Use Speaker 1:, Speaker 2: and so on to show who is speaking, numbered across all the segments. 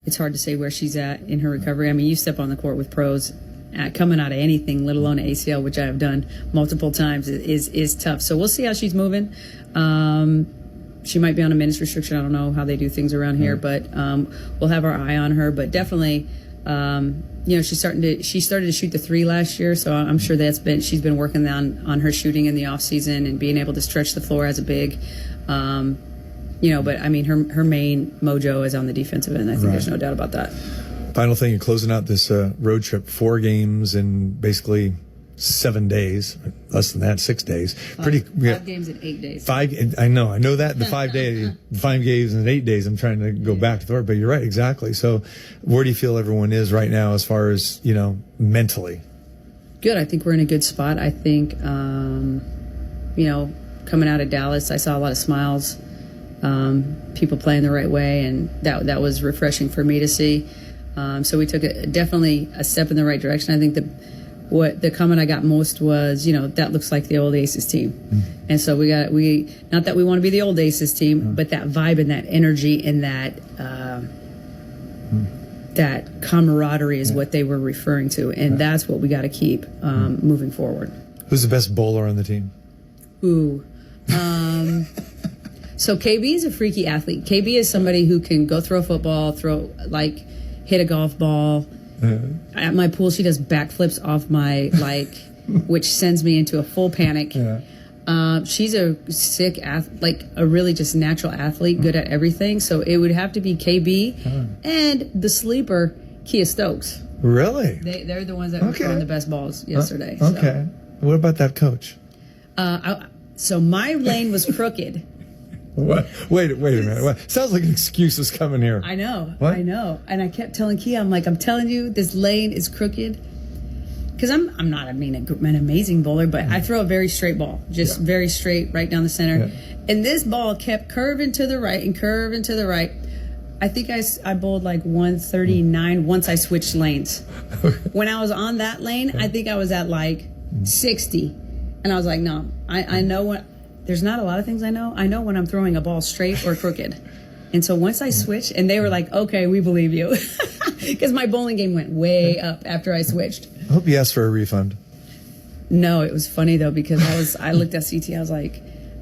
Speaker 1: it's hard to say where she's at in her recovery. I mean, you step on the court with pros coming out of anything, let alone ACL, which I have done multiple times, is tough. So we'll see how she's moving. She might be on a minutes restriction. I don't know how they do things around here, but we'll have our eye on her. But definitely, she started to shoot the three last year, so I'm sure she's been working on her shooting in the off season and being able to stretch the floor as a big. But I mean, her main mojo is on the defensive end. I think there's no doubt about that.
Speaker 2: Final thing, you're closing out this road trip, 4 games in basically 7 days, less than that, 6 days.
Speaker 1: Five games in 8 days.
Speaker 2: I know that the 5 games in 8 days. I'm trying to go back to the work, but you're right, exactly. So, where do you feel everyone is right now as far as mentally?
Speaker 1: Good. I think we're in a good spot. I think coming out of Dallas, I saw a lot of smiles, people playing the right way, and that was refreshing for me to see. So we took definitely a step in the right direction. I think the comment I got most was, that looks like the old Aces team. Mm-hmm. And so we not that we want to be the old Aces team, mm-hmm. but that vibe and that energy and that camaraderie is what they were referring to. And that's what we got to keep moving forward.
Speaker 2: Who's the best bowler on the team?
Speaker 1: Ooh. So KB is a freaky athlete. KB is somebody who can go throw a football, hit a golf ball. At my pool, she does backflips off my which sends me into a full panic. Yeah. She's a sick a really just natural athlete, good at everything. So it would have to be KB and the sleeper, Kia Stokes.
Speaker 2: Really?
Speaker 1: They're the ones that were throwing the best balls yesterday.
Speaker 2: Okay. So. What about that coach?
Speaker 1: So my lane was crooked.
Speaker 2: What? Wait a minute. What? Sounds like an excuse is coming here.
Speaker 1: I know.
Speaker 2: What?
Speaker 1: I know. And I kept telling Kia, I'm telling you, this lane is crooked. Because I'm not, an amazing bowler, but I throw a very straight ball, just very straight right down the center. Yeah. And this ball kept curving to the right and curving to the right. I think I bowled 139 once I switched lanes. When I was on that lane, I think I was at 60. And I was like, no, I know what. There's not a lot of things I know. I know when I'm throwing a ball straight or crooked. And so once I switched, and they were like, okay, we believe you. Because my bowling game went way up after I switched.
Speaker 2: I hope you asked for a refund.
Speaker 1: No, it was funny, though, because I looked at CT.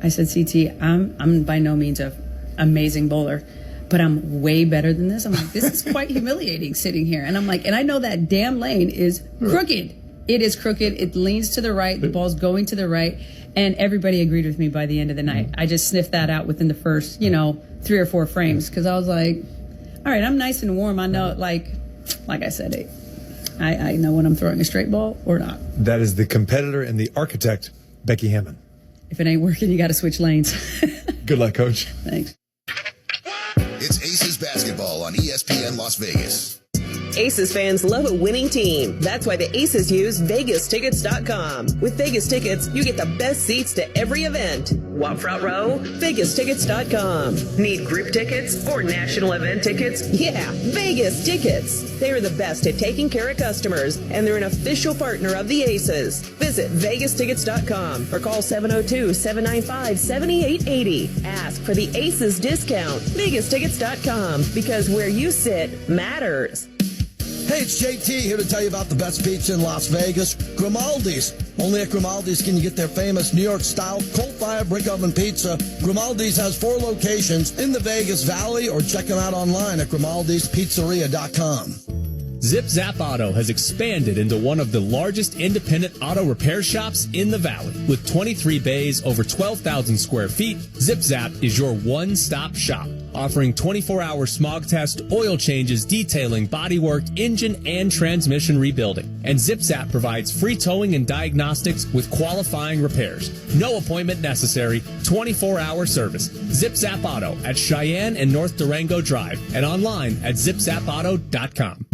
Speaker 1: I said, CT, I'm by no means an amazing bowler, but I'm way better than this. I'm like, this is quite humiliating sitting here. And I'm like, and I know that damn lane is crooked. It is crooked. It leans to the right. The ball's going to the right. And everybody agreed with me by the end of the night. I just sniffed that out within the first, 3 or 4 frames. Because I was like, all right, I'm nice and warm. I know, like I said, I know when I'm throwing a straight ball or not.
Speaker 2: That is the competitor and the architect, Becky Hammon.
Speaker 1: If it ain't working, you got to switch lanes.
Speaker 2: Good luck, Coach.
Speaker 1: Thanks.
Speaker 3: It's Aces basketball on ESPN Las Vegas.
Speaker 4: Aces fans love a winning team. That's why the Aces use VegasTickets.com. With Vegas Tickets, you get the best seats to every event. Want front row? VegasTickets.com. Need group tickets or national event tickets? Yeah, Vegas Tickets. They are the best at taking care of customers, and they're an official partner of the Aces. Visit VegasTickets.com or call 702-795-7880. Ask for the Aces discount. VegasTickets.com, because where you sit matters.
Speaker 5: Hey, it's JT here to tell you about the best pizza in Las Vegas, Grimaldi's. Only at Grimaldi's can you get their famous New York-style coal-fired brick oven pizza. Grimaldi's has 4 locations in the Vegas Valley, or check them out online at Grimaldi'sPizzeria.com.
Speaker 6: Zip Zap Auto has expanded into one of the largest independent auto repair shops in the Valley. With 23 bays, over 12,000 square feet, Zip Zap is your one-stop shop, offering 24-hour smog test, oil changes, detailing, bodywork, engine, and transmission rebuilding. And Zip Zap provides free towing and diagnostics with qualifying repairs. No appointment necessary, 24-hour service. Zip Zap Auto at Cheyenne and North Durango Drive, and online at zipzapauto.com.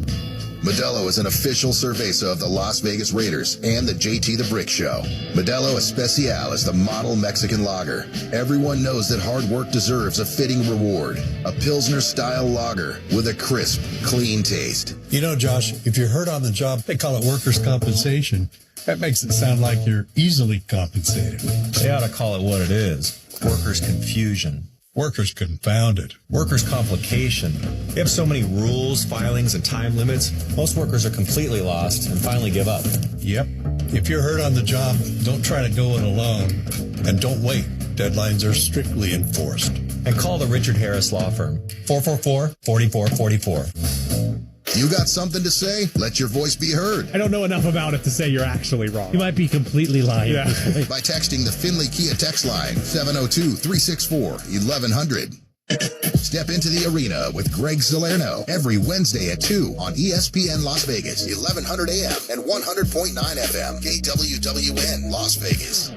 Speaker 3: Modelo is an official cerveza of the Las Vegas Raiders and the JT the Brick Show. Modelo Especial is the model Mexican lager. Everyone knows that hard work deserves a fitting reward. A Pilsner-style lager with a crisp, clean taste.
Speaker 7: You know, Josh, if you're hurt on the job, they call it workers' compensation. That makes it sound like you're easily compensated.
Speaker 8: They ought to call it what it is. Workers' confusion.
Speaker 7: Workers confounded.
Speaker 8: Workers' complication. We have so many rules, filings, and time limits. Most workers are completely lost and finally give up.
Speaker 7: Yep. If you're hurt on the job, don't try to go it alone. And don't wait. Deadlines are strictly enforced.
Speaker 8: And call the Richard Harris Law Firm. 444-4444.
Speaker 3: You got something to say? Let your voice be heard.
Speaker 6: I don't know enough about it to say you're actually wrong.
Speaker 9: You might be completely lying.
Speaker 6: Yeah.
Speaker 3: By texting the Finley Kia text line 702-364-1100. Step into the arena with Greg Salerno every Wednesday at 2 on ESPN Las Vegas, 1100 AM and 100.9 FM, KWWN Las Vegas.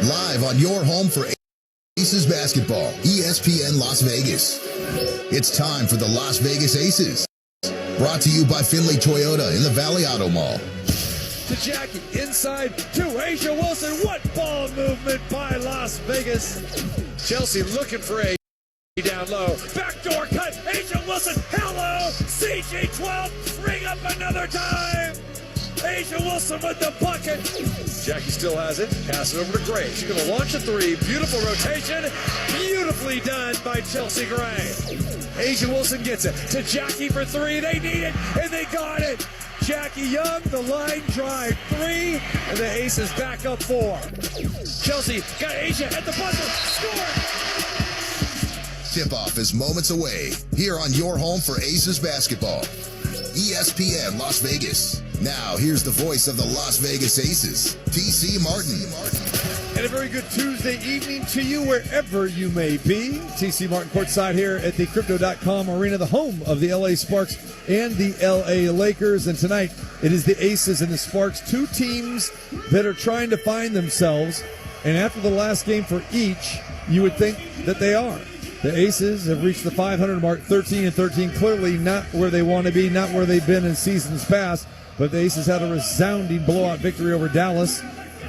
Speaker 3: Live on your home for Aces basketball, ESPN Las Vegas. It's time for the Las Vegas Aces. Brought to you by Finley Toyota in the Valley Auto Mall.
Speaker 10: To Jackie, inside to A'ja Wilson. What ball movement by Las Vegas. Chelsea looking for a down low. Backdoor cut. A'ja Wilson. Hello. CG12. Bring up another time. A'ja Wilson with the bucket. Jackie still has it. Pass it over to Gray. She's going to launch a three. Beautiful rotation. Beautifully done by Chelsea Gray. A'ja Wilson gets it to Jackie for three. They need it, and they got it. Jackie Young, the line drive three, and the Aces back up four. Chelsea got A'ja at the buzzer. Score!
Speaker 3: Tip-off is moments away here on your home for Aces basketball. ESPN Las Vegas. Now, here's the voice of the Las Vegas Aces, T.C. Martin.
Speaker 10: And a very good Tuesday evening to you wherever you may be. T.C. Martin courtside here at the Crypto.com Arena, the home of the L.A. Sparks and the L.A. Lakers. And tonight, it is the Aces and the Sparks, two teams that are trying to find themselves. And after the last game for each, you would think that they are. The Aces have reached the 500 mark, 13-13, clearly not where they want to be, not where they've been in seasons past. But the Aces had a resounding blowout victory over Dallas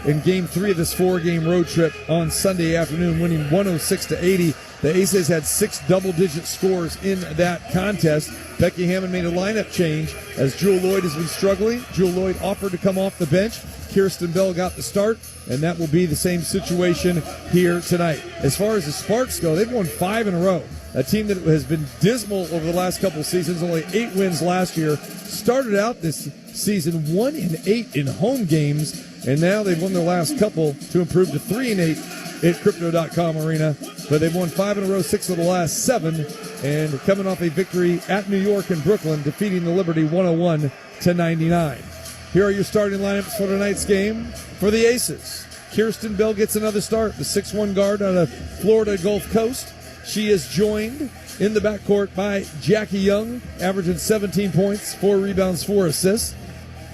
Speaker 10: in Game 3 of this four-game road trip on Sunday afternoon, winning 106-80. The Aces had 6 double-digit scores in that contest. Becky Hammond made a lineup change as Jewel Lloyd has been struggling. Jewel Lloyd offered to come off the bench. Kirsten Bell got the start, and that will be the same situation here tonight. As far as the Sparks go, they've won 5 in a row. A team that has been dismal over the last couple of seasons, only 8 wins last year. Started out this season 1-8 in home games, and now they've won their last couple to improve to 3-8 at Crypto.com Arena. But they've won 5 in a row, 6 of the last 7, and coming off a victory at New York and Brooklyn, defeating the Liberty 101-99. Here are your starting lineups for tonight's game. For the Aces, Kirsten Bell gets another start, the 6'1 guard out of Florida Gulf Coast. She is joined in the backcourt by Jackie Young, averaging 17 points, 4 rebounds, 4 assists.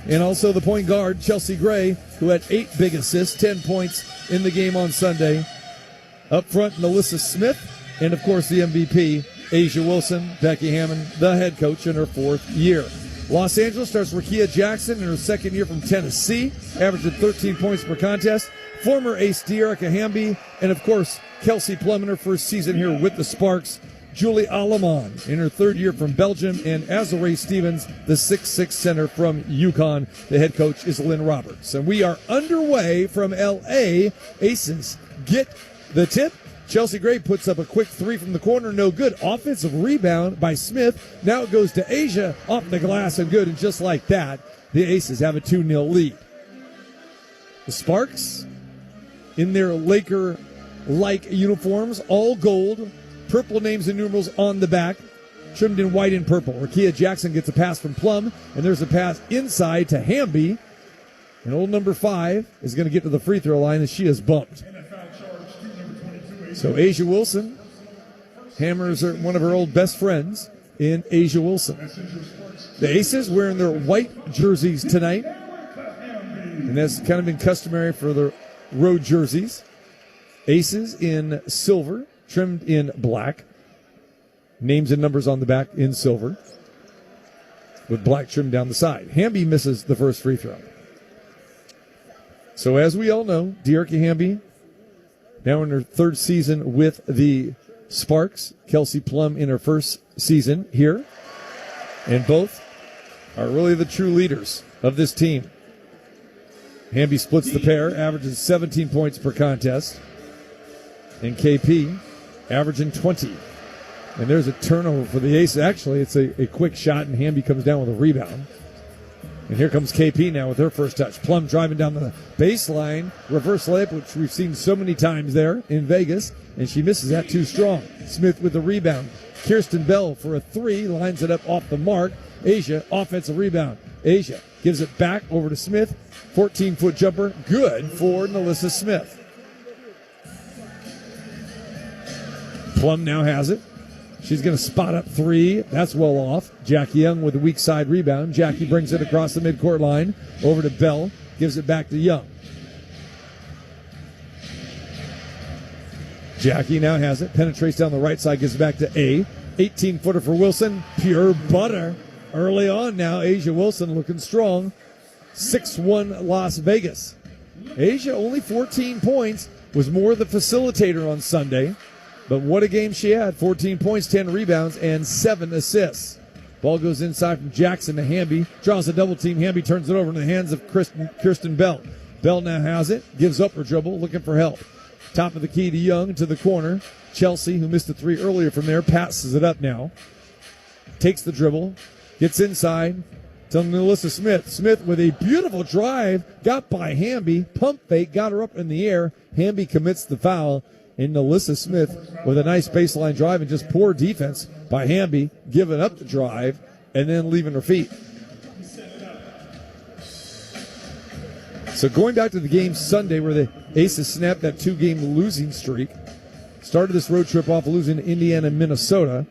Speaker 10: And also the point guard, Chelsea Gray, who had 8 big assists, 10 points in the game on Sunday. Up front, Melissa Smith, and of course the MVP, A'ja Wilson, Becky Hammond, the head coach in her 4th year. Los Angeles starts Rickea Jackson in her 2nd year from Tennessee, averaging 13 points per contest. Former ace Dearica Hamby, and of course Kelsey Plum in her 1st season here with the Sparks. Julie Aleman in her 3rd year from Belgium, and Azalea Stevens, the 6'6 center from UConn. The head coach is Lynn Roberts. And we are underway from L.A. Aces get the tip. Chelsea Gray puts up a quick 3 from the corner, no good. Offensive rebound by Smith. Now it goes to A'ja off the glass and good. And just like that, the Aces have a 2-0 lead. The Sparks in their Laker-like uniforms, all gold, purple names and numerals on the back, trimmed in white and purple. Rickea Jackson gets a pass from Plum, and there's a pass inside to Hamby. And old number 5 is going to get to the free throw line as she is bumped. So A'ja Wilson hammers one of her old best friends in A'ja Wilson. The Aces wearing their white jerseys tonight, and that's kind of been customary for the road jerseys. Aces in silver, trimmed in black. Names and numbers on the back in silver, with black trim down the side. Hamby misses the first free throw. So as we all know, Dearica Hamby, now in her 3rd season with the Sparks. Kelsey Plum in her 1st season here. And both are really the true leaders of this team. Hamby splits the pair, averages 17 points per contest. And KP averaging 20. And there's a turnover for the Aces. Actually, it's a quick shot, and Hamby comes down with a rebound. And here comes KP now with her first touch. Plum driving down the baseline. Reverse layup, which we've seen so many times there in Vegas. And she misses that too strong. Smith with the rebound. Kirsten Bell for a three. Lines it up off the mark. Asia, offensive rebound. Asia gives it back over to Smith. 14-foot jumper. Good for NaLyssa Smith. Plum now has it. She's going to spot up three. That's well off. Jackie Young with a weak side rebound. Jackie brings it across the midcourt line. Over to Bell. Gives it back to Young. Jackie now has it. Penetrates down the right side. Gives it back to A. 18-footer for Wilson. Pure butter. Early on now. Asia Wilson looking strong. 6-1 Las Vegas. Asia only 14 points. Was more the facilitator on Sunday. But what a game she had. 14 points, 10 rebounds, and 7 assists. Ball goes inside from Jackson to Hamby. Draws a double team. Hamby turns it over in the hands of Kirsten Bell. Bell now has it. Gives up her dribble. Looking for help. Top of the key to Young to the corner. Chelsea, who missed a three earlier from there, passes it up now. Takes the dribble. Gets inside to NaLyssa Smith. Smith with a beautiful drive. Got by Hamby. Pump fake. Got her up in the air. Hamby commits the foul. And NaLyssa Smith with a nice baseline drive and just poor defense by Hamby, giving up the drive and then leaving her feet. So going back to the game Sunday where the Aces snapped that two-game losing streak, started this road trip off losing to Indiana and Minnesota.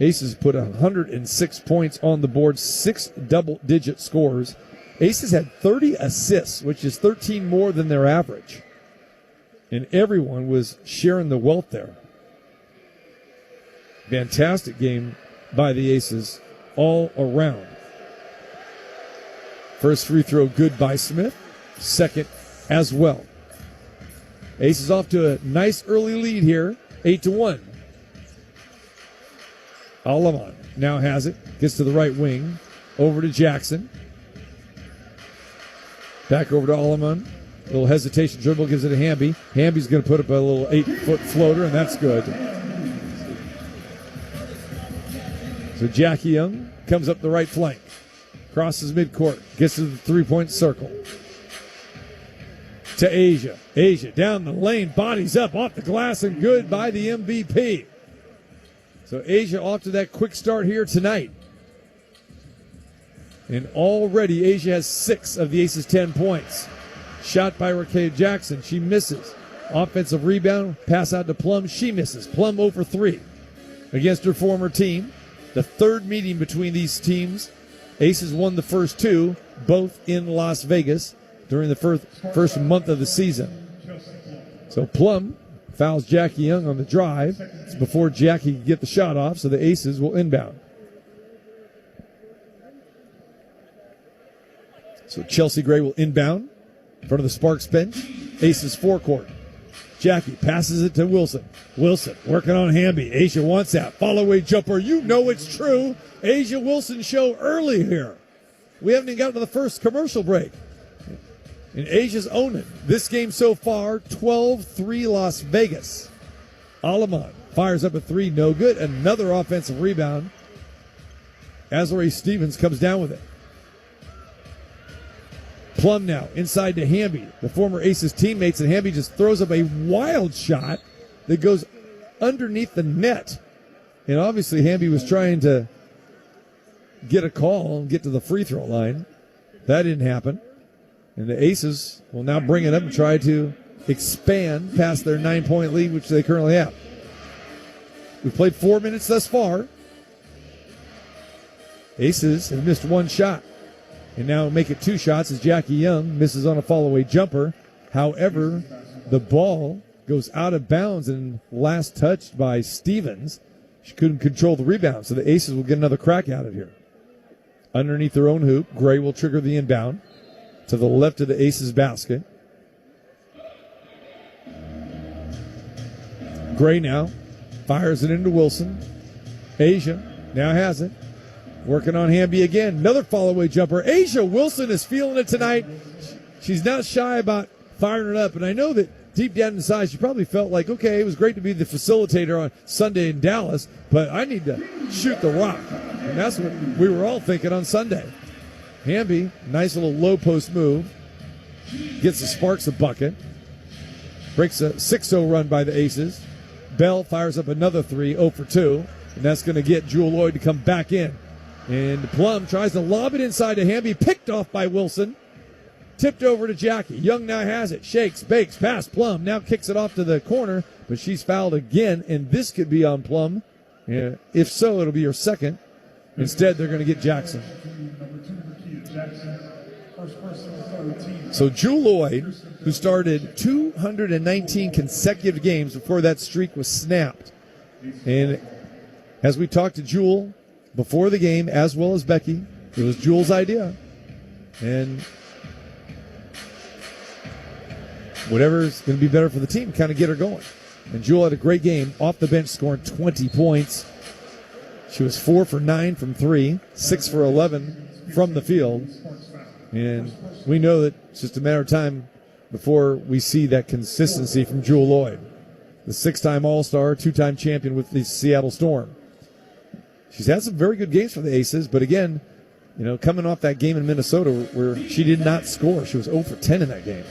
Speaker 10: Aces put 106 points on the board, 6 double-digit scores. Aces had 30 assists, which is 13 more than their average. And everyone was sharing the wealth there. Fantastic game by the Aces all around. First free throw good by Smith. Second as well. Aces off to a nice early lead here, 8-1. Alamon now has it. Gets to the right wing. Over to Jackson. Back over to Alamon. A little hesitation dribble, gives it to Hamby. Hamby's going to put up a little 8-foot floater, and that's good. So Jackie Young comes up the right flank. Crosses midcourt. Gets to the three-point circle. To Asia. Asia down the lane. Bodies up off the glass and good by the MVP. So Asia off to that quick start here tonight. And already Asia has 6 of the Aces' 10 points. Shot by Raquel Jackson. She misses. Offensive rebound. Pass out to Plum. She misses. Plum 0 for 3 against her former team. The third meeting between these teams. Aces won the first 2, both in Las Vegas during the first month of the season. So Plum fouls Jackie Young on the drive. It's before Jackie can get the shot off, so the Aces will inbound. So Chelsea Gray will inbound. In front of the Sparks bench, Aces forecourt. Jackie passes it to Wilson. Wilson working on Hamby. Asia wants that. Follow away jumper. You know it's true. Asia Wilson show early here. We haven't even gotten to the first commercial break. And Asia's owning this game so far, 12-3 Las Vegas. Alamon fires up a 3, no good. Another offensive rebound. Azalea Stevens comes down with it. Plum now inside to Hamby, the former Aces teammates, and Hamby just throws up a wild shot that goes underneath the net. And obviously Hamby was trying to get a call and get to the free throw line. That didn't happen. And the Aces will now bring it up and try to expand past their 9-point lead, which they currently have. We've played 4 minutes thus far. Aces have missed 1 shot. And now make it 2 shots as Jackie Young misses on a fall-away jumper. However, the ball goes out of bounds and last touched by Stevens. She couldn't control the rebound, so the Aces will get another crack at it here. Underneath their own hoop, Gray will trigger the inbound to the left of the Aces basket. Gray now fires it into Wilson. Asia now has it. Working on Hamby again. Another fall-away jumper. Asia Wilson is feeling it tonight. she's not shy about firing it up. And I know that deep down inside, she probably felt like, okay, it was great to be the facilitator on Sunday in Dallas, but I need to shoot the rock. And that's what we were all thinking on Sunday. Hamby, nice little low post move. Gets the Sparks a bucket. Breaks a 6-0 run by the Aces. Bell fires up another 3, 0 for 2. And that's going to get Jewell Loyd to come back in. And Plum tries to lob it inside to Hamby. Picked off by Wilson. Tipped over to Jackie. Young now has it. Shakes, bakes, pass. Plum now kicks it off to the corner. But she's fouled again. And this could be on Plum. Yeah, if so, it'll be her second. Instead, they're going to get Jackson. So Jewell Loyd, who started 219 consecutive games before that streak was snapped. And as we talked to Jewell before the game, as well as Becky, it was Jewell's idea. And whatever's going to be better for the team, kind of get her going. And Jewell had a great game off the bench, scoring 20 points. She was 4 for 9 from 3, 6 for 11 from the field. And we know that it's just a matter of time before we see that consistency from Jewell Loyd, the 6-time All-Star, 2-time champion with the Seattle Storm. She's had some very good games for the Aces, but again, you know, coming off that game in Minnesota where she did not score. She was 0 for 10 in that game.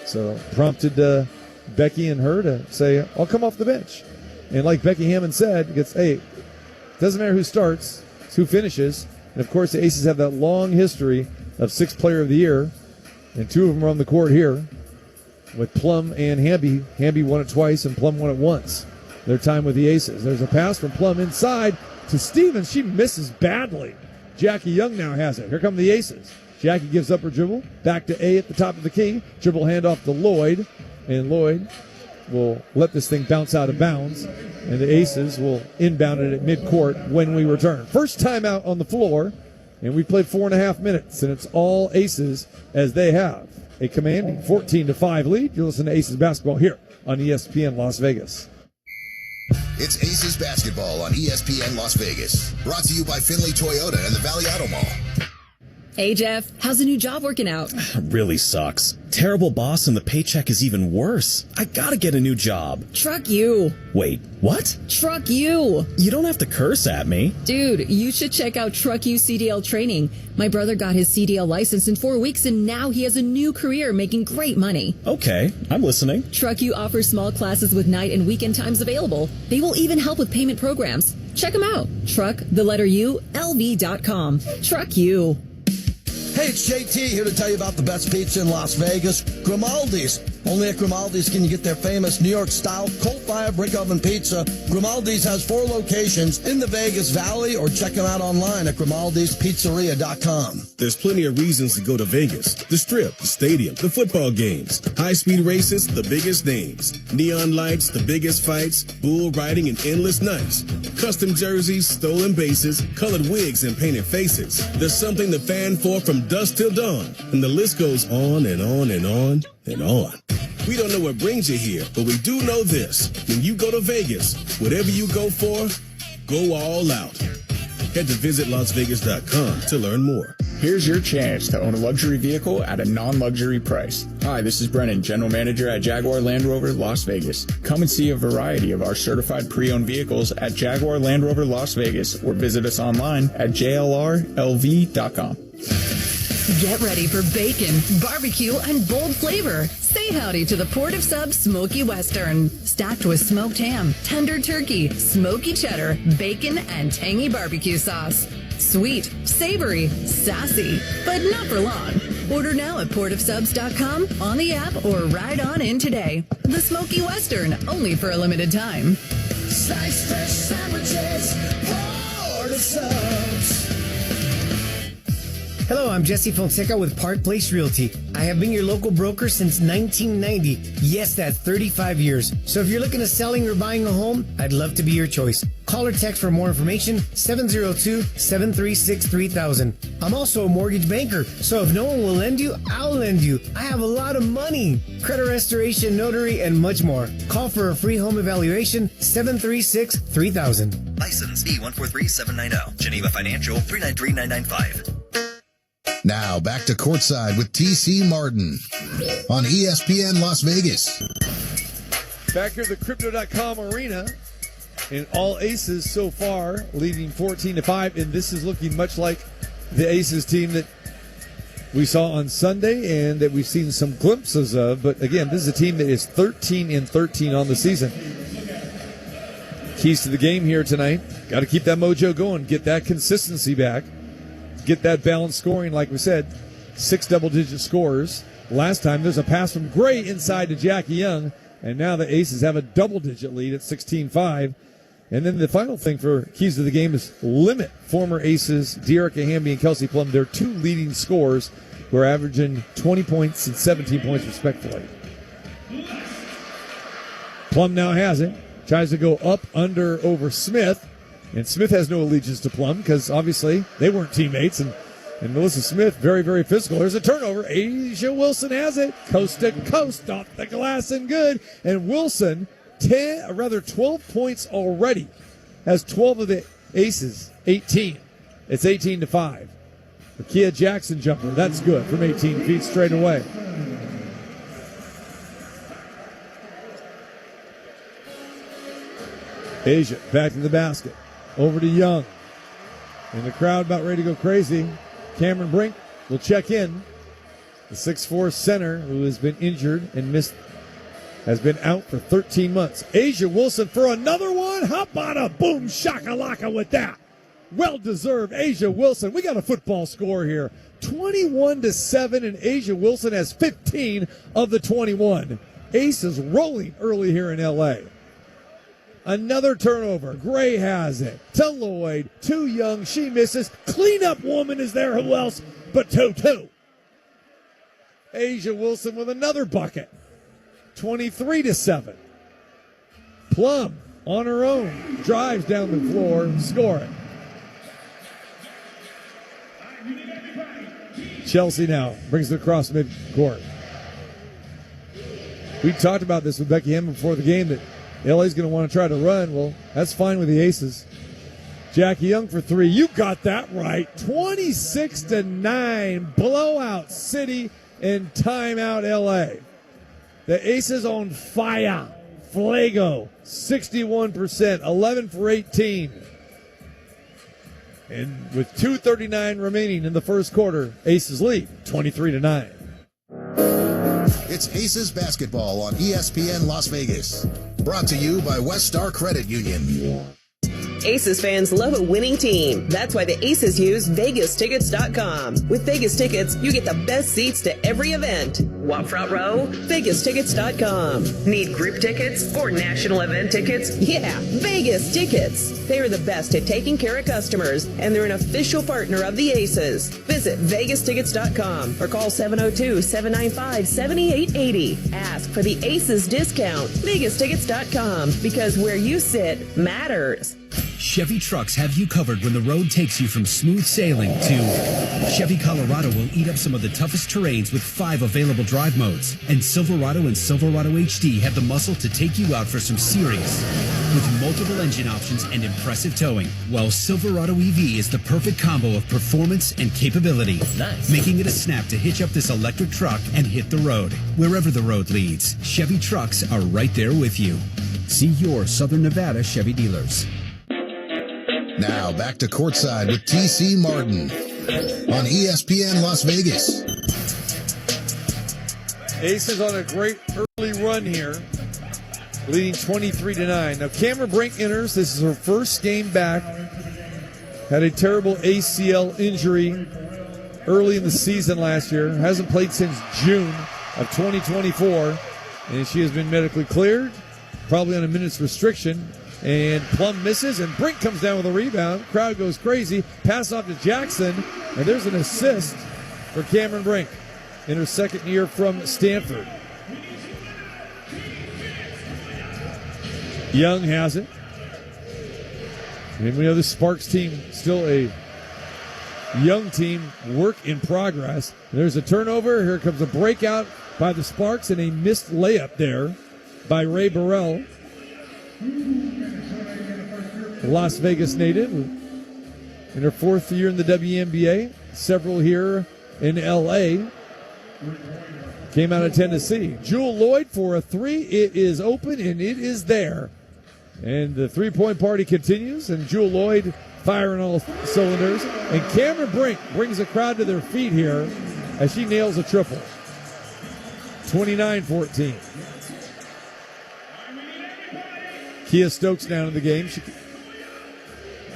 Speaker 10: So prompted Becky and her to say, I'll come off the bench. And like Becky Hammon said, it doesn't matter who starts, it's who finishes. And of course, the Aces have that long history of 6th Player of the Year, and 2 of them are on the court here with Plum and Hamby. Hamby won it twice, and Plum won it once. Their time with the Aces. There's a pass from Plum inside to Stevens. She misses badly. Jackie Young now has it. Here come the Aces. Jackie gives up her dribble. Back to A at the top of the key. Dribble handoff to Loyd, and Loyd will let this thing bounce out of bounds, and the Aces will inbound it at midcourt when we return. First time out on the floor. And we played 4.5 minutes, and it's all Aces as they have a commanding 14-5 lead. You're listening to Aces basketball here on ESPN Las Vegas.
Speaker 3: It's Aces basketball on ESPN Las Vegas. Brought to you by Finley Toyota and the Valley Auto Mall.
Speaker 9: Hey, Jeff, how's the new job working out?
Speaker 11: Really sucks. Terrible boss and the paycheck is even worse. I gotta get a new job.
Speaker 9: Truck you.
Speaker 11: Wait, what?
Speaker 9: Truck you.
Speaker 11: You don't have to curse at me.
Speaker 9: Dude, you should check out Truck You CDL training. My brother got his CDL license in 4 weeks and now he has a new career making great money.
Speaker 11: Okay, I'm listening.
Speaker 9: Truck You offers small classes with night and weekend times available. They will even help with payment programs. Check them out. Truck, the letter U, LV.com. Truck You.
Speaker 5: Hey, it's JT here to tell you about the best pizza in Las Vegas, Grimaldi's. Only at Grimaldi's can you get their famous New York-style coal-fired brick oven pizza. Grimaldi's has 4 locations in the Vegas Valley, or check them out online at Grimaldi'sPizzeria.com.
Speaker 12: There's plenty of reasons to go to Vegas. The Strip, the stadium, the football games, high-speed races, the biggest names, neon lights, the biggest fights, bull riding, and endless nights. Custom jerseys, stolen bases, colored wigs, and painted faces. There's something to fan for from dusk till dawn, and the list goes on and on and on and on. We don't know what brings you here, but we do know this. When you go to Vegas, whatever you go for, go all out. Head to visitlasvegas.com to learn more.
Speaker 13: Here's your chance to own a luxury vehicle at a non-luxury price. Hi, this is Brennan, General Manager at Jaguar Land Rover Las Vegas. Come and see a variety of our certified pre-owned vehicles at Jaguar Land Rover Las Vegas, or visit us online at jlrlv.com.
Speaker 14: Get ready for bacon, barbecue, and bold flavor. Say howdy to the Port of Subs Smoky Western. Stacked with smoked ham, tender turkey, smoky cheddar, bacon, and tangy barbecue sauce. Sweet, savory, sassy, but not for long. Order now at portofsubs.com, on the app, or ride on in today. The Smoky Western, only for a limited time.
Speaker 5: Sliced fish sandwiches, Port of Subs.
Speaker 15: Hello, I'm Jesse Fonseca with Park Place Realty. I have been your local broker since 1990. Yes, that's 35 years. So if you're looking at selling or buying a home, I'd love to be your choice. Call or text for more information, 702-736-3000. I'm also a mortgage banker, so if no one will lend you, I'll lend you. I have a lot of money. Credit restoration, notary, and much more. Call for a free home evaluation, 736-3000.
Speaker 16: License E143790. Geneva Financial 393995.
Speaker 3: Now back to Courtside with TC Martin on ESPN Las Vegas.
Speaker 10: Back here at the Crypto.com arena, and all Aces so far, leading 14-5, and this is looking much like the Aces team that we saw on Sunday and that we've seen some glimpses of. But again, this is a team that is 13-13 on the season. Keys to the game here tonight. Got to keep that mojo going, get that consistency back, get that balanced scoring. Like we said, 6 double-digit scores. Last time there's a pass from Gray inside to Jackie Young, and now the Aces have a double-digit lead at 16-5. And then the final thing for keys to the game is limit former Aces Dearica Hamby and Kelsey Plum, their 2 leading scorers, who are averaging 20 points and 17 points respectively. Plum now has it. Tries to go up, under, over Smith. And Smith has no allegiance to Plum because obviously they weren't teammates. And Melissa Smith, very, very physical. There's a turnover. A'ja Wilson has it. Coast to coast, off the glass and good. And Wilson, 12 points already. Has 12 of the Aces, 18. It's 18-5. The Kia Jackson jumper, that's good from 18 feet straight away. A'ja back to the basket. Over to Young. And the crowd about ready to go crazy. Cameron Brink will check in. The 6'4 center who has been injured and has been out for 13 months. A'ja Wilson for another one. How about a boom shakalaka with that? Well-deserved A'ja Wilson. We got a football score here. 21-7, and A'ja Wilson has 15 of the 21. Ace is rolling early here in L.A. Another turnover. Gray has it. To Lloyd. To Young. She misses. Cleanup woman is there. Who else but Tutu? A'ja Wilson with another bucket. 23-7. Plum on her own. Drives down the floor. Scoring. Chelsea now brings it across midcourt. We talked about this with Becky Hammond before the game that LA's going to want to try to run. Well, that's fine with the Aces. Jackie Young for 3. You got that right. 26-9. Blowout City and timeout LA. The Aces on fire. Flago, 61%, 11 for 18. And with 2:39 remaining in the first quarter, Aces lead 23-9.
Speaker 3: It's Aces basketball on ESPN Las Vegas. Brought to you by West Star Credit Union.
Speaker 4: Aces fans love a winning team. That's why the Aces use VegasTickets.com. With Vegas Tickets, you get the best seats to every event. Want front row? VegasTickets.com. Need group tickets or national event tickets? Yeah, Vegas Tickets. They are the best at taking care of customers, and they're an official partner of the Aces. Visit VegasTickets.com or call 702-795-7880. Ask for the Aces discount. VegasTickets.com, because where you sit matters.
Speaker 16: Chevy trucks have you covered when the road takes you from smooth sailing to Chevy Colorado will eat up some of the toughest terrains with 5 available drive modes. And Silverado and Silverado HD have the muscle to take you out for some serious with multiple engine options and impressive towing. While Silverado EV is the perfect combo of performance and capability, making it a snap to hitch up this electric truck and hit the road. Wherever the road leads, Chevy trucks are right there with you. See your Southern Nevada Chevy dealers.
Speaker 3: Now back to Courtside with TC Martin on ESPN Las Vegas.
Speaker 10: Aces on a great early run here, leading 23-9. Now Cameron Brink enters. This is her first game back. Had a terrible ACL injury early in the season last year. Hasn't played since June of 2024. And she has been medically cleared, probably on a minute's restriction. And Plum misses, and Brink comes down with a rebound. Crowd goes crazy. Pass off to Jackson, and there's an assist for Cameron Brink in her second year from Stanford. Young has it. And we know the Sparks team, still a young team, work in progress. There's a turnover. Here comes a breakout by the Sparks and a missed layup there by Ray Burrell. Las Vegas native in her fourth year in the WNBA. Several here in L.A. came out of Tennessee. Jewel Lloyd for a three. It is open, and it is there. And the three-point party continues, and Jewel Lloyd firing all cylinders. And Cameron Brink brings the crowd to their feet here as she nails a triple. 29-14. Kia Stokes down in the game. She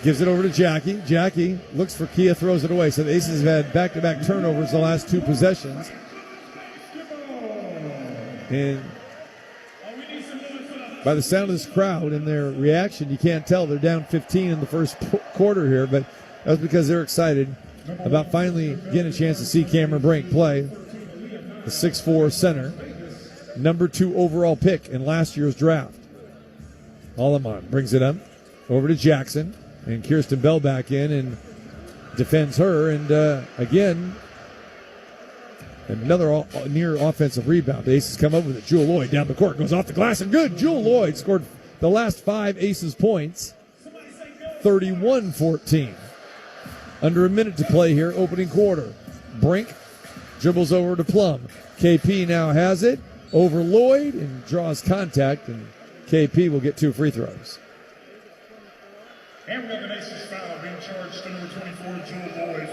Speaker 10: gives it over to Jackie. Jackie looks for Kia, throws it away. So the Aces have had back-to-back turnovers the last two possessions. And by the sound of this crowd and their reaction, you can't tell they're down 15 in the first quarter here, but that's because they're excited about finally getting a chance to see Cameron Brink play. The 6'4 center, number 2 overall pick in last year's draft. Aleman brings it up over to Jackson, and Kirsten Bell back in and defends her. And again, another near offensive rebound. The Aces come up with it. Jewel Lloyd down the court, goes off the glass, and good. Jewel Lloyd scored the last 5 Aces points. 31-14. Under a minute to play here, opening quarter. Brink dribbles over to Plum. KP now has it over Lloyd and draws contact, and KP will get 2 free throws.
Speaker 17: And we have an Aces foul being charged to number 24, Jewel Lloyd.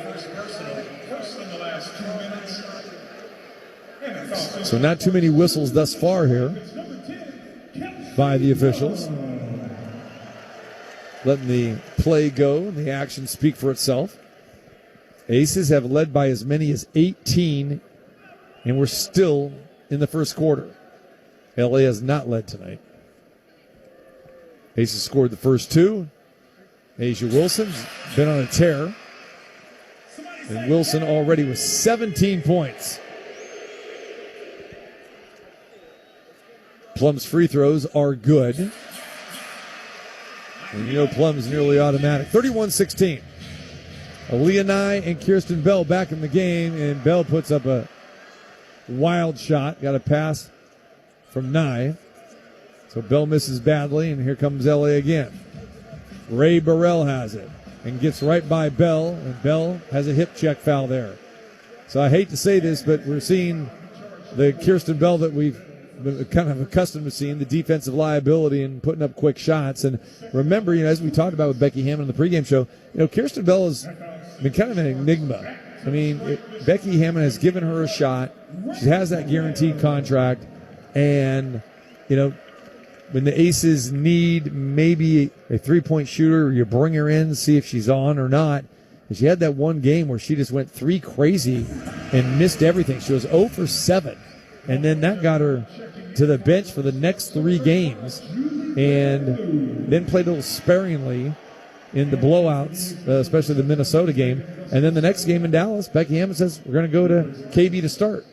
Speaker 17: First in the last 2 minutes.
Speaker 10: So not too many whistles thus far here by the officials. Letting the play go and the action speak for itself. Aces have led by as many as 18, and we're still in the first quarter. LA has not led tonight. Aces scored the first 2. Asia Wilson's been on a tear. And Wilson already with 17 points. Plum's free throws are good. And you know Plum's nearly automatic. 31-16. Aaliyah Nye and Kirsten Bell back in the game, and Bell puts up a wild shot. Got a pass from Nye. So Bell misses badly, and here comes LA again. Ray Burrell has it and gets right by Bell, and Bell has a hip check foul there. So I hate to say this, but we're seeing the Kirsten Bell that we've been kind of accustomed to seeing, the defensive liability and putting up quick shots. And remember, as we talked about with Becky Hammond on the pregame show, Kirsten Bell has been kind of an enigma. I mean, Becky Hammond has given her a shot. She has that guaranteed contract. And, when the Aces need maybe a three-point shooter, you bring her in, see if she's on or not. And she had that one game where she just went 3 crazy and missed everything. She was 0 for 7. And then that got her to the bench for the next 3 games, and then played a little sparingly in the blowouts, especially the Minnesota game. And then the next game in Dallas, Becky Hammond says, we're going to go to KB to start.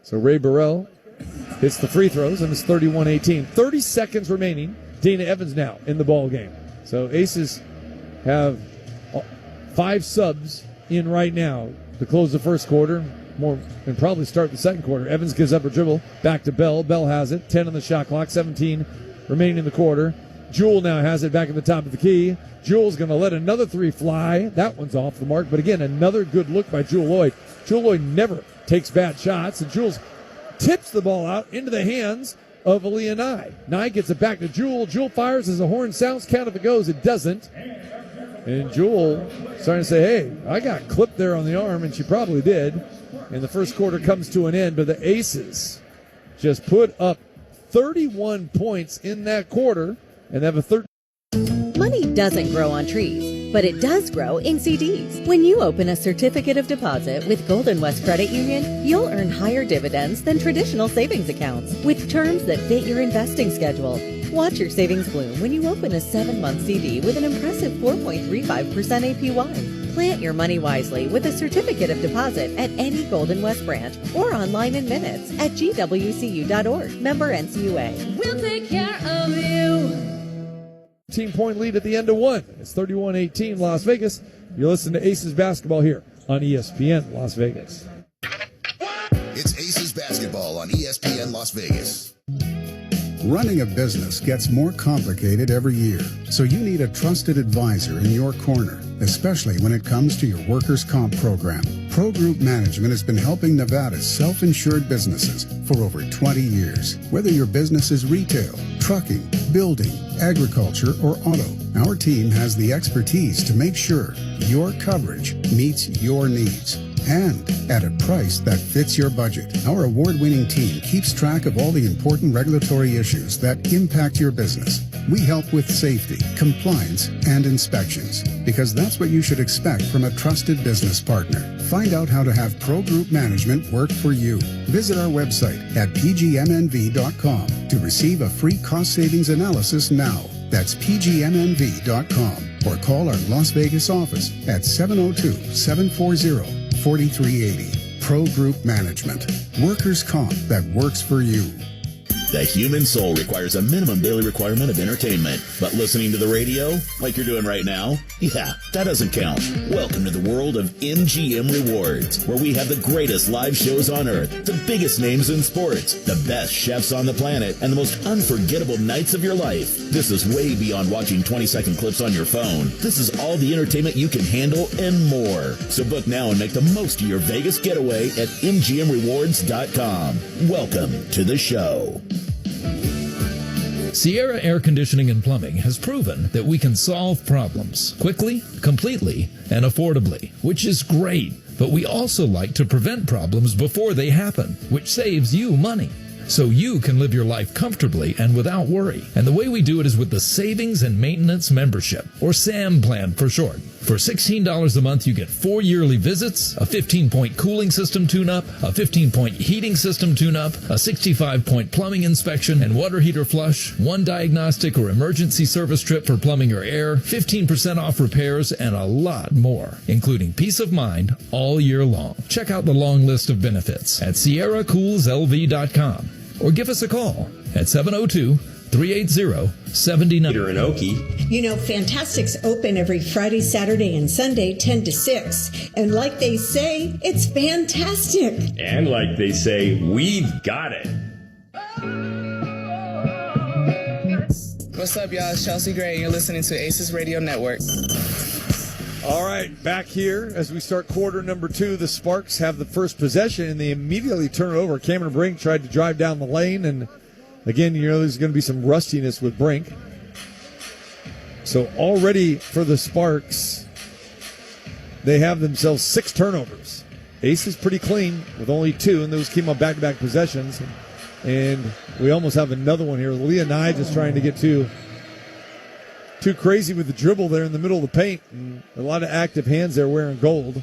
Speaker 10: So Ray Burrell hits the free throws, and it's 31-18. 30 seconds remaining. Dana Evans now in the ball game. So Aces have 5 subs in right now to close the first quarter, and probably start the second quarter. Evans gives up a dribble, back to Bell. Bell has it, 10 on the shot clock, 17 remaining in the quarter. Jewel now has it back at the top of the key. Jewel's going to let another 3 fly. That one's off the mark, but again, another good look by Jewel Lloyd. Jewel Lloyd never takes bad shots, and Jewel tips the ball out into the hands of Aaliyah Nye. Nye gets it back to Jewel. Jewel fires as the horn sounds. Count if it goes. It doesn't. And Jewel starting to say, hey, I got clipped there on the arm, and she probably did. And the first quarter comes to an end, but the Aces just put up 31 points in that quarter, and they have a 13.
Speaker 9: Money doesn't grow on trees, but it does grow in CDs. When you open a certificate of deposit with Golden West Credit Union, you'll earn higher dividends than traditional savings accounts with terms that fit your investing schedule. Watch your savings bloom when you open a 7-month CD with an impressive 4.35% APY. Plant your money wisely with a certificate of deposit at any Golden West branch or online in minutes at gwcu.org. Member NCUA.
Speaker 14: We'll take care of you.
Speaker 10: 15-point lead at the end of one. It's 31-18 Las Vegas. You listen to Aces basketball here on ESPN Las Vegas.
Speaker 3: It's Aces basketball on ESPN Las Vegas.
Speaker 18: Running a business gets more complicated every year, so you need a trusted advisor in your corner, especially when it comes to your workers' comp program. Pro Group Management has been helping Nevada's self-insured businesses for over 20 years. Whether your business is retail, trucking, building, agriculture, or auto, our team has the expertise to make sure your coverage meets your needs and at a price that fits your budget. Our award-winning team keeps track of all the important regulatory issues that impact your business. We help with safety, compliance, and inspections, because that's what you should expect from a trusted business partner. Find out how to have Pro Group Management work for you. Visit our website at pgmnv.com to receive a free cost savings analysis now. That's pgmnv.com, or call our Las Vegas office at 702-740-4380. Pro Group Management. Workers' comp that works for you.
Speaker 19: The human soul requires a minimum daily requirement of entertainment. But listening to the radio, like you're doing right now, yeah, that doesn't count. Welcome to the world of MGM Rewards, where we have the greatest live shows on earth, the biggest names in sports, the best chefs on the planet, and the most unforgettable nights of your life. This is way beyond watching 20-second clips on your phone. This is all the entertainment you can handle and more. So book now and make the most of your Vegas getaway at MGMRewards.com. Welcome to the show.
Speaker 20: Sierra Air Conditioning and Plumbing has proven that we can solve problems quickly, completely, and affordably, which is great. But we also like to prevent problems before they happen, which saves you money, so you can live your life comfortably and without worry. And the way we do it is with the Savings and Maintenance Membership, or SAM plan for short. For $16 a month, you get 4 yearly visits, a 15-point cooling system tune-up, a 15-point heating system tune-up, a 65-point plumbing inspection and water heater flush, 1 diagnostic or emergency service trip for plumbing or air, 15% off repairs, and a lot more, including peace of mind all year long. Check out the long list of benefits at SierraCoolsLV.com or give us a call at 702-380-79.
Speaker 21: In Oki.
Speaker 22: You know, Fantastic's open every Friday, Saturday, and Sunday, 10 to 6. And like they say, it's fantastic.
Speaker 21: And like they say, we've got it.
Speaker 23: What's up, y'all? It's Chelsea Gray, and you're listening to Aces Radio Network.
Speaker 10: All right, back here as we start quarter number 2. The Sparks have the first possession, and they immediately turn it over. Cameron Brink tried to drive down the lane, and again, you know, there's going to be some rustiness with Brink. So already for the Sparks, they have themselves 6 turnovers. Ace is pretty clean with only 2, and those came on back-to-back possessions. And we almost have another one here. Leah Nye just trying to get too crazy with the dribble there in the middle of the paint. And a lot of active hands there wearing gold.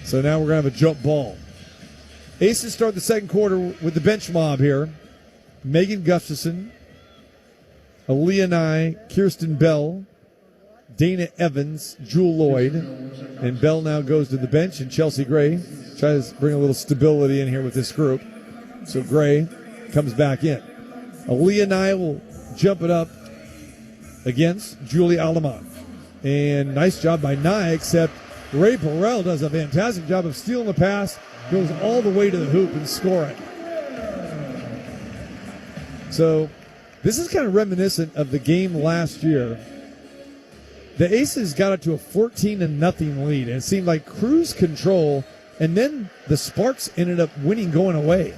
Speaker 10: So now we're going to have a jump ball. Aces start the second quarter with the bench mob here. Megan Gustafson, Aaliyah Nye, Kirsten Bell, Dana Evans, Jewel Lloyd, and Bell now goes to the bench, and Chelsea Gray tries to bring a little stability in here with this group. So Gray comes back in. Aaliyah Nye will jump it up against Julie Alamont. And nice job by Nye, except Ray Burrell does a fantastic job of stealing the pass, goes all the way to the hoop and scoring. So this is kind of reminiscent of the game last year. The Aces got up to a 14-0 lead, and it seemed like cruise control, and then the Sparks ended up winning going away.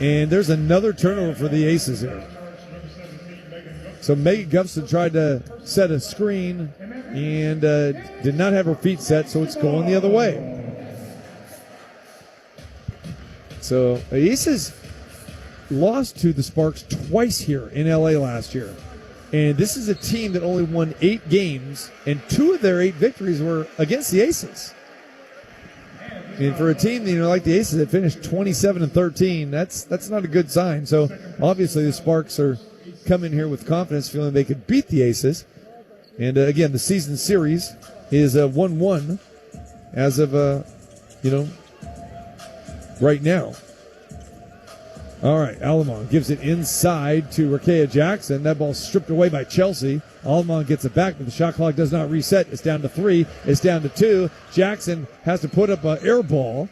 Speaker 10: And there's another turnover for the Aces here. So Megan Gustafson tried to set a screen and did not have her feet set, so it's going the other way. So the Aces lost to the Sparks twice here in LA last year. And this is a team that only won 8 games, and 2 of their 8 victories were against the Aces. And for a team, you know, like the Aces that finished 27-13, that's not a good sign. So obviously the Sparks are coming here with confidence, feeling they could beat the Aces. And again, the season series is 1-1 as of right now. All right, Alamont gives it inside to Rakea Jackson. That ball stripped away by Chelsea. Alamont gets it back, but the shot clock does not reset. It's down to 3. It's down to 2. Jackson has to put up an air ball.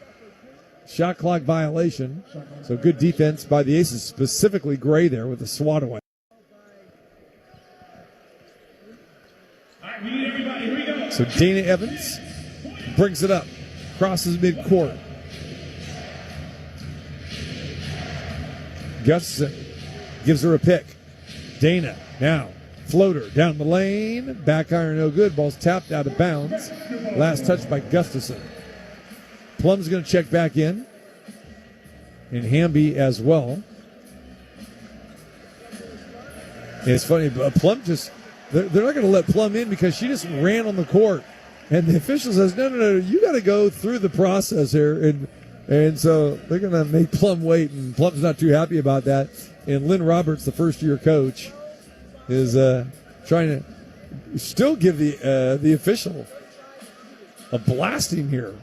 Speaker 10: shot clock violation. So good defense by the Aces, specifically Gray there with the swat away. So Dana Evans brings it up, crosses midcourt. Gustafson gives her a pick. Dana now floater down the lane, back iron no good. Ball's tapped out of bounds. Last touch by Gustafson. Plum's going to check back in, and Hamby as well. And it's funny, but Plum just. They're not going to let Plum in because she just ran on the court. And the official says, no, you got to go through the process here. And so they're going to make Plum wait, and Plum's not too happy about that. And Lynn Roberts, the first-year coach, is trying to still give the official a blasting here.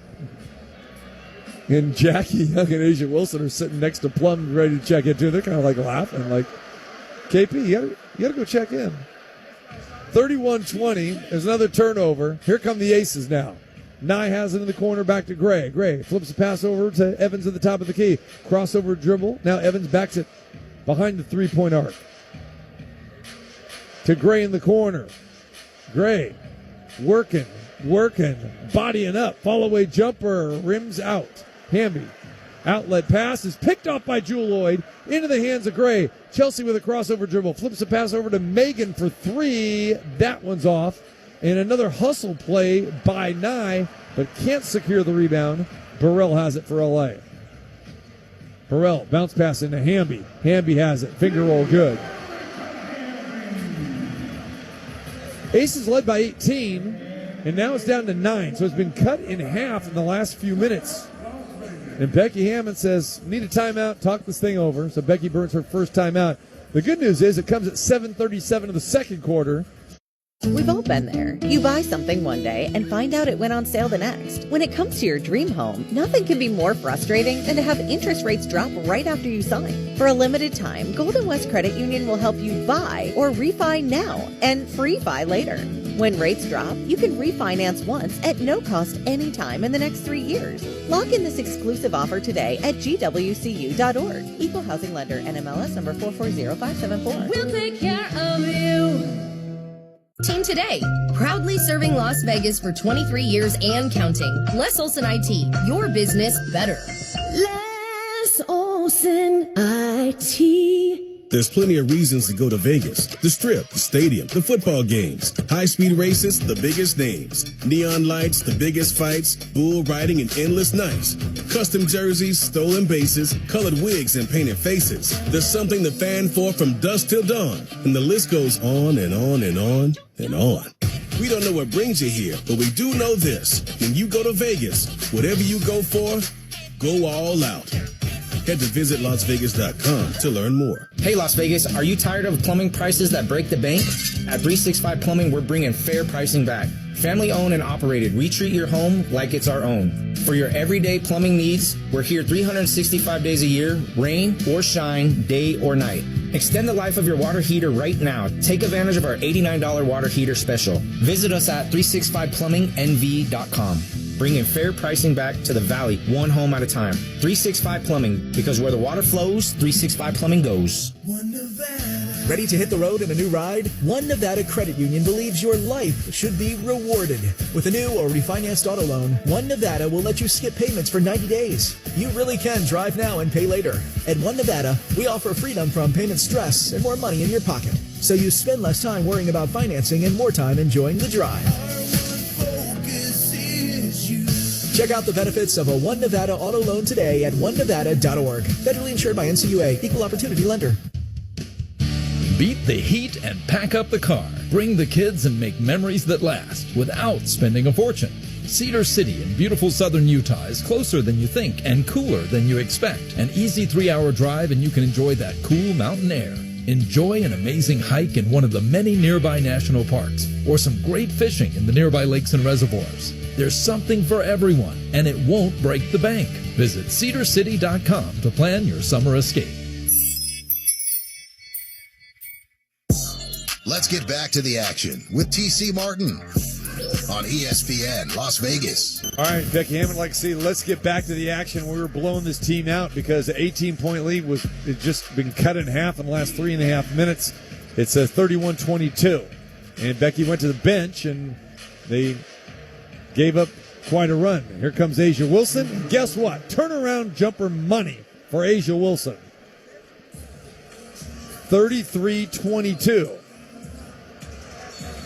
Speaker 10: And Jackie Young and Asia Wilson are sitting next to Plum ready to check in, too. They're kind of like laughing, like, KP, you got to go check in. 31-20. There's another turnover. Here come the Aces now. Nye has it in the corner, back to Gray. Gray flips the pass over to Evans at the top of the key. Crossover dribble. Now Evans backs it behind the three-point arc. To Gray in the corner. Gray working, bodying up. Fall-away jumper, rims out. Hamby. Outlet pass is picked off by Jewel Lloyd into the hands of Gray. Chelsea with a crossover dribble. Flips the pass over to Megan for three. That one's off. And another hustle play by Nye, but can't secure the rebound. Burrell has it for LA. Burrell bounce pass into Hamby. Hamby has it. Finger roll good. Aces led by 18, and now it's down to 9. So it's been cut in half in the last few minutes. And Becky Hammond says, need a timeout, talk this thing over. So Becky burns her first timeout. The good news is it comes at 7:37 of the second quarter.
Speaker 9: We've all been there. You buy something one day and find out it went on sale the next. When it comes to your dream home, nothing can be more frustrating than to have interest rates drop right after you sign. For a limited time, Golden West Credit Union will help you buy or refi now and free-fi later. When rates drop, you can refinance once at no cost anytime in the next 3 years. Lock in this exclusive offer today at gwcu.org. Equal Housing Lender, NMLS number 440574.
Speaker 1: We'll take care of you. Team Today, proudly serving Las Vegas for 23 years and counting. Les Olson IT, your business better.
Speaker 2: Les Olson IT.
Speaker 12: There's plenty of reasons to go to Vegas. The Strip, the stadium, the football games, high-speed races, the biggest names, neon lights, the biggest fights, bull riding, and endless nights. Custom jerseys, stolen bases, colored wigs, and painted faces. There's something to fan for from dusk till dawn, and the list goes on and on and on and on. We don't know what brings you here, but we do know this. When you go to Vegas, whatever you go for, go all out. Head to visitlasvegas.com to learn more.
Speaker 7: Hey, Las Vegas, are you tired of plumbing prices that break the bank? At 365 Plumbing, we're bringing fair pricing back. Family owned and operated, we treat your home like it's our own. For your everyday plumbing needs, we're here 365 days a year, rain or shine, day or night. Extend the life of your water heater right now. Take advantage of our $89 water heater special. Visit us at 365plummingnv.com. Bringing fair pricing back to the Valley, one home at a time. 365 Plumbing, because where the water flows, 365 Plumbing goes.
Speaker 24: Ready to hit the road in a new ride? One Nevada Credit Union believes your life should be rewarded. With a new or refinanced auto loan, One Nevada will let you skip payments for 90 days. You really can drive now and pay later. At One Nevada, we offer freedom from payment stress and more money in your pocket. So you spend less time worrying about financing and more time enjoying the drive. Check out the benefits of a One Nevada auto loan today at onenevada.org. Federally insured by NCUA. Equal opportunity lender.
Speaker 20: Beat the heat and pack up the car. Bring the kids and make memories that last without spending a fortune. Cedar City in beautiful southern Utah is closer than you think and cooler than you expect. An easy 3-hour drive and you can enjoy that cool mountain air. Enjoy an amazing hike in one of the many nearby national parks or some great fishing in the nearby lakes and reservoirs. There's something for everyone, and it won't break the bank. Visit cedarcity.com to plan your summer escape.
Speaker 3: Let's get back to the action with TC Martin. on ESPN Las Vegas.
Speaker 10: All right, Becky Hammond, like to see, let's get back to the action. We were blowing this team out because the 18-point lead had just been cut in half in the last 3.5 minutes. It's a 31-22. And Becky went to the bench, and they gave up quite a run. Here comes Asia Wilson. And guess what? Turnaround jumper money for Asia Wilson. 33-22.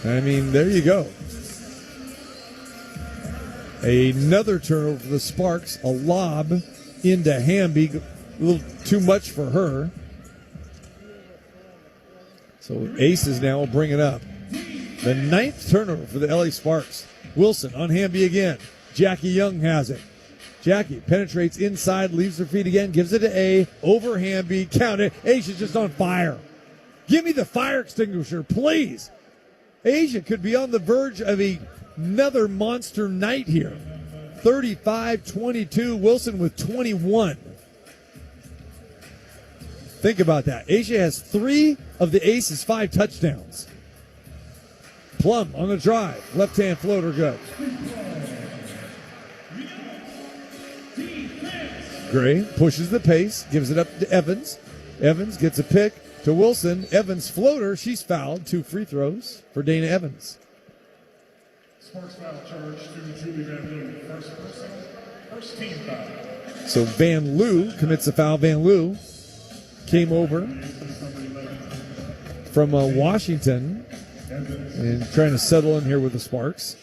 Speaker 10: I mean, there you go. Another turnover for the Sparks. A lob into Hamby. A little too much for her. So Aces now will bring it up. The 9th turnover for the LA Sparks. Wilson on Hamby again. Jackie Young has it. Jackie penetrates inside, leaves her feet again, gives it to A. Over Hamby. Count it. Asia's just on fire. Give me the fire extinguisher, please. Asia could be on the verge of another monster night here. 35-22. Wilson with 21. Think about that. Asia has 3 of the Aces' 5 touchdowns. Plum on the drive. Left-hand floater good. Gray pushes the pace, gives it up to Evans. Evans gets a pick to Wilson. Evans floater. She's fouled. 2 free throws for Dana Evans.
Speaker 17: Sparks foul charge to Julie Van Loo. First team foul.
Speaker 10: So Van Loo commits a foul. Van Loo came over from Washington and trying to settle in here with the Sparks.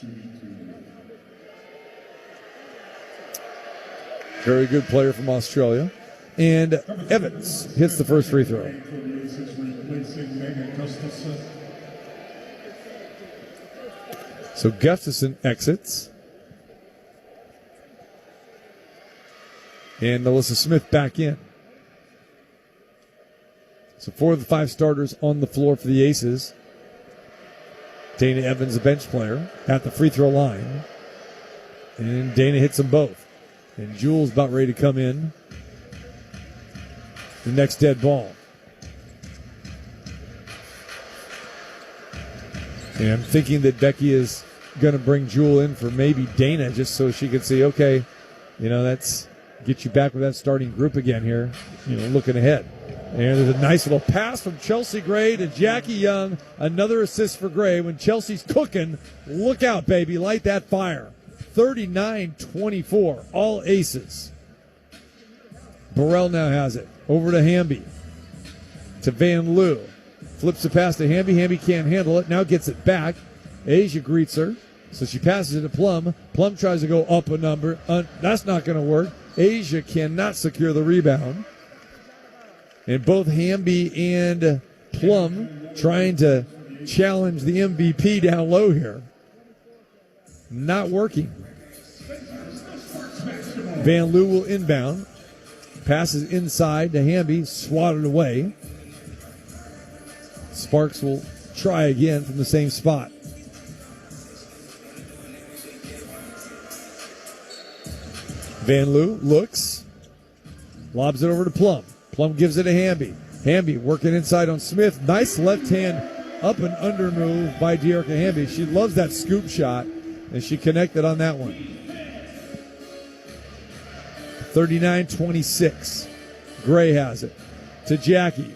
Speaker 10: Very good player from Australia. And Evans hits the first free throw. So Gustafson exits. And Melissa Smith back in. So 4 of the 5 starters on the floor for the Aces. Dana Evans, a bench player, at the free throw line. And Dana hits them both. And Jules about ready to come in. The next dead ball. And I'm thinking that Becky is going to bring Jewel in for maybe Dana just so she can see, okay, that's get you back with that starting group again here, looking ahead. And there's a nice little pass from Chelsea Gray to Jackie Young. Another assist for Gray. When Chelsea's cooking, look out, baby. Light that fire. 39-24. All Aces. Burrell now has it. Over to Hamby. To Van Loo. Flips the pass to Hamby. Hamby can't handle it. Now gets it back. Asia greets her. So she passes it to Plum. Plum tries to go up a number. That's not going to work. Asia cannot secure the rebound. And both Hamby and Plum trying to challenge the MVP down low here. Not working. Van Loo will inbound. Passes inside to Hamby. Swatted away. Sparks will try again from the same spot. Van Loo looks. Lobs it over to Plum. Plum gives it to Hamby. Hamby working inside on Smith. Nice left hand up and under move by Dearica Hamby. She loves that scoop shot, and she connected on that one. 39-26. Gray has it to Jackie.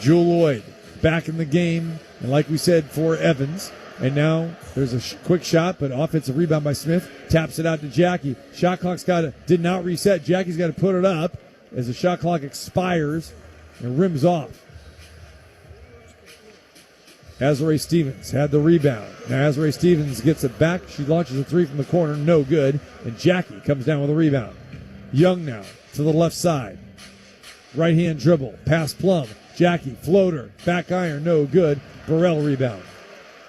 Speaker 10: Jewel Lloyd back in the game, and like we said, for Evans. And now there's a quick shot, but offensive rebound by Smith. Taps it out to Jackie. Shot clock's did not reset. Jackie's got to put it up as the shot clock expires and rims off. Azrae Stevens had the rebound. Now Azrae Stevens gets it back. She launches a 3 from the corner. No good. And Jackie comes down with a rebound. Young now to the left side. Right hand dribble. Pass Plum. Jackie, floater. Back iron. No good. Burrell rebound.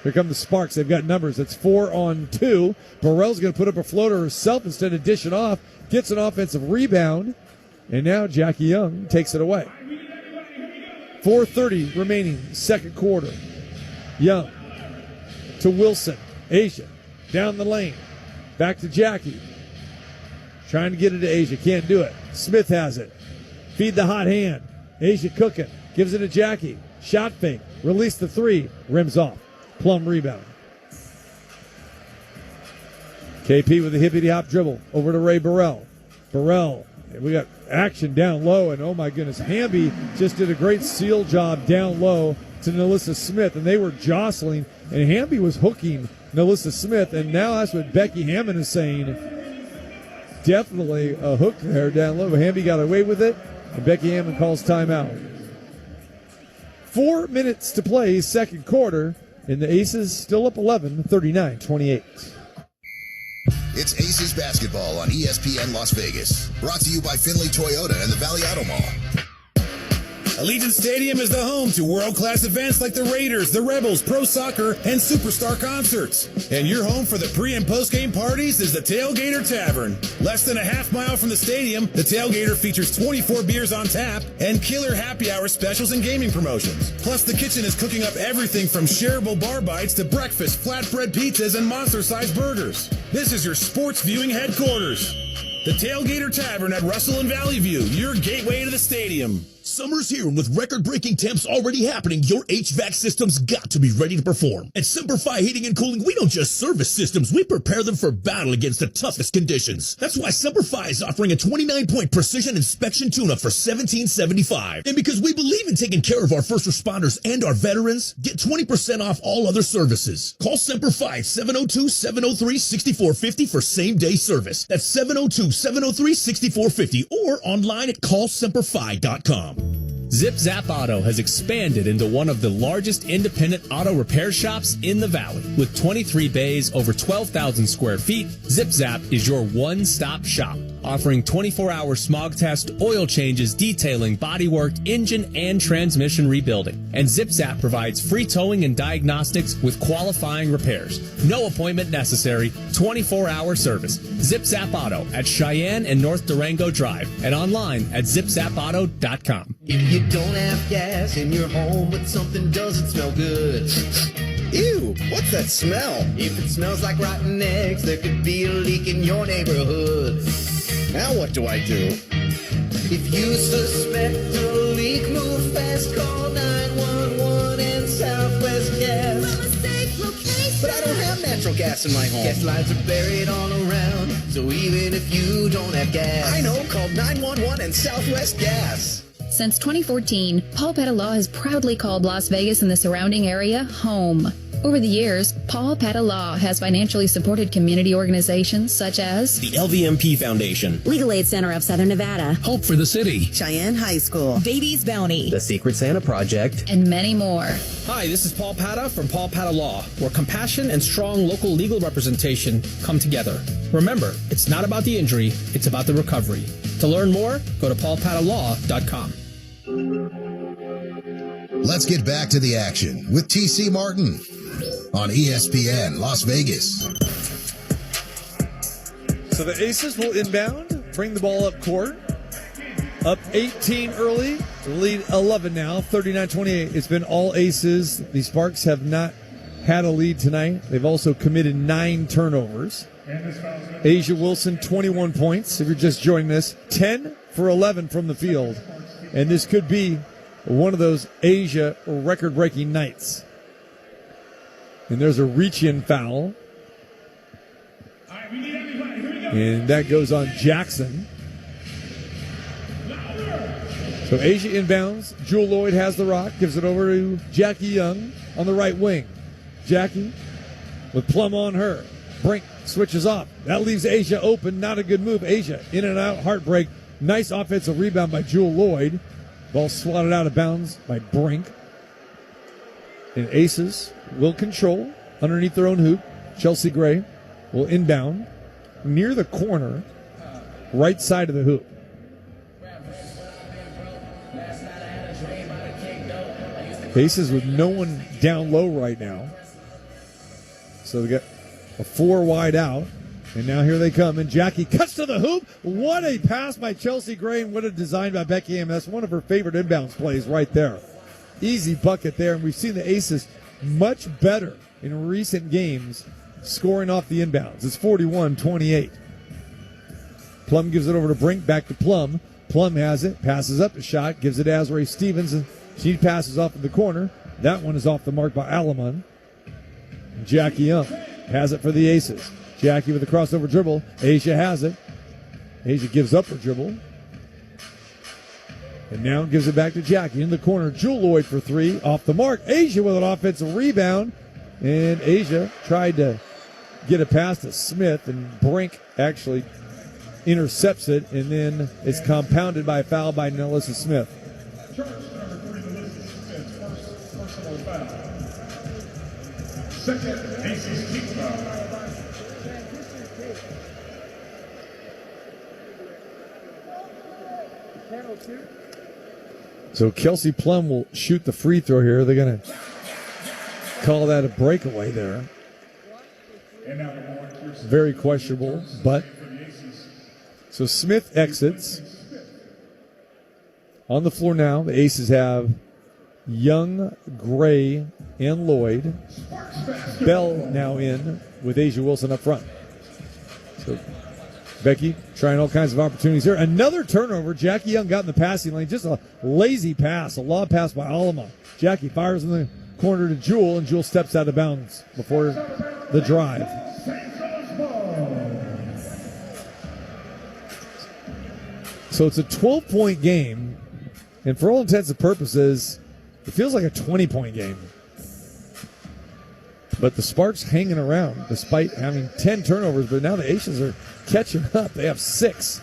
Speaker 10: Here come the Sparks. They've got numbers. It's 4-on-2. Burrell's going to put up a floater herself instead of dishing off. Gets an offensive rebound. And now Jackie Young takes it away. 4:30 remaining, second quarter. Young to Wilson. Asia down the lane. Back to Jackie. Trying to get it to Asia. Can't do it. Smith has it. Feed the hot hand. Asia cooking. Gives it to Jackie. Shot fake. Release the 3. Rims off. Plum rebound. KP with a hippity-hop dribble over to Ray Burrell. Burrell, we got action down low, and oh my goodness, Hamby just did a great seal job down low to Nalissa Smith, and they were jostling, and Hamby was hooking Nalissa Smith, and now that's what Becky Hammond is saying. Definitely a hook there down low. Hamby got away with it, and Becky Hammond calls timeout. 4 minutes to play, second quarter, and the Aces still up 11, 39-28.
Speaker 3: It's Aces basketball on ESPN Las Vegas. Brought to you by Finley Toyota and the Valley Auto Mall.
Speaker 12: Allegiant Stadium is the home to world-class events like the Raiders, the Rebels, Pro Soccer, and Superstar concerts. And your home for the pre- and post-game parties is the Tailgater Tavern. Less than a half mile from the stadium, the Tailgater features 24 beers on tap and killer happy hour specials and gaming promotions. Plus, the kitchen is cooking up everything from shareable bar bites to breakfast, flatbread pizzas, and monster-sized burgers. This is your sports viewing headquarters. The Tailgater Tavern at Russell and Valley View, your gateway to the stadium.
Speaker 19: Summer's here, and with record-breaking temps already happening, your HVAC system's got to be ready to perform. At Semper-Fi Heating and Cooling, we don't just service systems, we prepare them for battle against the toughest conditions. That's why Semper-Fi is offering a 29-point precision inspection tune-up for $17.75. And because we believe in taking care of our first responders and our veterans, get 20% off all other services. Call Semper-Fi at 702-703-6450 for same-day service. That's 702-703-6450 or online at callsemperfi.com.
Speaker 6: Zip Zap Auto has expanded into one of the largest independent auto repair shops in the valley. With 23 bays, over 12,000 square feet, Zip Zap is your one-stop shop, offering 24-hour smog test, oil changes, detailing, bodywork, engine, and transmission rebuilding. And Zip Zap provides free towing and diagnostics with qualifying repairs. No appointment necessary, 24-hour service. Zip Zap Auto at Cheyenne and North Durango Drive and online at zipzapauto.com.
Speaker 8: If you don't have gas in your home, but something doesn't smell good. Ew, what's that smell? If it smells like rotten eggs, there could be a leak in your neighborhood. Now what do I do? If you suspect a leak, move fast, call 911 and Southwest Gas. From a safe location. But I don't have natural gas in my home. Gas lines are buried all around, so even if you don't have gas, I know, call 911 and Southwest Gas.
Speaker 11: Since 2014, Paul Petalaw has proudly called Las Vegas and the surrounding area home. Over the years, Paul Petalaw has financially supported community organizations such as
Speaker 13: the LVMP Foundation,
Speaker 25: Legal Aid Center of Southern Nevada,
Speaker 20: Hope for the City,
Speaker 25: Cheyenne High School, Davies Bounty,
Speaker 13: the Secret Santa Project,
Speaker 11: and many more.
Speaker 7: Hi, this is Paul Pata from Paul Pata Law, where compassion and strong local legal representation come together. Remember, it's not about the injury, it's about the recovery. To learn more, go to paulpatalaw.com.
Speaker 3: Let's get back to the action with TC Martin on ESPN Las Vegas.
Speaker 10: So the Aces will inbound, bring the ball up court. Up 18 early, lead 11 now, 39-28. It's been all Aces. The Sparks have not had a lead tonight. They've also committed 9 turnovers. Asia Wilson, 21 points. If you're just joining us, 10 for 11 from the field. And this could be one of those Asia record-breaking nights. And there's a reach-in foul. And that goes on Jackson. So Asia inbounds. Jewel Lloyd has the rock, gives it over to Jackie Young on the right wing. Jackie with Plum on her. Brink switches off. That leaves Asia open. Not a good move. Asia in and out. Heartbreak. Nice offensive rebound by Jewel Lloyd. Ball swatted out of bounds by Brink. And Aces will control underneath their own hoop. Chelsea Gray will inbound near the corner, right side of the hoop. Aces with no one down low right now. So they got a 4 wide out. And now here they come, and Jackie cuts to the hoop. What a pass by Chelsea Gray, and what a design by Becky Hammond. That's one of her favorite inbounds plays right there. Easy bucket there, and we've seen the Aces much better in recent games scoring off the inbounds. It's 41-28. Plum gives it over to Brink, back to Plum. Plum has it, passes up a shot, gives it to Azrae Stevens, and she passes off in the corner. That one is off the mark by Alaman. Jackie Young has it for the Aces. Jackie with a crossover dribble. Asia has it. Asia gives up her dribble. And now gives it back to Jackie in the corner. Jewel Lloyd for three. Off the mark. Asia with an offensive rebound. And Asia tried to get a pass to Smith, and Brink actually intercepts it, and then it's compounded by a foul by Nelissa Smith.
Speaker 17: Charge number 3, Melissa Smith's personal foul. Second, Aces team foul.
Speaker 10: So Kelsey Plum will shoot the free throw here. They're going to call that a breakaway there. Very questionable, but so Smith exits. On the floor now, the Aces have Young, Gray, and Lloyd. Bell now in with Asia Wilson up front. So Becky trying all kinds of opportunities here. Another turnover. Jackie Young got in the passing lane. Just a lazy pass, a lob pass by Alama. Jackie fires in the corner to Jewel, and Jewel steps out of bounds before the drive. So it's a 12-point game, and for all intents and purposes, it feels like a 20-point game. But the Sparks hanging around despite having 10 turnovers, but now the Aces are catching up. They have 6.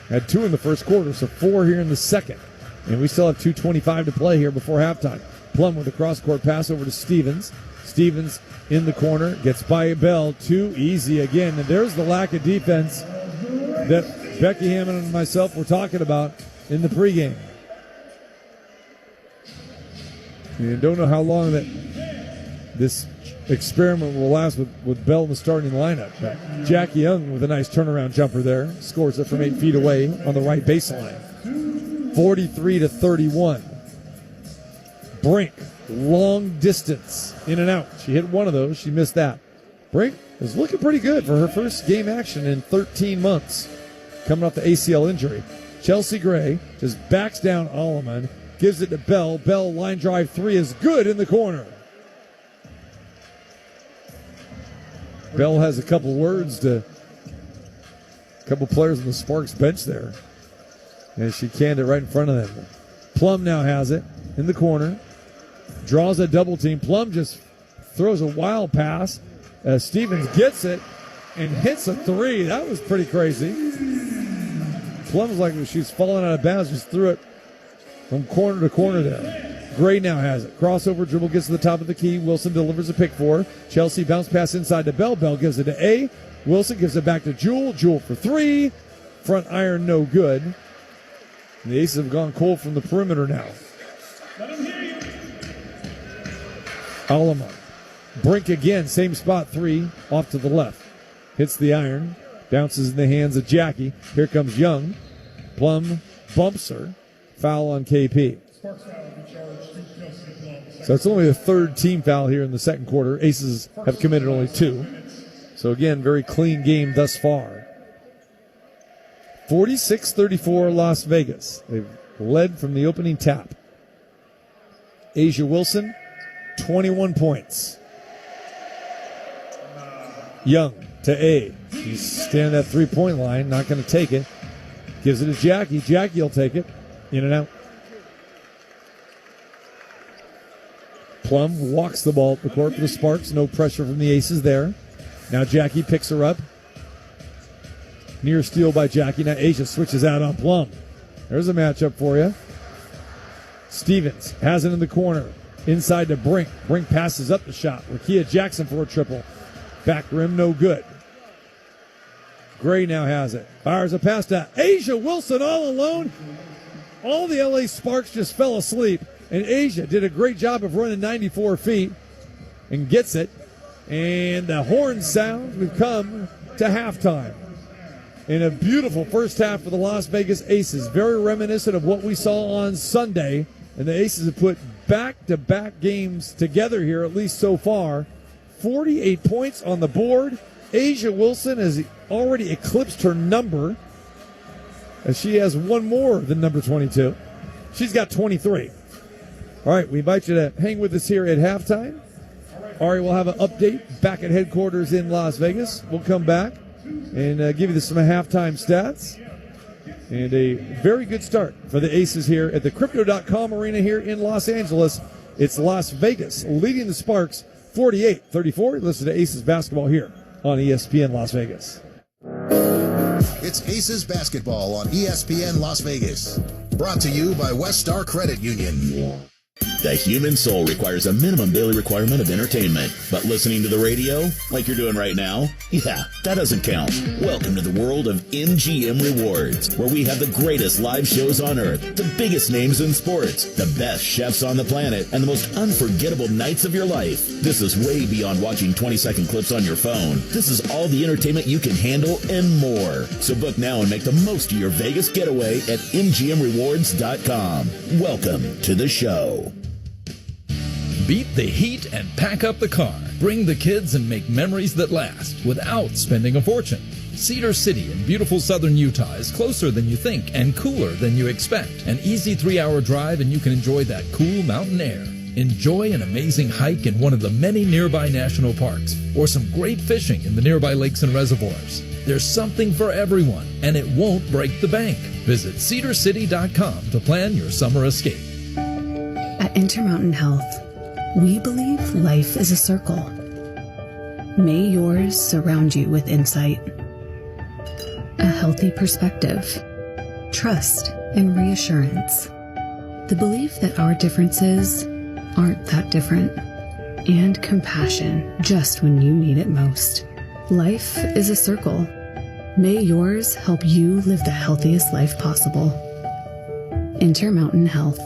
Speaker 10: Had 2 in the first quarter, so 4 here in the second. And we still have 2:25 to play here before halftime. Plum with a cross-court pass over to Stevens. Stevens in the corner, gets by Bell. Too easy again. And there's the lack of defense that Becky Hammond and myself were talking about in the pregame. And don't know how long that this experiment will last with Bell in the starting lineup. But Jackie Young with a nice turnaround jumper there. Scores it from 8 feet away on the right baseline. 43-31. Brink, long distance, in and out. She hit one of those. She missed that. Brink is looking pretty good for her first game action in 13 months, coming off the ACL injury. Chelsea Gray just backs down Alleman, gives it to Bell. Bell line drive 3 is good in the corner. Bell has a couple words to a couple players on the Sparks bench there, and she canned it right in front of them. Plum now has it in the corner. Draws a double team. Plum just throws a wild pass. Stevens gets it and hits a 3. That was pretty crazy. Plum was like she's falling out of bounds. Just threw it from corner to corner there. Gray now has it. Crossover dribble gets to the top of the key. Wilson delivers a pick for her. Chelsea bounce pass inside to Bell. Bell gives it to A. Wilson gives it back to Jewel. Jewel for 3. Front iron no good. And the Aces have gone cold from the perimeter now. Alama. Brink again, same spot, 3, off to the left. Hits the iron, bounces in the hands of Jackie. Here comes Young. Plum bumps her. Foul on KP. So it's only the third team foul here in the second quarter. Aces have committed only 2. So again, very clean game thus far. 46-34 Las Vegas. They've led from the opening tap. Asia Wilson, 21 points. Young to A. She's standing at 3-point line, not going to take it. Gives it to Jackie. Jackie will take it. In and out. Plum walks the ball up the court for the Sparks. No pressure from the Aces there. Now Jackie picks her up. Near steal by Jackie. Now Asia switches out on Plum. There's a matchup for you. Stevens has it in the corner. Inside to Brink. Brink passes up the shot. Lakia Jackson for a triple. Back rim, no good. Gray now has it. Fires a pass to Asia Wilson all alone. All the LA Sparks just fell asleep. And Asia did a great job of running 94 feet and gets it. And the horn sounds. We've come to halftime. In a beautiful first half for the Las Vegas Aces. Very reminiscent of what we saw on Sunday. And the Aces have put back-to-back games together here, at least so far. 48 points on the board. Asia Wilson has already eclipsed her number, as she has one more than number 22. She's got 23. All right, we invite you to hang with us here at halftime. Ari will have an update back at headquarters in Las Vegas. We'll come back and give you some halftime stats. And a very good start for the Aces here at the Crypto.com Arena here in Los Angeles. It's Las Vegas leading the Sparks 48-34. Listen to Aces basketball here on ESPN Las Vegas.
Speaker 3: It's Aces basketball on ESPN Las Vegas. Brought to you by West Star Credit Union.
Speaker 19: The human soul requires a minimum daily requirement of entertainment. But listening to the radio, like you're doing right now, yeah, that doesn't count. Welcome to the world of MGM Rewards, where we have the greatest live shows on earth, the biggest names in sports, the best chefs on the planet, and the most unforgettable nights of your life. This is way beyond watching 20-second clips on your phone. This is all the entertainment you can handle and more. So book now and make the most of your Vegas getaway at MGMRewards.com. Welcome to the show.
Speaker 20: Beat the heat and pack up the car. Bring the kids and make memories that last without spending a fortune. Cedar City in beautiful southern Utah is closer than you think and cooler than you expect. An easy 3-hour drive and you can enjoy that cool mountain air. Enjoy an amazing hike in one of the many nearby national parks or some great fishing in the nearby lakes and reservoirs. There's something for everyone and it won't break the bank. Visit cedarcity.com to plan your summer escape.
Speaker 4: At Intermountain Health, we believe life is a circle. May yours surround you with insight, a healthy perspective, trust, and reassurance. The belief that our differences aren't that different, and compassion just when you need it most. Life is a circle. May yours help you live the healthiest life possible. Intermountain Health.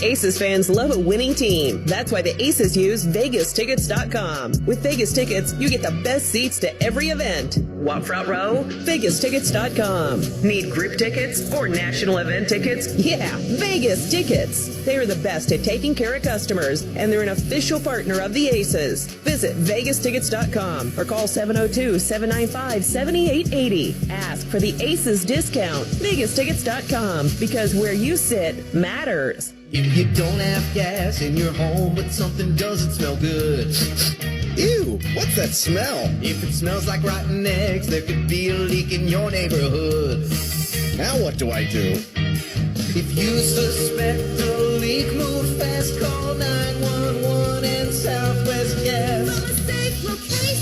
Speaker 5: Aces fans love a winning team. That's why the Aces use VegasTickets.com. With Vegas Tickets, you get the best seats to every event. Want front row? VegasTickets.com. Need group tickets or national event tickets? Yeah, Vegas Tickets. They are the best at taking care of customers, and they're an official partner of the Aces. Visit VegasTickets.com or call 702-795-7880. Ask for the Aces discount. VegasTickets.com, because where you sit matters.
Speaker 8: If you don't have gas in your home, but something doesn't smell good. Ew, what's that smell? If it smells like rotten eggs, there could be a leak in your neighborhood. Now what do I do? If you suspect a leak, move fast, call 911 and Southwest Gas.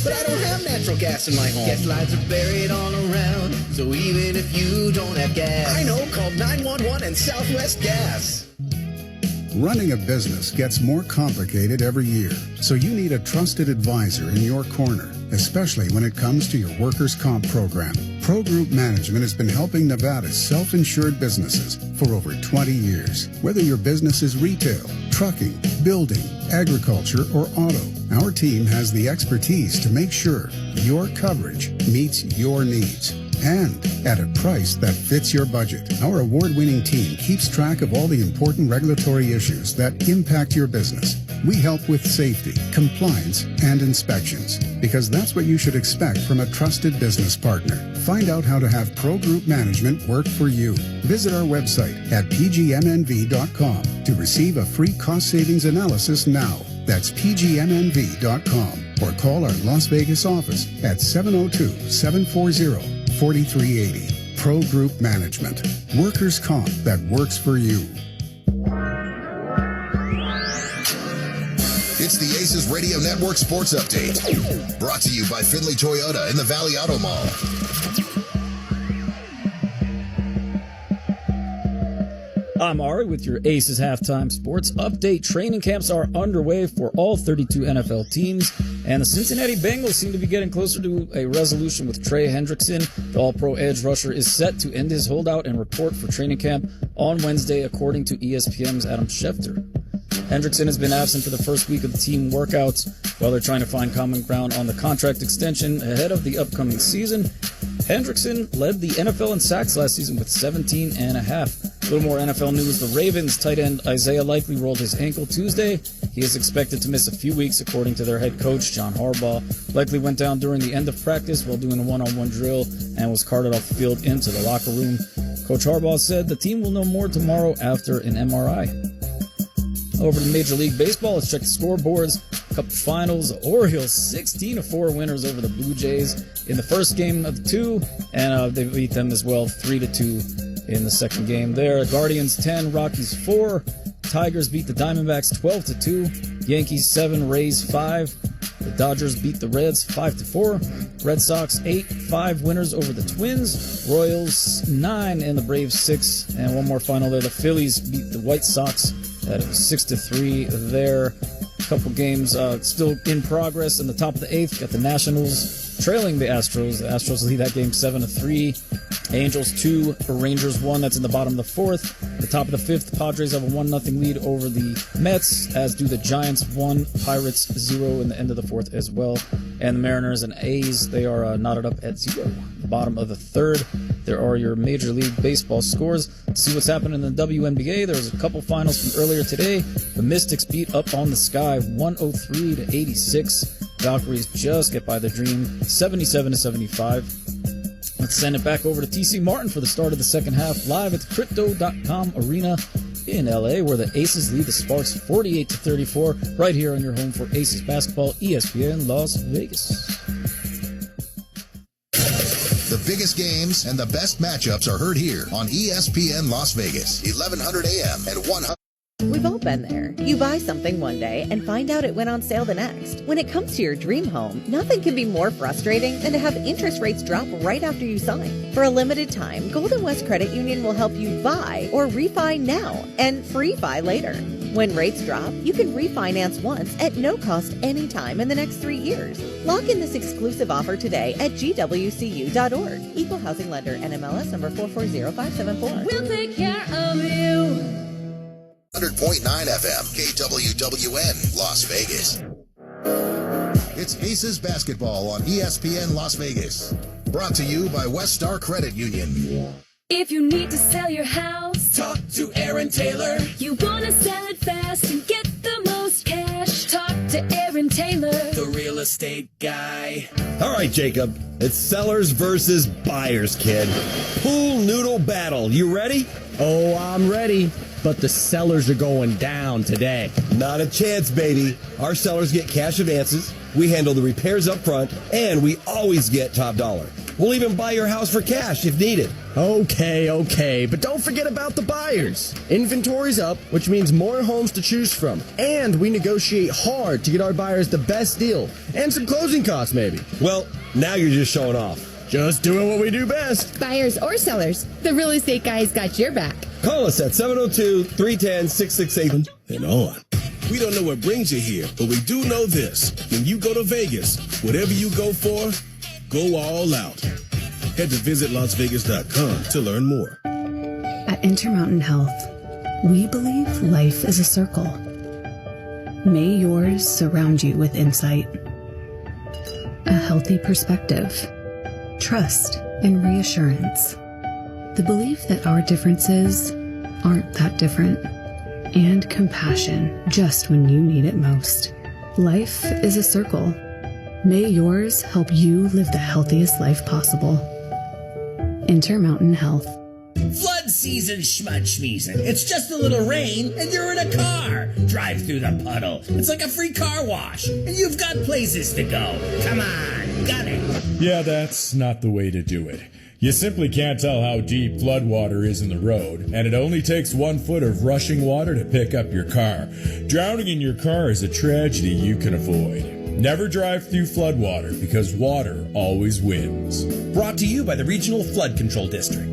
Speaker 8: But I don't have natural gas in my home. Gas lines are buried all around, so even if you don't have gas, I know, call 911 and Southwest Gas.
Speaker 18: Running a business gets more complicated every year, so you need a trusted advisor in your corner, especially when it comes to your workers' comp program. Pro Group Management has been helping Nevada's self-insured businesses for over 20 years. Whether your business is retail, trucking, building, agriculture, or auto, our team has the expertise to make sure your coverage meets your needs, and at a price that fits your budget. Our award-winning team keeps track of all the important regulatory issues that impact your business. We help with safety, compliance, and inspections, because that's what you should expect from a trusted business partner. Find out how to have Pro Group Management work for you. Visit our website at pgmnv.com to receive a free cost savings analysis now. That's pgmnv.com, or call our Las Vegas office at 702-740-4380. Pro Group Management. Workers' comp that works for you.
Speaker 3: It's the Aces Radio Network Sports Update. Brought to you by Findlay Toyota in the Valley Auto Mall.
Speaker 14: I'm Ari with your Aces Halftime Sports Update. Training camps are underway for all 32 NFL teams, and the Cincinnati Bengals seem to be getting closer to a resolution with Trey Hendrickson. The All-Pro edge rusher is set to end his holdout and report for training camp on Wednesday, according to ESPN's Adam Schefter. Hendrickson has been absent for the first week of the team workouts while they're trying to find common ground on the contract extension ahead of the upcoming season. Hendrickson led the NFL in sacks last season with 17.5. A little more NFL news. The Ravens tight end Isaiah Likely rolled his ankle Tuesday. He is expected to miss a few weeks, according to their head coach, John Harbaugh. Likely went down during the end of practice while doing a one-on-one drill and was carted off the field into the locker room. Coach Harbaugh said the team will know more tomorrow after an MRI. Over to Major League Baseball, let's check the scoreboards. Couple finals. The Orioles 16-4 winners over the Blue Jays in the first game of the two, and they beat them as well 3-2 in the second game there. Guardians 10, Rockies 4. Tigers beat the Diamondbacks 12-2. Yankees 7, Rays 5. The Dodgers beat the Reds 5-4. Red Sox 8-5 winners over the Twins. Royals 9 and the Braves 6. And one more final there. The Phillies beat the White Sox at 6-3 there. A couple games still in progress. In the top of the 8th, got the Nationals trailing the Astros. The Astros lead that game 7-3. Angels 2, Rangers 1. That's in the bottom of the 4th. The top of the 5th, Padres have a 1-0 lead over the Mets, as do the Giants 1, Pirates 0 in the end of the 4th as well. And the Mariners and A's, they are knotted up at 0. The bottom of the 3rd, there are your Major League Baseball scores. Let's see what's happening in the WNBA. There's a couple finals from earlier today. The Mystics beat Up on the Sky 103-86. Valkyries just get by the Dream 77-75. Let's send it back over to TC Martin for the start of the second half, live at the Crypto.com Arena in LA, where the Aces lead the Sparks 48-34, right here on your home for Aces basketball, ESPN Las Vegas.
Speaker 3: The biggest games and the best matchups are heard here on ESPN Las Vegas, 1100 AM and 100.
Speaker 9: We've all been there. You buy something one day and find out it went on sale the next. When it comes to your dream home, nothing can be more frustrating than to have interest rates drop right after you sign. For a limited time, Golden West Credit Union will help you buy or refi now and free-fi later. When rates drop, you can refinance once at no cost anytime in the next 3 years. Lock in this exclusive offer today at gwcu.org. Equal Housing Lender, NMLS number 440574.
Speaker 2: We'll take care of you.
Speaker 3: 100.9 FM, KWWN, Las Vegas. It's Aces Basketball on ESPN Las Vegas. Brought to you by West Star Credit Union.
Speaker 2: If you need to sell your house,
Speaker 15: talk to Aaron Taylor.
Speaker 2: You want to sell it fast and get the most cash, talk to Aaron Taylor,
Speaker 15: the real estate guy.
Speaker 16: All right, Jacob, it's sellers versus buyers, kid. Pool noodle battle. You ready?
Speaker 13: Oh, I'm ready. But the sellers are going down today.
Speaker 16: Not a chance, baby. Our sellers get cash advances, we handle the repairs up front, and we always get top dollar. We'll even buy your house for cash if needed.
Speaker 13: Okay, but don't forget about the buyers. Inventory's up, which means more homes to choose from. And we negotiate hard to get our buyers the best deal. And some closing costs, maybe.
Speaker 16: Well, now you're just showing off.
Speaker 13: Just doing what we do best.
Speaker 21: Buyers or sellers, the real estate guy's got your back.
Speaker 16: Call us at 702-310-668
Speaker 12: and on. We don't know what brings you here, but we do know this. When you go to Vegas, whatever you go for, go all out. Head to visitlasvegas.com to learn more.
Speaker 4: At Intermountain Health, we believe life is a circle. May yours surround you with insight, a healthy perspective, trust, and reassurance. The belief that our differences aren't that different, and compassion just when you need it most. Life is a circle. May yours help you live the healthiest life possible. Intermountain Health.
Speaker 15: Flood season, schmud-schmeezin'. It's just a little rain, and you're in a car. Drive through the puddle. It's like a free car wash, and you've got places to go. Come on, got it.
Speaker 17: Yeah, that's not the way to do it. You simply can't tell how deep floodwater is in the road, and it only takes 1 foot of rushing water to pick up your car. Drowning in your car is a tragedy you can avoid. Never drive through floodwater, because water always wins.
Speaker 13: Brought to you by the Regional Flood Control District.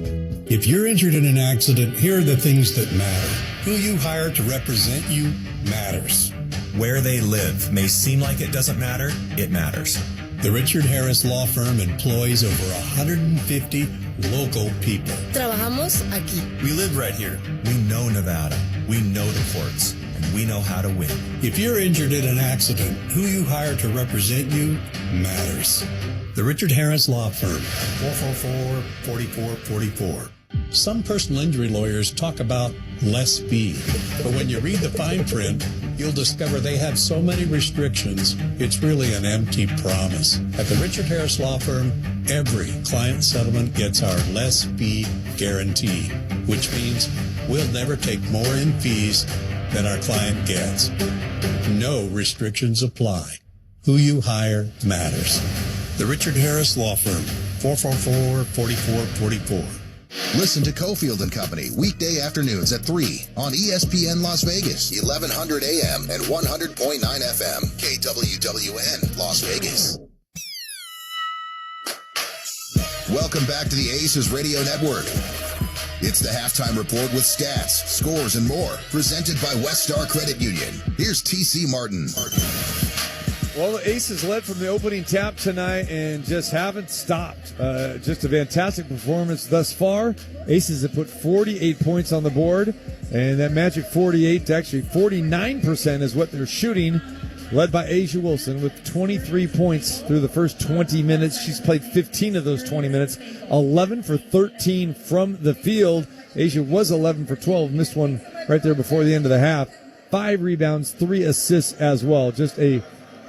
Speaker 22: If you're injured in an accident, here are the things that matter. Who you hire to represent you matters.
Speaker 23: Where they live may seem like it doesn't matter. It matters.
Speaker 22: The Richard Harris Law Firm employs over 150 local people.
Speaker 23: Trabajamos aquí. We live right here. We know Nevada. We know the courts. And we know how to win.
Speaker 22: If you're injured in an accident, who you hire to represent you matters. The Richard Harris Law Firm. 444-4444. Some personal injury lawyers talk about less fee, but when you read the fine print, you'll discover they have so many restrictions, it's really an empty promise. At the Richard Harris Law Firm, every client settlement gets our less fee guarantee, which means we'll never take more in fees than our client gets. No restrictions apply. Who you hire matters. The Richard Harris Law Firm, 444-4444.
Speaker 3: Listen to Cofield and Company weekday afternoons at 3 on ESPN Las Vegas, 1100 AM and 100.9 FM, KWWN Las Vegas. Welcome back to the Aces Radio Network. It's the halftime report with stats, scores, and more, presented by Westar Credit Union. Here's TC Martin.
Speaker 10: Well, the Aces led from the opening tap tonight and just haven't stopped. Just a fantastic performance thus far. Aces have put 48 points on the board, and that magic 48 to actually 49% is what they're shooting, led by A'ja Wilson with 23 points through the first 20 minutes. She's played 15 of those 20 minutes, 11 for 13 from the field. A'ja was 11 for 12, missed one right there before the end of the half. 5 rebounds, 3 assists as well. Just a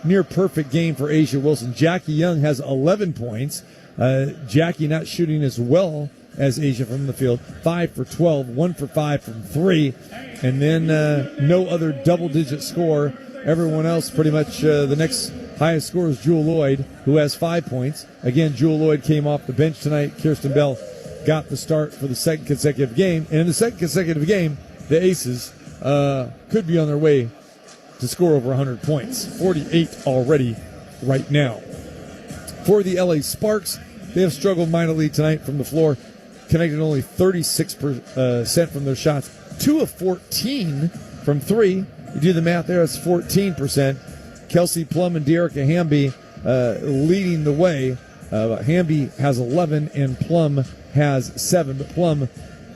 Speaker 10: near perfect game for A'ja Wilson. Jackie Young has 11 points. Jackie not shooting as well as A'ja from the field. 5 for 12, 1 for 5 from 3. And then no other double-digit score. Everyone else pretty much the next highest score is Jewell Loyd, who has 5 points. Again, Jewell Loyd came off the bench tonight. Kirsten Bell got the start for the second consecutive game. And in the second consecutive game, the Aces could be on their way to score over 100 points. 48 already right now. For the LA Sparks, they have struggled mightily tonight from the floor, connected only 36% from their shots. 2 of 14 from 3. You do the math there, that's 14%. Kelsey Plum and Dearica Hamby leading the way. Hamby has 11 and Plum has 7. But Plum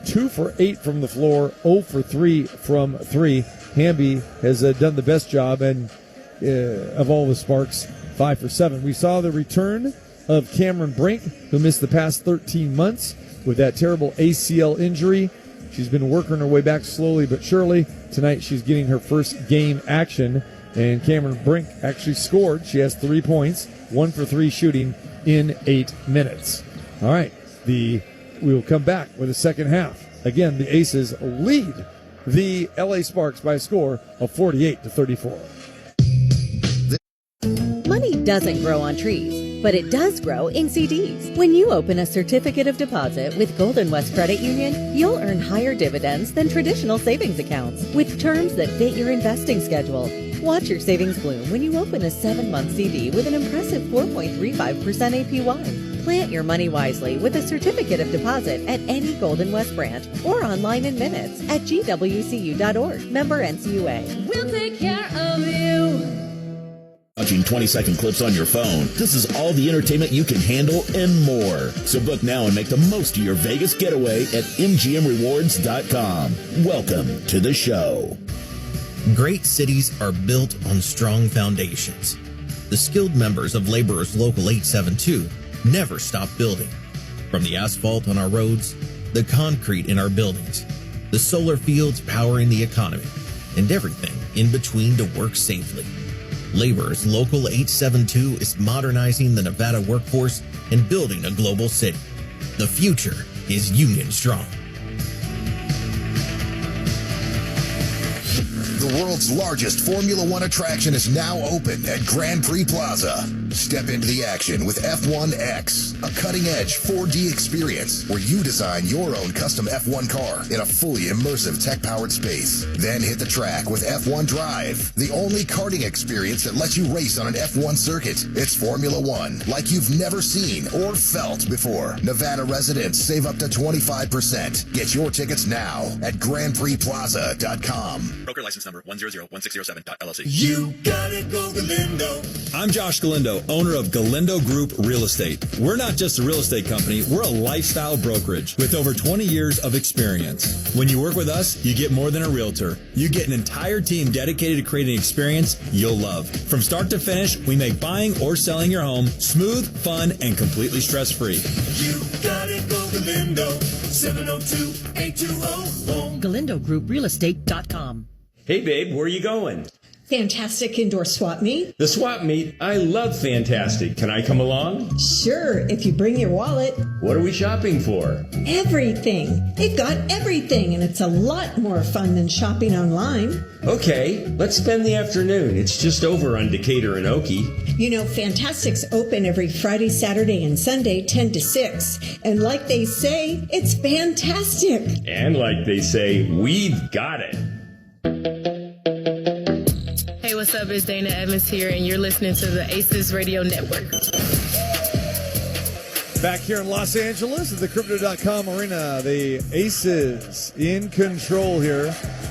Speaker 10: 2 for 8 from the floor, 0 for 3 from 3. Hamby has done the best job and of all the Sparks, 5 for 7. We saw the return of Cameron Brink, who missed the past 13 months with that terrible ACL injury. She's been working her way back slowly but surely. Tonight she's getting her first game action, and Cameron Brink actually scored. She has 3 points, 1 for 3 shooting in 8 minutes. All right, we will come back with the second half. Again, the Aces lead the LA Sparks by a score of 48-34.
Speaker 9: Money doesn't grow on trees, but it does grow in CDs. When you open a certificate of deposit with Golden West Credit Union, you'll earn higher dividends than traditional savings accounts with terms that fit your investing schedule. Watch your savings bloom when you open a 7-month CD with an impressive 4.35% APY. Plant your money wisely with a certificate of deposit at any Golden West branch or online in minutes at gwcu.org. Member NCUA.
Speaker 2: We'll take care of you.
Speaker 19: Watching 20-second clips on your phone. This is all the entertainment you can handle and more. So book now and make the most of your Vegas getaway at mgmrewards.com. Welcome to the show.
Speaker 1: Great cities are built on strong foundations. The skilled members of Laborers Local 872 never stop building. From the asphalt on our roads, the concrete in our buildings, the solar fields powering the economy, and everything in between to work safely. Laborers Local 872 is modernizing the Nevada workforce and building a global city. The future is Union Strong.
Speaker 3: The world's largest Formula One attraction is now open at Grand Prix Plaza. Step into the action with F1X, a cutting-edge 4D experience where you design your own custom F1 car in a fully immersive tech-powered space. Then hit the track with F1 Drive, the only karting experience that lets you race on an F1 circuit. It's Formula One like you've never seen or felt before. Nevada residents save up to 25%. Get your tickets now at GrandPrixPlaza.com.
Speaker 6: Broker license number 1001607.LLC.
Speaker 23: You gotta go Galindo. I'm Josh Galindo, owner of Galindo Group Real Estate. We're not just a real estate company, we're a lifestyle brokerage with over 20 years of experience. When you work with us, you get more than a realtor. You get an entire team dedicated to creating an experience you'll love. From start to finish, we make buying or selling your home smooth, fun, and completely stress-free. You gotta go Galindo. 702-820-HOME.
Speaker 11: GalindoGroupRealestate.com.
Speaker 24: Hey, babe, where are you going?
Speaker 7: Fantastic Indoor Swap Meet.
Speaker 11: The swap meet? I love Fantastic. Can I come along?
Speaker 7: Sure, if you bring your wallet.
Speaker 11: What are we shopping for?
Speaker 7: Everything. They've got everything, and it's a lot more fun than shopping online.
Speaker 11: Okay, let's spend the afternoon. It's just over on Decatur and Okie.
Speaker 7: You know, Fantastic's open every Friday, Saturday, and Sunday, 10 to 6. And like they say, it's fantastic.
Speaker 11: And like they say, we've got it.
Speaker 20: Hey, what's up? It's Dana Evans here, and you're listening to the Aces Radio Network.
Speaker 10: Back here in Los Angeles at the Crypto.com Arena, the Aces in control here,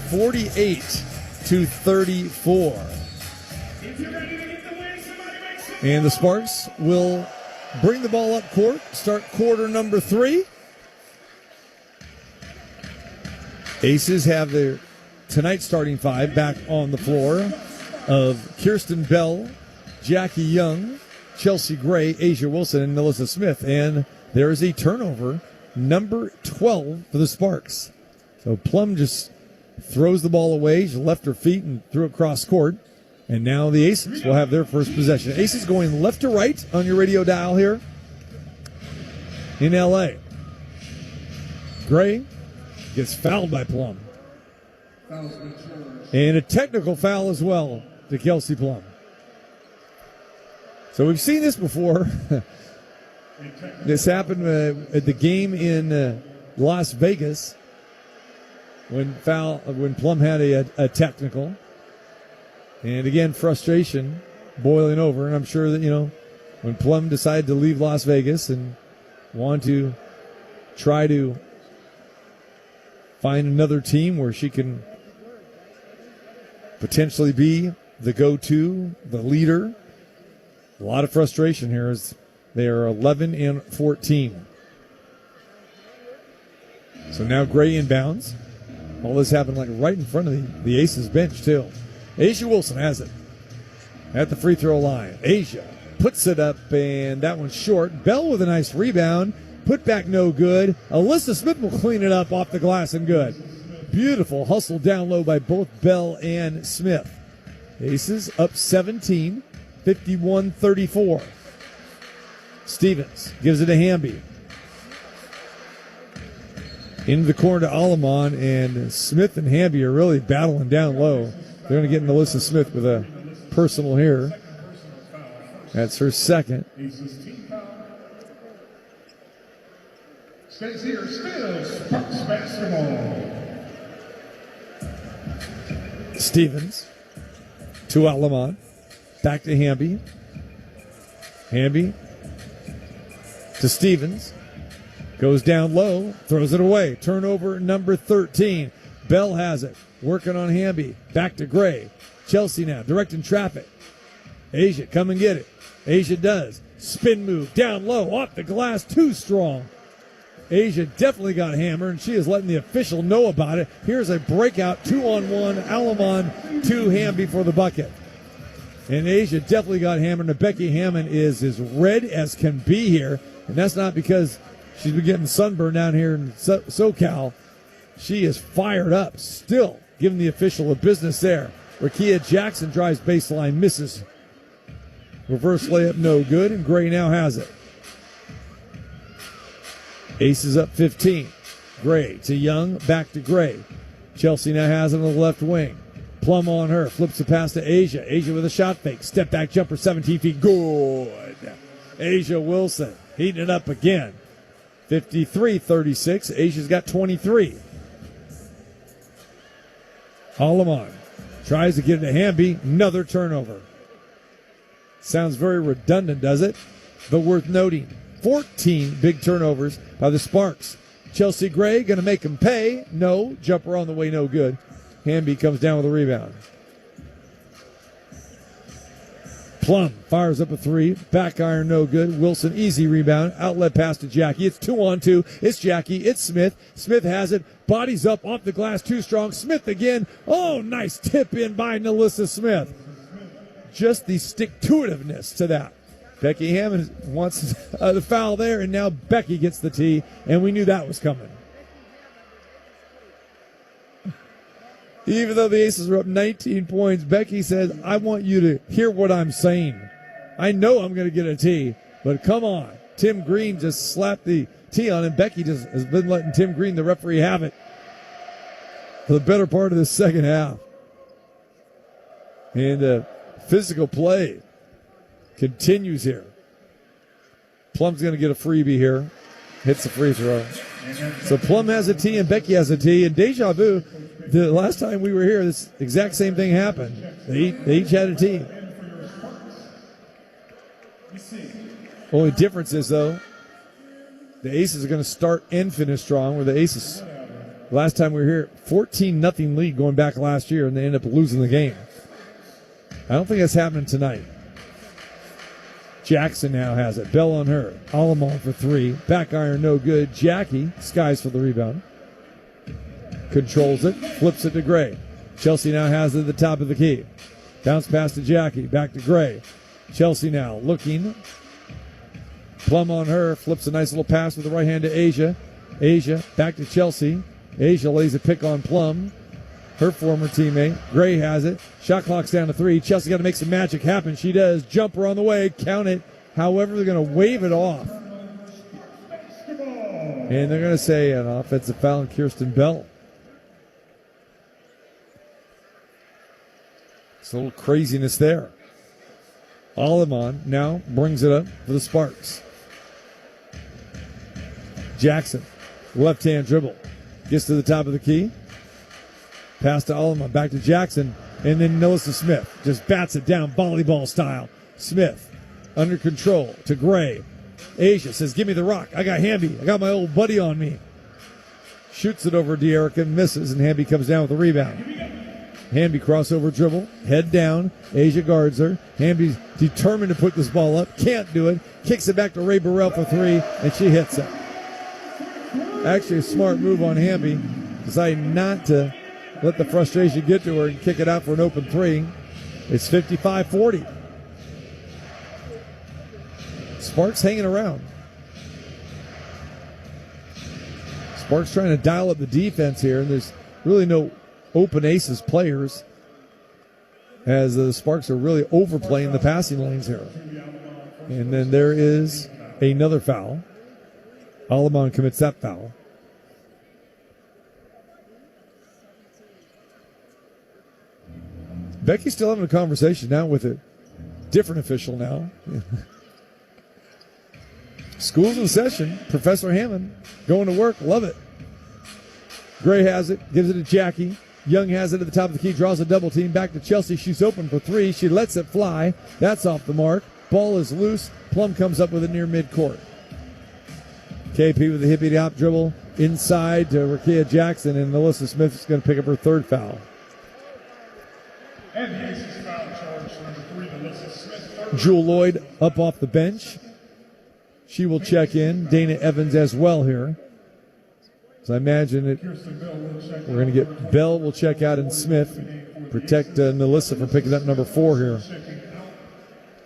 Speaker 10: 48-34. And the Sparks will bring the ball up court, start quarter number 3. Aces have their tonight's starting 5 back on the floor of Kirsten Bell, Jackie Young, Chelsea Gray, Asia Wilson, and Melissa Smith. And there is a turnover, number 12 for the Sparks. So Plum just throws the ball away. She left her feet and threw it cross court. And now the Aces will have their first possession. Aces going left to right on your radio dial here in L.A. Gray gets fouled by Plum. And a technical foul as well to Kelsey Plum. So we've seen this before. This happened at the game in Las Vegas when Plum had a technical. And again, frustration boiling over. And I'm sure that, when Plum decided to leave Las Vegas and want to try to find another team where she can potentially be the go-to, the leader. A lot of frustration here as they are 11-14. So now Gray inbounds. All this happened right in front of the Aces bench, too. Asia Wilson has it at the free throw line. Asia puts it up, and that one's short. Bell with a nice rebound. Put back no good. Alyssa Smith will clean it up off the glass and good. Beautiful hustle down low by both Bell and Smith. Aces up 17, 51-34. Stevens gives it to Hamby. Into the corner to Alamon, and Smith and Hamby are really battling down low. They're going to get Melissa Smith with a personal here. That's her second.
Speaker 24: Stays here, still Sparks basketball.
Speaker 10: Stevens to Alamon. Back to Hamby. Hamby to Stevens. Goes down low, throws it away. Turnover number 13. Bell has it. Working on Hamby. Back to Gray. Chelsea now directing traffic. Asia, come and get it. Asia does. Spin move down low, off the glass, too strong. Asia definitely got hammered, and she is letting the official know about it. Here's a breakout, 2-on-1, Alamon to Hamby for the bucket. And Asia definitely got hammered, and Becky Hammond is as red as can be here. And that's not because she's been getting sunburned down here in SoCal. She is fired up, still giving the official a business there. Rakia Jackson drives baseline, misses. Reverse layup, no good, and Gray now has it. Aces up 15. Gray to Young, back to Gray. Chelsea now has it on the left wing. Plum on her, flips the pass to Asia. Asia with a shot fake. Step back jumper, 17 feet. Good. Asia Wilson heating it up again. 53-36. Asia's got 23. Alamon tries to get it to Hamby. Another turnover. Sounds very redundant, does it? But worth noting. 14 big turnovers by the Sparks. Chelsea Gray going to make them pay. No. Jumper on the way, no good. Hamby comes down with a rebound. Plum fires up a three. Back iron, no good. Wilson, easy rebound. Outlet pass to Jackie. It's 2-on-2. It's Jackie. It's Smith. Smith has it. Bodies up off the glass, too strong. Smith again. Oh, nice tip in by Melissa Smith. Just the stick-to-itiveness to that. Becky Hammond wants the foul there, and now Becky gets the tee, and we knew that was coming. Even though the Aces are up 19 points, Becky says, I want you to hear what I'm saying. I know I'm going to get a tee, but come on. Tim Green just slapped the tee on, and Becky just has been letting Tim Green, the referee, have it for the better part of the second half. And physical play continues here. Plum's going to get a freebie here. Hits the free throw. So Plum has a tee and Becky has a tee. And deja vu, the last time we were here, this exact same thing happened. They each had a tee. Only difference is, though, the Aces are going to start and finish strong, where the Aces, last time we were here, 14-0 lead going back last year, and they end up losing the game. I don't think that's happening tonight. Jackson now has it. Bell on her. Alamon for three. Back iron, no good. Jackie skies for the rebound. Controls it. Flips it to Gray. Chelsea now has it at the top of the key. Bounce pass to Jackie. Back to Gray. Chelsea now looking. Plum on her. Flips a nice little pass with the right hand to Asia. Asia back to Chelsea. Asia lays a pick on Plum. Her former teammate. Gray has it. Shot clock's down to 3. Chelsea got to make some magic happen. She does. Jumper on the way. Count it. However, they're going to wave it off. And they're going to say an offensive foul on Kirsten Bell. It's a little craziness there. Alamon now brings it up for the Sparks. Jackson, left-hand dribble. Gets to the top of the key. Pass to Alamon, back to Jackson, and then Melissa Smith just bats it down volleyball style. Smith under control to Gray. Asia says, give me the rock. I got Hamby. I got my old buddy on me. Shoots it over D'Erica, misses, and Hamby comes down with the rebound. Hamby crossover dribble, head down. Asia guards her. Hamby's determined to put this ball up. Can't do it. Kicks it back to Ray Burrell for 3, and she hits it. Actually, a smart move on Hamby. Deciding not to let the frustration get to her and kick it out for an open 3. It's 55-40. Sparks hanging around. Sparks trying to dial up the defense here, and there's really no open Aces players, as the Sparks are really overplaying the passing lanes here. And then there is another foul. Alamon commits that foul. Becky's still having a conversation now with a different official now. School's in session. Professor Hammond going to work. Love it. Gray has it. Gives it to Jackie. Young has it at the top of the key. Draws a double team. Back to Chelsea. She's open for 3. She lets it fly. That's off the mark. Ball is loose. Plum comes up with it near midcourt. KP with the hippity-hop dribble inside to Rakia Jackson, and Melissa Smith is going to pick up her 3rd foul.
Speaker 24: And the Aces foul charge number 3, Melissa Smith.
Speaker 10: Jewel Lloyd up off the bench. She will check in. Dana Evans as well here. So I imagine we're going to get Bell will check out and Smith protect Melissa from picking up number 4 here.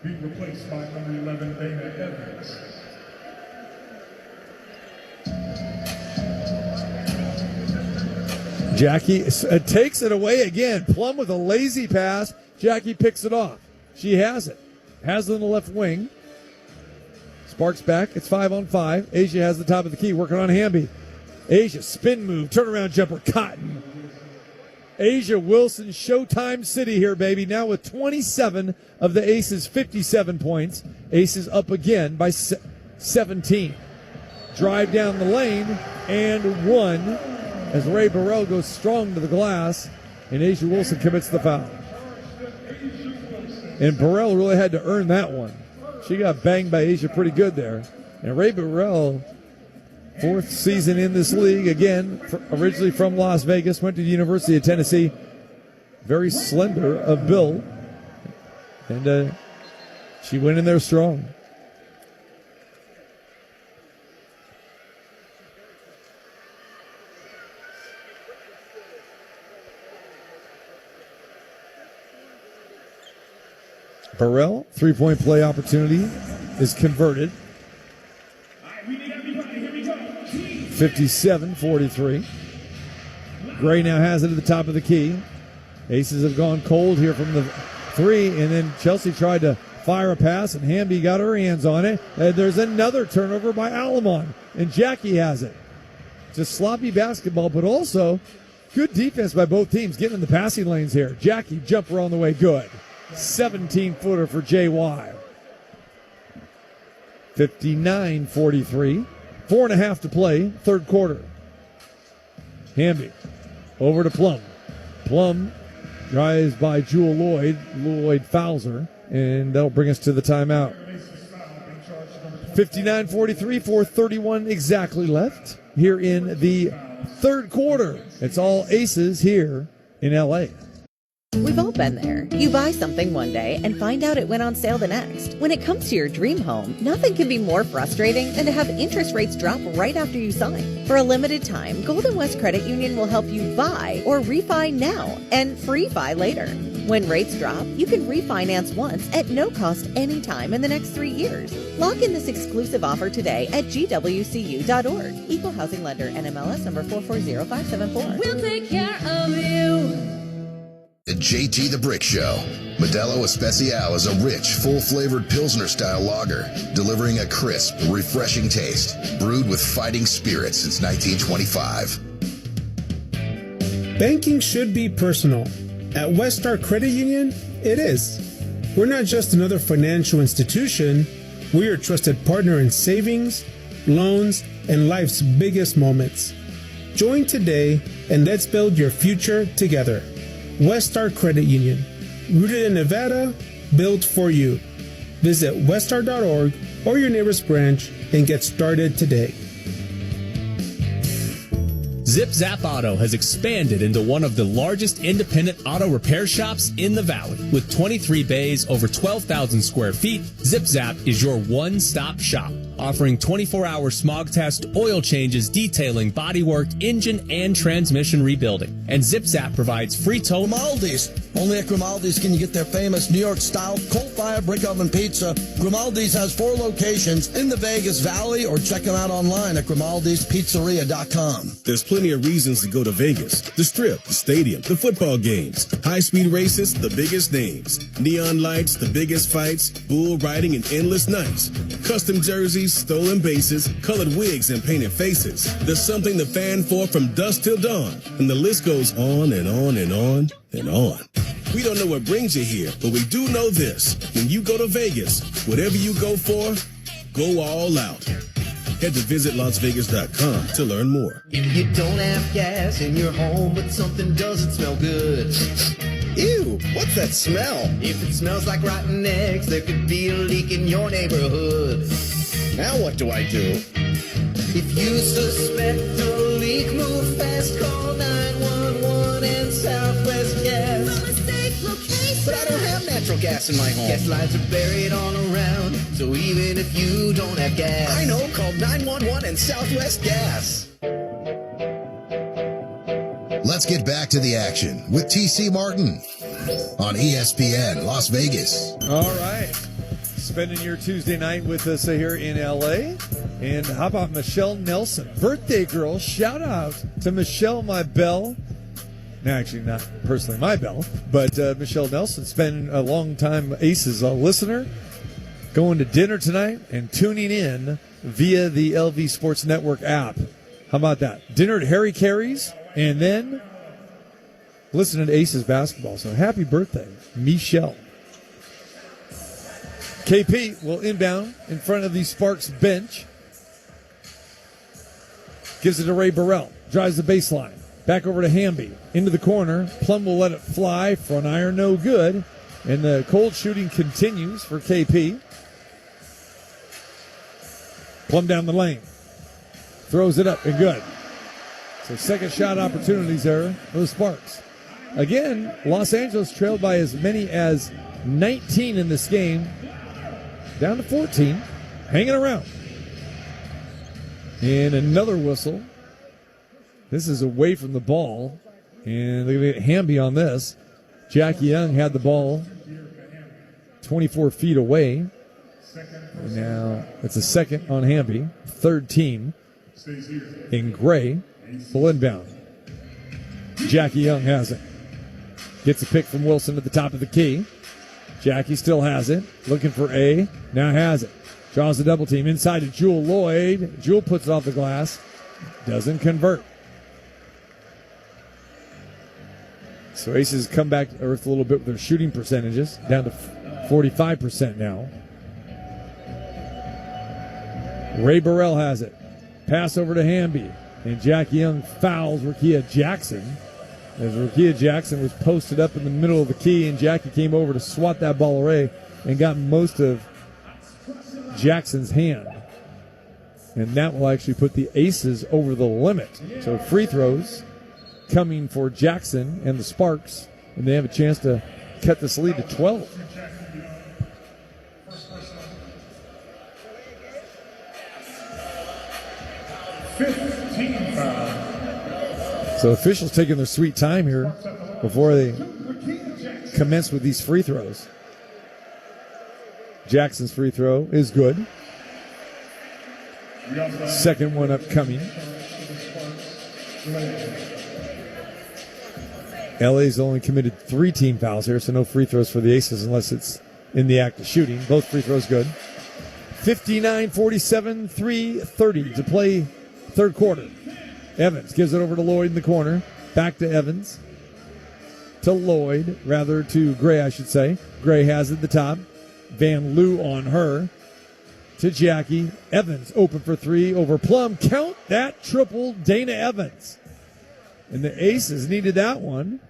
Speaker 24: Being replaced by number 11, Dana Evans.
Speaker 10: Jackie takes it away again. Plum with a lazy pass. Jackie picks it off. She has it. Has it in the left wing. Sparks back. It's 5-on-5. Asia has the top of the key, working on Hamby. Asia, spin move, turnaround jumper, Cotton. Asia Wilson, Showtime City here, baby. Now with 27 of the Aces' 57 points. Aces up again by 17. Drive down the lane, and 1 as Ray Burrell goes strong to the glass, and Asia Wilson commits the foul. And Burrell really had to earn that one. She got banged by Asia pretty good there. And Ray Burrell, 4th season in this league, again, originally from Las Vegas, went to the University of Tennessee. Very slender of build. And she went in there strong. Burrell, 3-point play opportunity is converted. 57-43. Gray now has it at the top of the key. Aces have gone cold here from the three, and then Chelsea tried to fire a pass, and Hamby got her hands on it. There's another turnover by Alamon, and Jackie has it. Just sloppy basketball, but also good defense by both teams, getting in the passing lanes here. Jackie, jumper on the way, good. 17-footer for JY. 59-43. 4.5 to play, third quarter. Hamby over to Plum. Plum drives by Jewel Lloyd. Lloyd fouls her, and that'll bring us to the timeout. 59-43, 4:31 exactly left here in the third quarter. It's all Aces here in L.A.
Speaker 9: We've all been there. You buy something one day and find out it went on sale the next. When it comes to your dream home, nothing can be more frustrating than to have interest rates drop right after you sign. For a limited time, Golden West Credit Union will help you buy or refi now and free-fi later. When rates drop, you can refinance once at no cost anytime in the next 3 years. Lock in this exclusive offer today at gwcu.org. Equal Housing Lender, NMLS number 440574.
Speaker 2: We'll take care of you.
Speaker 3: The JT the Brick Show. Modelo Especial is a rich, full-flavored Pilsner-style lager, delivering a crisp, refreshing taste, brewed with fighting spirit since 1925.
Speaker 5: Banking should be personal. At Westar Credit Union, it is. We're not just another financial institution. We're a trusted partner in savings, loans, and life's biggest moments. Join today and let's build your future together. Westar Credit Union, rooted in Nevada, built for you. Visit westar.org or your nearest branch and get started today.
Speaker 8: Zip Zap Auto has expanded into one of the largest independent auto repair shops in the valley. With 23 bays, over 12,000 square feet, Zip Zap is your one-stop shop, offering 24-hour smog test, oil changes, detailing, bodywork, engine, and transmission rebuilding. And Zip Zap provides free tow.
Speaker 14: Grimaldi's. Only at Grimaldi's can you get their famous New York-style coal-fired brick oven pizza. Grimaldi's has 4 locations in the Vegas Valley, or check them out online at grimaldispizzeria.com.
Speaker 12: There's plenty of reasons to go to Vegas. The Strip, the stadium, the football games, high-speed races, the biggest names, neon lights, the biggest fights, bull riding, and endless nights, custom jerseys, stolen bases, colored wigs, and painted faces. There's something to fan for from dusk till dawn, and the list goes on and on and on and on. We don't know what brings you here, but we do know this. When you go to Vegas, whatever you go for, go all out. Head to visitlasvegas.com to learn more.
Speaker 18: If you don't have gas in your home, but something doesn't smell good. Ew, what's that smell? If it smells like rotten eggs, there could be a leak in your neighborhood. Now what do I do? If you suspect a leak, move fast, call 911 and Southwest Gas. From a safe location. But I don't have natural gas in my home. Gas lines are buried all around, so even if you don't have gas, I know, call 911 and Southwest Gas.
Speaker 3: Let's get back to the action with TC Martin on ESPN Las Vegas.
Speaker 10: All right. Spending your Tuesday night with us here in L.A. And how about Michelle Nelson? Birthday girl. Shout out to Michelle, my belle. No, actually, not personally my belle, but Michelle Nelson. Spending a long time Aces listener. Going to dinner tonight and tuning in via the LV Sports Network app. How about that? Dinner at Harry Carey's and then listening to Aces basketball. So happy birthday, Michelle. KP will inbound in front of the Sparks bench. Gives it to Ray Burrell. Drives the baseline. Back over to Hamby. Into the corner. Plum will let it fly. Front iron no good. And the cold shooting continues for KP. Plum down the lane. Throws it up and good. So second shot opportunities there for the Sparks. Again, Los Angeles trailed by as many as 19 in this game. Down to 14. Hanging around. And another whistle. This is away from the ball. And they're going to get Hamby on this. Jackie Young had the ball 24 feet away. And now it's a second on Hamby. Third team in gray. Full inbound. Jackie Young has it. Gets a pick from Wilson at the top of the key. Jackie still has it. Looking for A. Now has it. Draws the double team. Inside to Jewel Lloyd. Jewel puts it off the glass. Doesn't convert. So Aces come back to earth a little bit with their shooting percentages. Down to 45% now. Ray Burrell has it. Pass over to Hamby. And Jackie Young fouls Rakia Jackson. As Rakia Jackson was posted up in the middle of the key, and Jackie came over to swat that ball away and got most of Jackson's hand. And that will actually put the Aces over the limit. So free throws coming for Jackson and the Sparks, and they have a chance to cut this lead to 12. So officials taking their sweet time here before they commence with these free throws. Jackson's free throw is good. Second one upcoming. LA's only committed 3 team fouls here, so no free throws for the Aces unless it's in the act of shooting. Both free throws good. 59-47, 3:30 to play third quarter. Evans gives it over to Lloyd in the corner. Back to Evans. To Lloyd, rather to Gray, I should say. Gray has it at the top. Van Loo on her. To Jackie. Evans open for 3 over Plum. Count that triple, Dana Evans. And the Aces needed that one.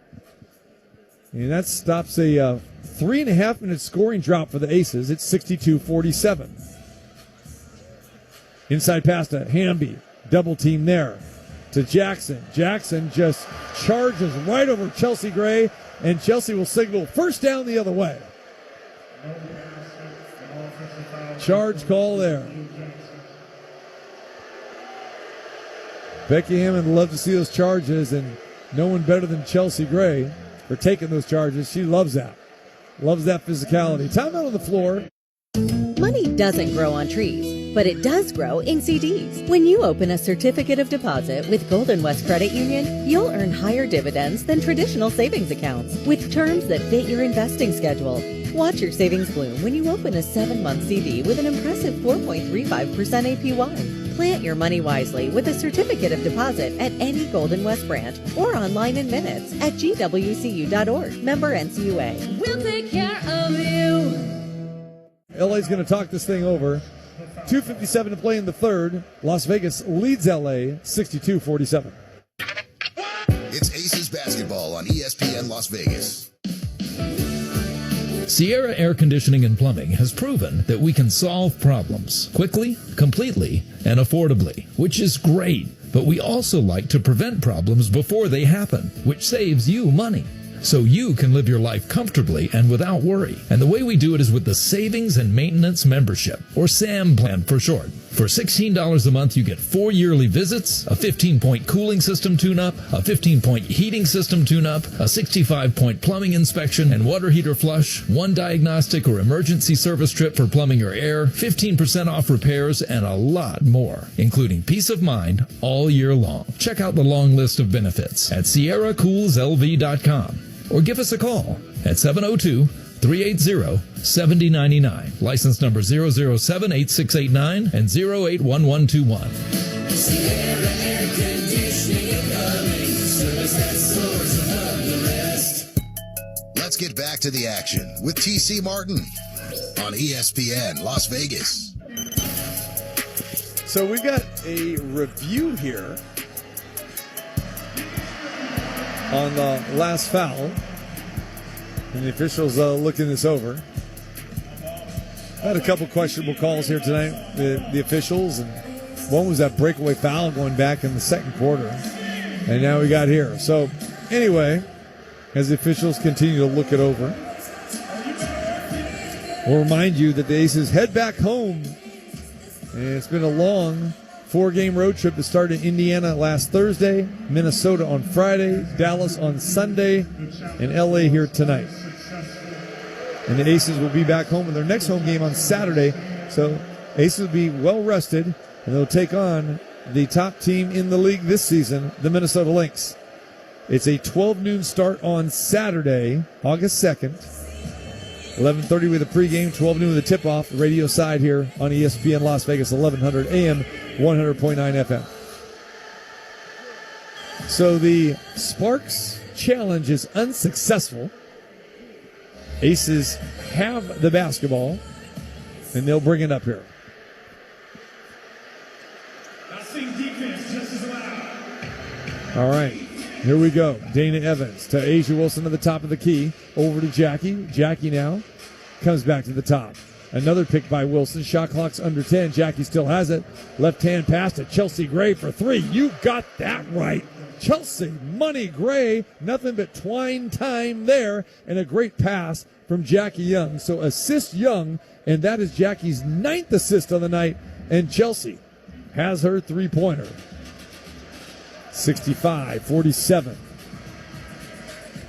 Speaker 10: And that stops a 3.5-minute scoring drop for the Aces. It's 62-47. Inside pass to Hamby. Double team there. To Jackson. Jackson just charges right over Chelsea Gray, and Chelsea will signal first down the other way. Charge call there. Becky Hammond loved to see those charges, and no one better than Chelsea Gray for taking those charges. She loves that. Loves that physicality. Timeout on the floor.
Speaker 9: Money doesn't grow on trees, but it does grow in CDs. When you open a certificate of deposit with Golden West Credit Union, you'll earn higher dividends than traditional savings accounts with terms that fit your investing schedule. Watch your savings bloom when you open a 7-month CD with an impressive 4.35% APY. Plant your money wisely with a certificate of deposit at any Golden West branch or online in minutes at gwcu.org. Member NCUA.
Speaker 2: We'll take care of you.
Speaker 10: LA's going to talk this thing over. 2:57 to play in the third. Las Vegas leads LA 62-47.
Speaker 3: It's Aces basketball on ESPN Las Vegas.
Speaker 4: Sierra Air Conditioning and Plumbing has proven that we can solve problems quickly, completely, and affordably, which is great. But we also like to prevent problems before they happen, which saves you money. So you can live your life comfortably and without worry. And the way we do it is with the Savings and Maintenance Membership, or SAM plan for short. For $16 a month, you get 4 yearly visits, a 15-point cooling system tune-up, a 15-point heating system tune-up, a 65-point plumbing inspection and water heater flush, 1 diagnostic or emergency service trip for plumbing or air, 15% off repairs, and a lot more, including peace of mind all year long. Check out the long list of benefits at SierraCoolsLV.com or give us a call at 702-380-7099. License number 0078689 and 081121.
Speaker 2: Sierra Air Conditioning and Plumbing, service that soars above the rest.
Speaker 3: Let's get back to the action with TC Martin on ESPN Las Vegas.
Speaker 10: So we've got a review here on the last foul, and the officials looking this over. Had a couple questionable calls here tonight, the officials, and one was that breakaway foul going back in the second quarter, and now we got here. So anyway, as the officials continue to look it over, we'll remind you that the Aces head back home, and it's been a long 4-game road trip that started in Indiana last Thursday, Minnesota on Friday, Dallas on Sunday, and LA here tonight. And the Aces will be back home in their next home game on Saturday. So Aces will be well rested, and they'll take on the top team in the league this season, the Minnesota Lynx. It's a 12 noon start on Saturday, August 2nd. 11:30 with a pregame, 12 noon with a tip-off. The radio side here on ESPN Las Vegas, 1100 AM, 100.9 FM. So the Sparks challenge is unsuccessful. Aces have the basketball, and they'll bring it up here. All right, here we go. Dana Evans to Asia Wilson at the top of the key. Over to Jackie. Jackie now comes back to the top. Another pick by Wilson. Shot clock's under 10. Jackie still has it. Left-hand pass to Chelsea Gray for three. You got that right. Chelsea Money Gray. Nothing but twine time there. And a great pass from Jackie Young. So assist Young, and that is Jackie's 9th assist on the night. And Chelsea has her three-pointer. 65-47.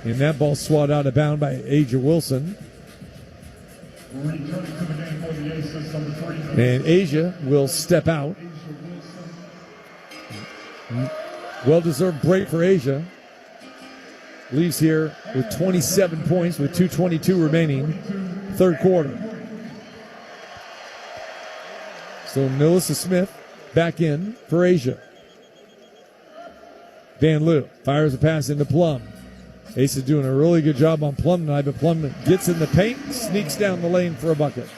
Speaker 10: And that ball swatted out of bound by Asia Wilson. And Asia will step out. Well-deserved break for Asia. Leaves here with 27 points with 2:22 remaining. Third quarter. So Melissa Smith back in for Asia. Van Loo fires a pass into Plum. Ace is doing a really good job on Plum tonight, but Plum gets in the paint, sneaks down the lane for a bucket.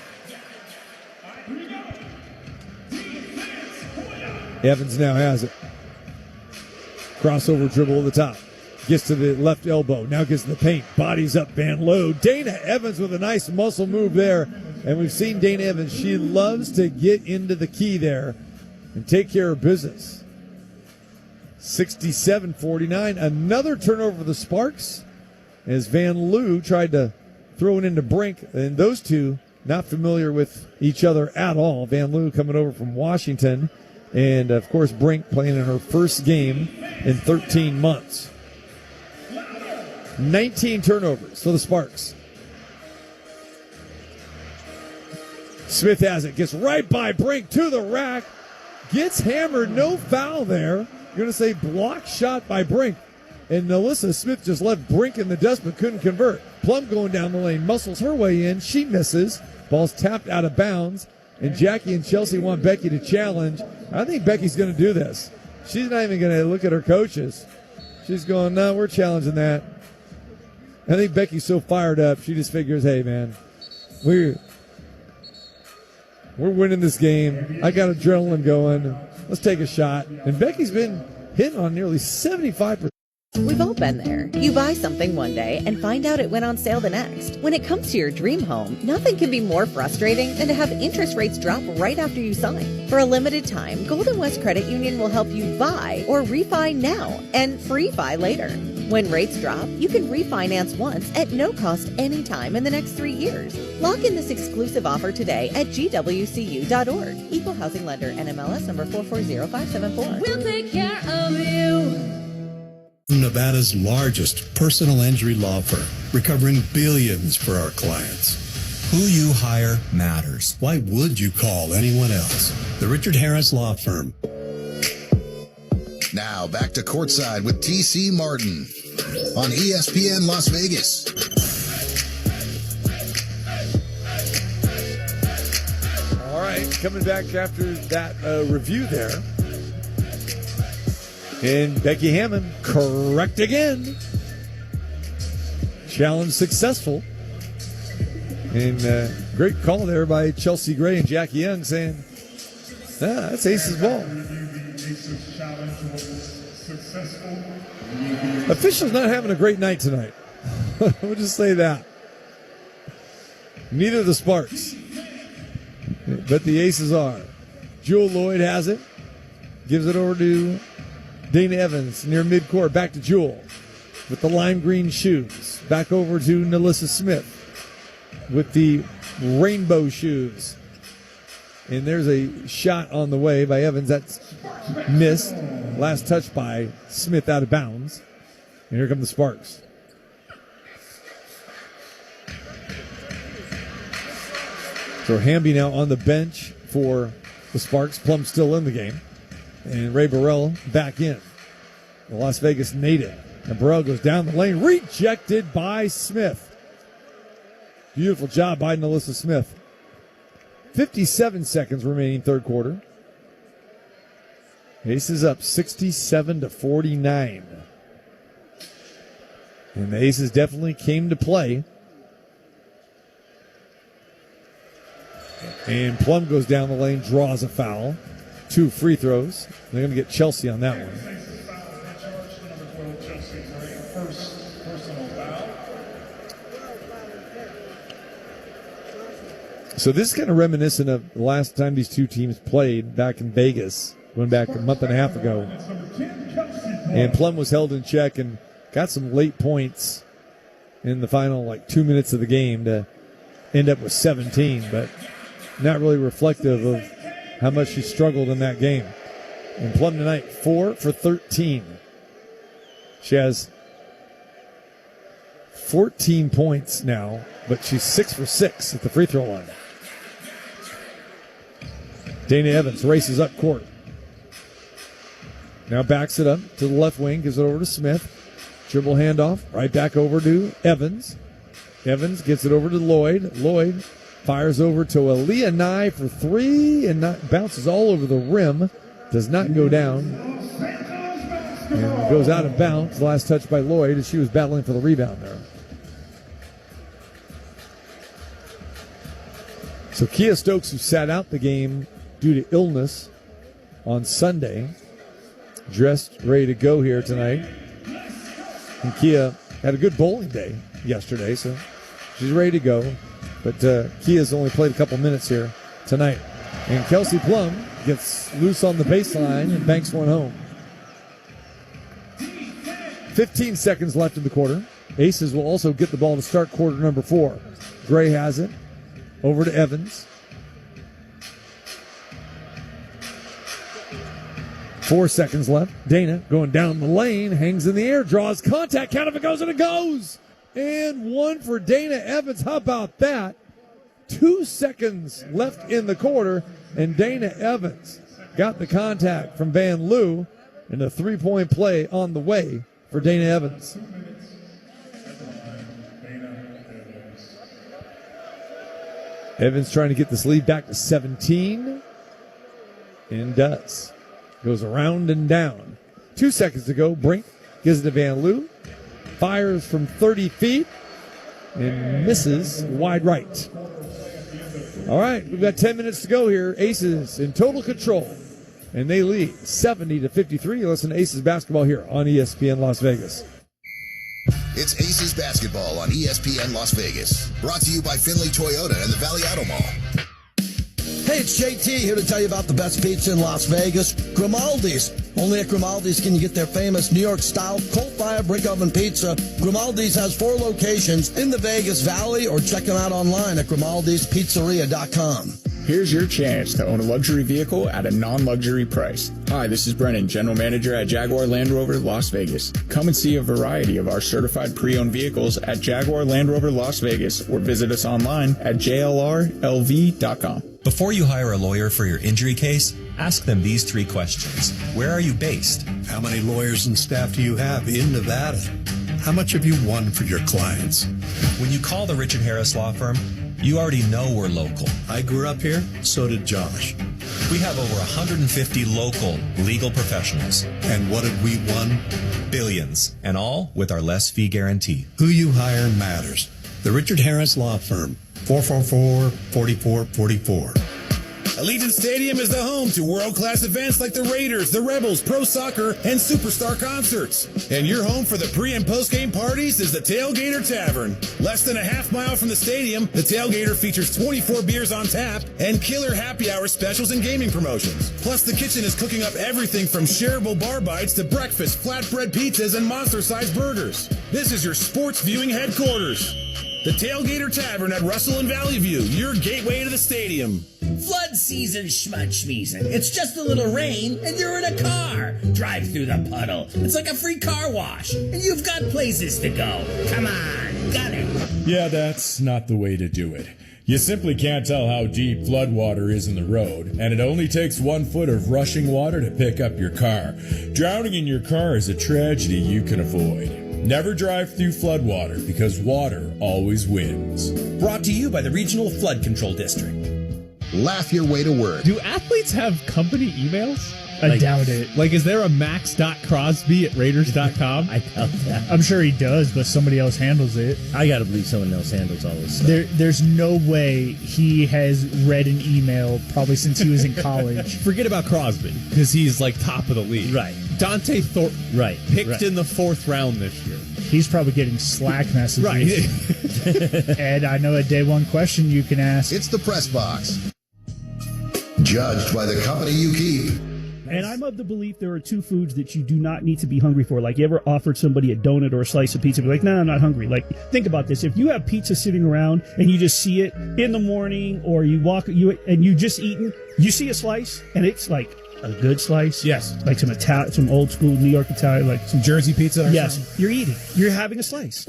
Speaker 10: Evans now has it. Crossover dribble at the top. Gets to the left elbow. Now gets to the paint. Bodies up Van Loo. Dana Evans with a nice muscle move there. And we've seen Dana Evans. She loves to get into the key there and take care of business. 67-49. Another turnover for the Sparks as Van Loo tried to throw it into Brink. And those two not familiar with each other at all. Van Loo coming over from Washington. And, of course, Brink playing in her first game in 13 months. 19 turnovers for the Sparks. Smith has it. Gets right by Brink to the rack. Gets hammered. No foul there. You're going to say block shot by Brink. And Melissa Smith just left Brink in the dust but couldn't convert. Plum going down the lane. Muscles her way in. She misses. Ball's tapped out of bounds. And Jackie and Chelsea want Becky to challenge. I think Becky's going to do this. She's not even going to look at her coaches. She's going, no, we're challenging that. I think Becky's so fired up, she just figures, hey, man, we're winning this game. I got adrenaline going. Let's take a shot. And Becky's been hitting on nearly 75%.
Speaker 9: We've all been there. You buy something one day and find out it went on sale the next. When it comes to your dream home, nothing can be more frustrating than to have interest rates drop right after you sign. For a limited time, Golden West Credit Union will help you buy or refi now and free-fi later. When rates drop, you can refinance once at no cost anytime in the next 3 years. Lock in this exclusive offer today at gwcu.org. Equal Housing Lender, NMLS number 440574.
Speaker 2: We'll take care of you.
Speaker 22: Nevada's largest personal injury law firm, recovering billions for our clients.
Speaker 15: Who you hire matters.
Speaker 22: Why would you call anyone else? The Richard Harris Law Firm.
Speaker 3: Now back to Courtside with TC Martin on ESPN Las Vegas.
Speaker 10: All right, coming back after that review there. And Becky Hammond, correct again. Challenge successful. And great call there by Chelsea Gray and Jackie Young saying, that's Ace's ball. Officials not having a great night tonight. We'll just say that. Neither of the Sparks. But the Aces are. Jewel Lloyd has it. Gives it over to Dana Evans near midcourt. Back to Jewel with the lime green shoes. Back over to Melissa Smith with the rainbow shoes. And there's a shot on the way by Evans. That's missed. Last touch by Smith out of bounds. And here come the Sparks. So Hamby now on the bench for the Sparks. Plum still in the game. And Ray Burrell back in. The Las Vegas native. And Burrell goes down the lane, rejected by Smith. Beautiful job by NaLyssa Smith. 57 seconds remaining third quarter. Aces up 67-49. And the Aces definitely came to play. And Plum goes down the lane, draws a foul. 2 free throws. They're going to get Chelsea on that one. So this is kind of reminiscent of the last time these two teams played back in Vegas, going back a month and a half ago. And Plum was held in check and got some late points in the final 2 minutes of the game to end up with 17, but not really reflective of how much she struggled in that game. And Plum tonight, 4 for 13. She has 14 points now, but she's 6 for 6 at the free throw line. Dana Evans races up court. Now backs it up to the left wing, gives it over to Smith. Dribble handoff, right back over to Evans. Evans gets it over to Lloyd. Lloyd fires over to Aaliyah Nye for 3 and bounces all over the rim. Does not go down. And goes out of bounds. Last touch by Lloyd as she was battling for the rebound there. So Kia Stokes, who sat out the game due to illness on Sunday, dressed, ready to go here tonight. And Kia had a good bowling day yesterday, so she's ready to go. But Kia's only played a couple minutes here tonight. And Kelsey Plum gets loose on the baseline and banks one home. 15 seconds left in the quarter. Aces will also get the ball to start quarter number 4. Gray has it. Over to Evans. 4 seconds left. Dana going down the lane, hangs in the air, draws contact, count if it goes, and it goes. And one for Dana Evans. How about that? 2 seconds left in the quarter, and Dana Evans got the contact from Van Loo, and a 3-point play on the way for Dana Evans. Evans trying to get this lead back to 17, and does. Goes around and down. 2 seconds to go. Brink gives it to Van Loo. Fires from 30 feet and misses wide right. All right, we've got 10 minutes to go here. Aces in total control, and they lead 70-53. Listen to Aces basketball here on ESPN Las Vegas.
Speaker 3: It's Aces basketball on ESPN Las Vegas. Brought to you by Finley Toyota and the Valley Auto Mall.
Speaker 14: Hey, it's JT here to tell you about the best pizza in Las Vegas, Grimaldi's. Only at Grimaldi's can you get their famous New York-style coal-fired brick oven pizza. Grimaldi's has 4 locations in the Vegas Valley, or check them out online at Grimaldi'sPizzeria.com.
Speaker 13: Here's your chance to own a luxury vehicle at a non-luxury price. Hi, this is Brennan, General Manager at Jaguar Land Rover Las Vegas. Come and see a variety of our certified pre-owned vehicles at Jaguar Land Rover Las Vegas, or visit us online at jlrlv.com.
Speaker 15: Before you hire a lawyer for your injury case, ask them these 3 questions. Where are you based?
Speaker 22: How many lawyers and staff do you have in Nevada? How much have you won for your clients?
Speaker 15: When you call the Richard Harris Law Firm, you already know we're local.
Speaker 22: I grew up here, so did Josh.
Speaker 15: We have over 150 local legal professionals.
Speaker 22: And what have we won?
Speaker 15: Billions, and all with our less fee guarantee.
Speaker 22: Who you hire matters. The Richard Harris Law Firm, 444-4444.
Speaker 12: Allegiant Stadium is the home to world-class events like the Raiders, the Rebels, Pro Soccer, and Superstar concerts. And your home for the pre- and post-game parties is the Tailgater Tavern. Less than a half mile from the stadium, the Tailgater features 24 beers on tap and killer happy hour specials and gaming promotions. Plus, the kitchen is cooking up everything from shareable bar bites to breakfast, flatbread pizzas, and monster-sized burgers. This is your sports viewing headquarters. The Tailgater Tavern at Russell and Valley View, your gateway to the stadium.
Speaker 16: Flood season schmudschmeezen. It's just a little rain and you're in a car. Drive through the puddle. It's like a free car wash. And you've got places to go. Come on, got it.
Speaker 17: Yeah, that's not the way to do it.
Speaker 1: You simply can't tell how deep floodwater is in the road, and it only takes 1 foot of rushing water to pick up your car. Drowning in your car is a tragedy you can avoid. Never drive through floodwater because water always wins.
Speaker 17: Brought to you by the Regional Flood Control District.
Speaker 3: Laugh your way to work.
Speaker 8: Do athletes have company emails?
Speaker 19: I doubt it.
Speaker 8: Like, is there a max.crosby@raiders.com?
Speaker 19: I doubt that. I'm sure he does, but somebody else handles it.
Speaker 17: I gotta believe someone else handles all this stuff.
Speaker 19: There's no way he has read an email probably since he was in college.
Speaker 8: Forget about Crosby, because he's like top of the league.
Speaker 17: Right.
Speaker 8: Dante Thornton, picked in the 4th round this year.
Speaker 19: He's probably getting Slack messages.
Speaker 8: Right.
Speaker 19: And I know a day one question you can ask.
Speaker 3: It's the press box. Judged by the company you keep.
Speaker 21: And I'm of the belief there are 2 foods that you do not need to be hungry for. Like, you ever offered somebody a donut or a slice of pizza, be like, no, I'm not hungry. Like, think about this. If you have pizza sitting around and you just see it in the morning, or you walk, and you just eaten, you see a slice and it's like a good slice.
Speaker 19: Yes.
Speaker 21: Like some old school New York Italian, like
Speaker 19: Some Jersey pizza or
Speaker 21: yes,
Speaker 19: something.
Speaker 21: you're eating. You're having a slice.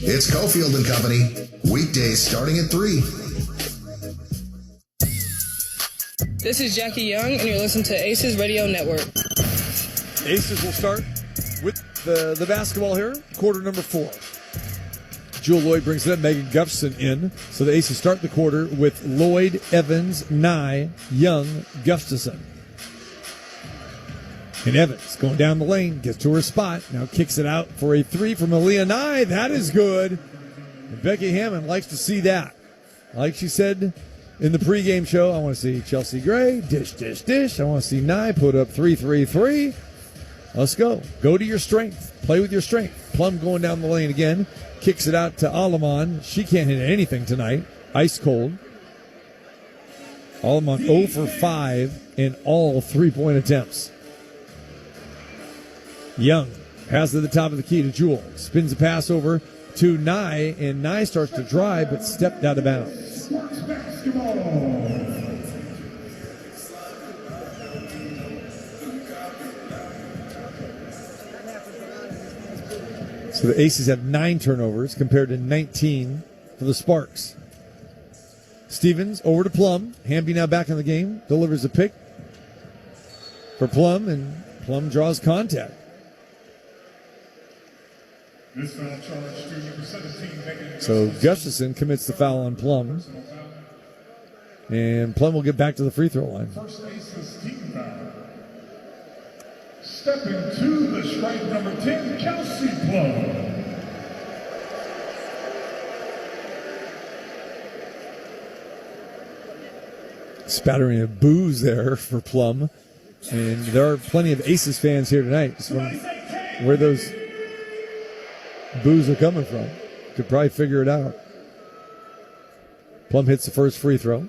Speaker 3: It's Cofield and Company. Weekdays starting at 3.
Speaker 20: This is Jackie Young, and you're listening to Aces Radio Network.
Speaker 10: Aces will start with the basketball here, quarter number 4. Jewel Lloyd brings it up, Megan Gustafson in. So the Aces start the quarter with Lloyd, Evans, Nye, Young, Gustafson. And Evans going down the lane, gets to her spot, now kicks it out for a 3 from Aaliyah Nye. That is good. And Becky Hammond likes to see that. Like she said in the pregame show, I want to see Chelsea Gray, dish, dish, dish. I want to see Nye put up 3. Let's go. Go to your strength. Play with your strength. Plum going down the lane again. Kicks it out to Alaman. She can't hit anything tonight. Ice cold. Alaman 0 for 5 in all 3-point attempts. Young has to the top of the key to Jewel. Spins the pass over to Nye, and Nye starts to drive but stepped out of bounds. So the Aces have 9 turnovers compared to 19 for the Sparks. Stevens over to Plum. Hamby now back in the game. Delivers a pick for Plum, and Plum draws contact.
Speaker 24: This foul charge to number 17, Megan
Speaker 10: So Gustafson commits the foul on Plum. And Plum will get back to the free throw line.
Speaker 24: First Aces team foul. Stepping to the stripe, number 10, Kelsey Plum.
Speaker 10: Spattering of boos there for Plum. And there are plenty of Aces fans here tonight. Just from where those boos are coming from. Could probably figure it out. Plum hits the first free throw.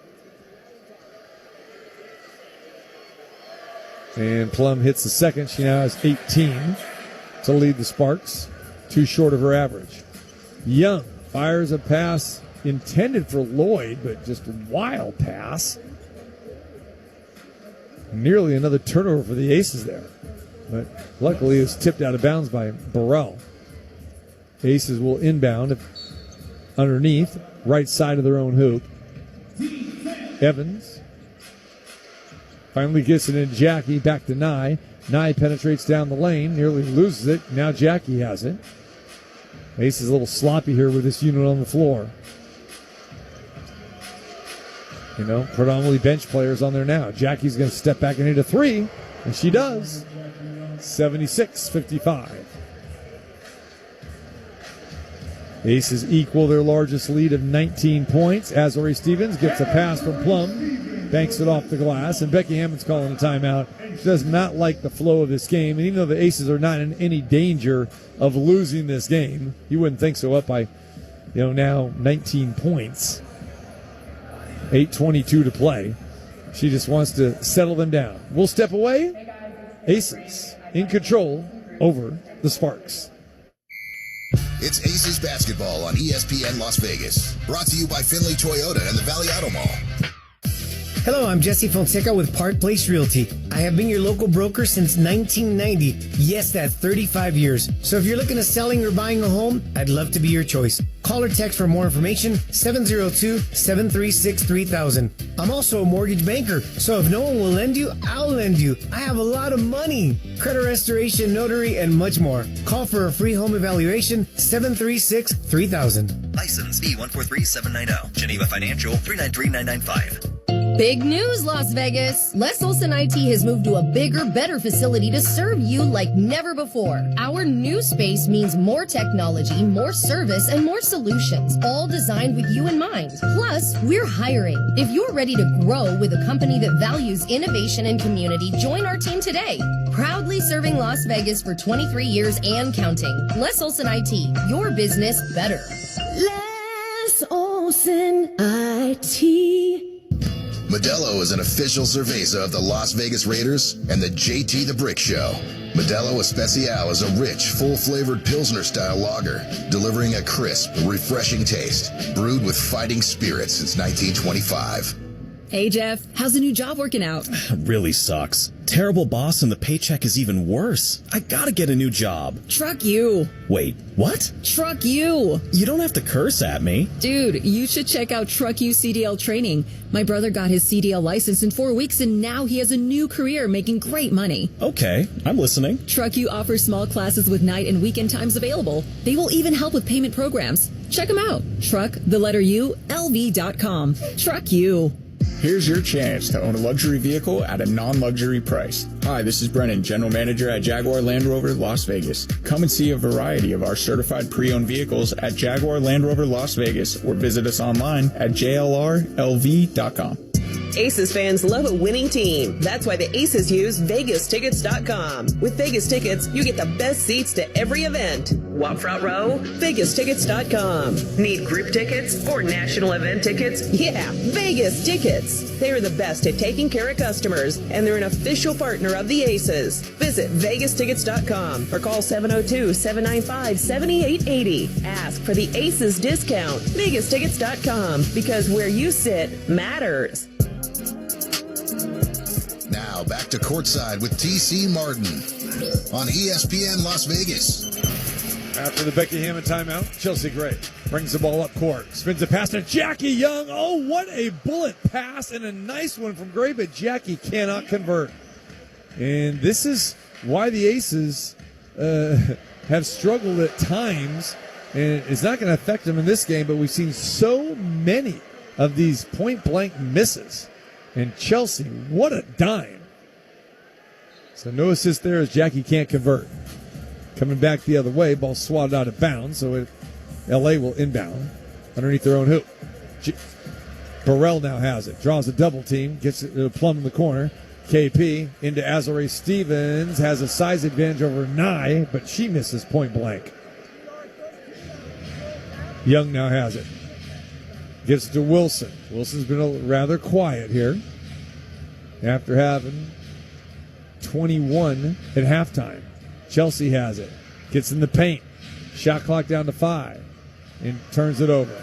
Speaker 10: And Plum hits the second. She now has 18 to lead the Sparks. 2 short of her average. Young fires a pass intended for Lloyd, but just a wild pass. Nearly another turnover for the Aces there. But luckily it was tipped out of bounds by Burrell. Aces will inbound underneath, right side of their own hoop. Evans finally gets it in Jackie, back to Nye. Nye penetrates down the lane, nearly loses it. Now Jackie has it. Ace is a little sloppy here with this unit on the floor. You know, predominantly bench players on there now. Jackie's going to step back and hit a 3, and she does. 76-55. Aces equal their largest lead of 19 points. Azori Stevens gets a pass from Plum, banks it off the glass, and Becky Hammond's calling a timeout. She does not like the flow of this game, and even though the Aces are not in any danger of losing this game, you wouldn't think so, up by, now 19 points. 8:22 to play. She just wants to settle them down. We'll step away. Aces in control over the Sparks.
Speaker 3: It's Aces Basketball on ESPN Las Vegas. Brought to you by Finley Toyota and the Valley Auto Mall.
Speaker 6: Hello, I'm Jesse Fonseca with Park Place Realty. I have been your local broker since 1990. Yes, that's 35 years. So if you're looking at selling or buying a home, I'd love to be your choice. Call or text for more information, 702-736-3000. I'm also a mortgage banker, so if no one will lend you, I'll lend you. I have a lot of money. Credit restoration, notary, and much more. Call for a free home evaluation, 736-3000.
Speaker 7: License B143790. Geneva Financial 393995.
Speaker 11: Big news, Las Vegas! Les Olson IT has moved to a bigger, better facility to serve you like never before. Our new space means more technology, more service, and more solutions, all designed with you in mind. Plus, we're hiring. If you're ready to grow with a company that values innovation and community, join our team today. Proudly serving Las Vegas for 23 years and counting. Les Olson IT, your business better. Les Olson IT.
Speaker 3: Modelo is an official cerveza of the Las Vegas Raiders and the JT the Brick Show. Modelo Especial is a rich, full-flavored Pilsner-style lager, delivering a crisp, refreshing taste, brewed with fighting spirit since 1925.
Speaker 23: Hey, Jeff, how's the new job working out?
Speaker 17: Really sucks. Terrible boss and the paycheck is even worse. I gotta get a new job.
Speaker 23: Truck you.
Speaker 17: Wait, what?
Speaker 23: Truck you.
Speaker 17: You don't have to curse at me.
Speaker 23: Dude, you should check out Truck You CDL training. My brother got his CDL license in 4 weeks and now he has a new career making great money.
Speaker 17: Okay, I'm listening.
Speaker 23: Truck You offers small classes with night and weekend times available. They will even help with payment programs. Check them out. Truck, the letter U, LV.com. Truck You.
Speaker 13: Here's your chance to own a luxury vehicle at a non-luxury price. Hi, this is Brennan, General Manager at Jaguar Land Rover Las Vegas. Come and see a variety of our certified pre-owned vehicles at Jaguar Land Rover Las Vegas or visit us online at jlrlv.com.
Speaker 25: Aces fans love a winning team. That's why the Aces use VegasTickets.com. With Vegas Tickets, you get the best seats to every event. Want front row? VegasTickets.com. Need group tickets or national event tickets? Yeah, Vegas Tickets. They are the best at taking care of customers, and they're an official partner of the Aces. Visit VegasTickets.com or call 702-795-7880. Ask for the Aces discount. VegasTickets.com, because where you sit matters.
Speaker 3: Now back to Courtside with TC Martin on ESPN Las Vegas.
Speaker 10: After the Becky Hammond timeout, Chelsea Gray brings the ball up court, spins a pass to Jackie Young. Oh, what a bullet pass and a nice one from Gray, but Jackie cannot convert. And this is why the Aces have struggled at times, and it's not going to affect them in this game, but we've seen so many of these point-blank misses. And Chelsea, what a dime. So no assist there as Jackie can't convert. Coming back the other way, ball swatted out of bounds, so LA will inbound underneath their own hoop. Burrell now has it, draws a double team, gets it to Plum in the corner. KP into Azalea Stevens, has a size advantage over Nye, but she misses point blank. Young now has it. Gives it to Wilson. Wilson's been rather quiet here after having 21 at halftime. Chelsea has it. Gets in the paint. Shot clock down to 5. And turns it over.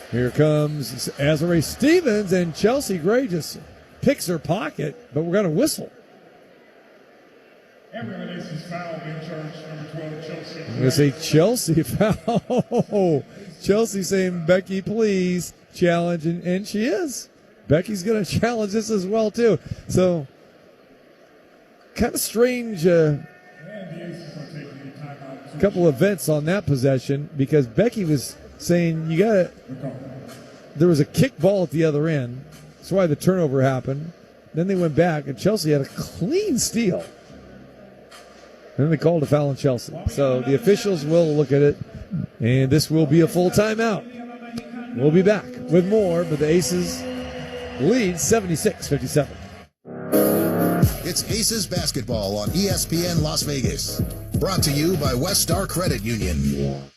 Speaker 10: Here comes Azalea Stevens, and Chelsea Gray just picks her pocket, but we're going to whistle.
Speaker 24: And we're going to foul being charged, number 12, Chelsea.
Speaker 10: I'm going to say Chelsea foul. Chelsea saying, Becky, please challenge, and she is. Becky's going to challenge this as well, too. So, kind of strange couple events on that possession, because Becky was saying there was a kick ball at the other end. That's why the turnover happened. Then they went back, and Chelsea had a clean steal. And then they called a foul on Chelsea. So the officials will look at it, and this will be a full timeout. We'll be back with more, but the Aces lead 76-57.
Speaker 3: It's Aces Basketball on ESPN Las Vegas. Brought to you by West Star Credit Union.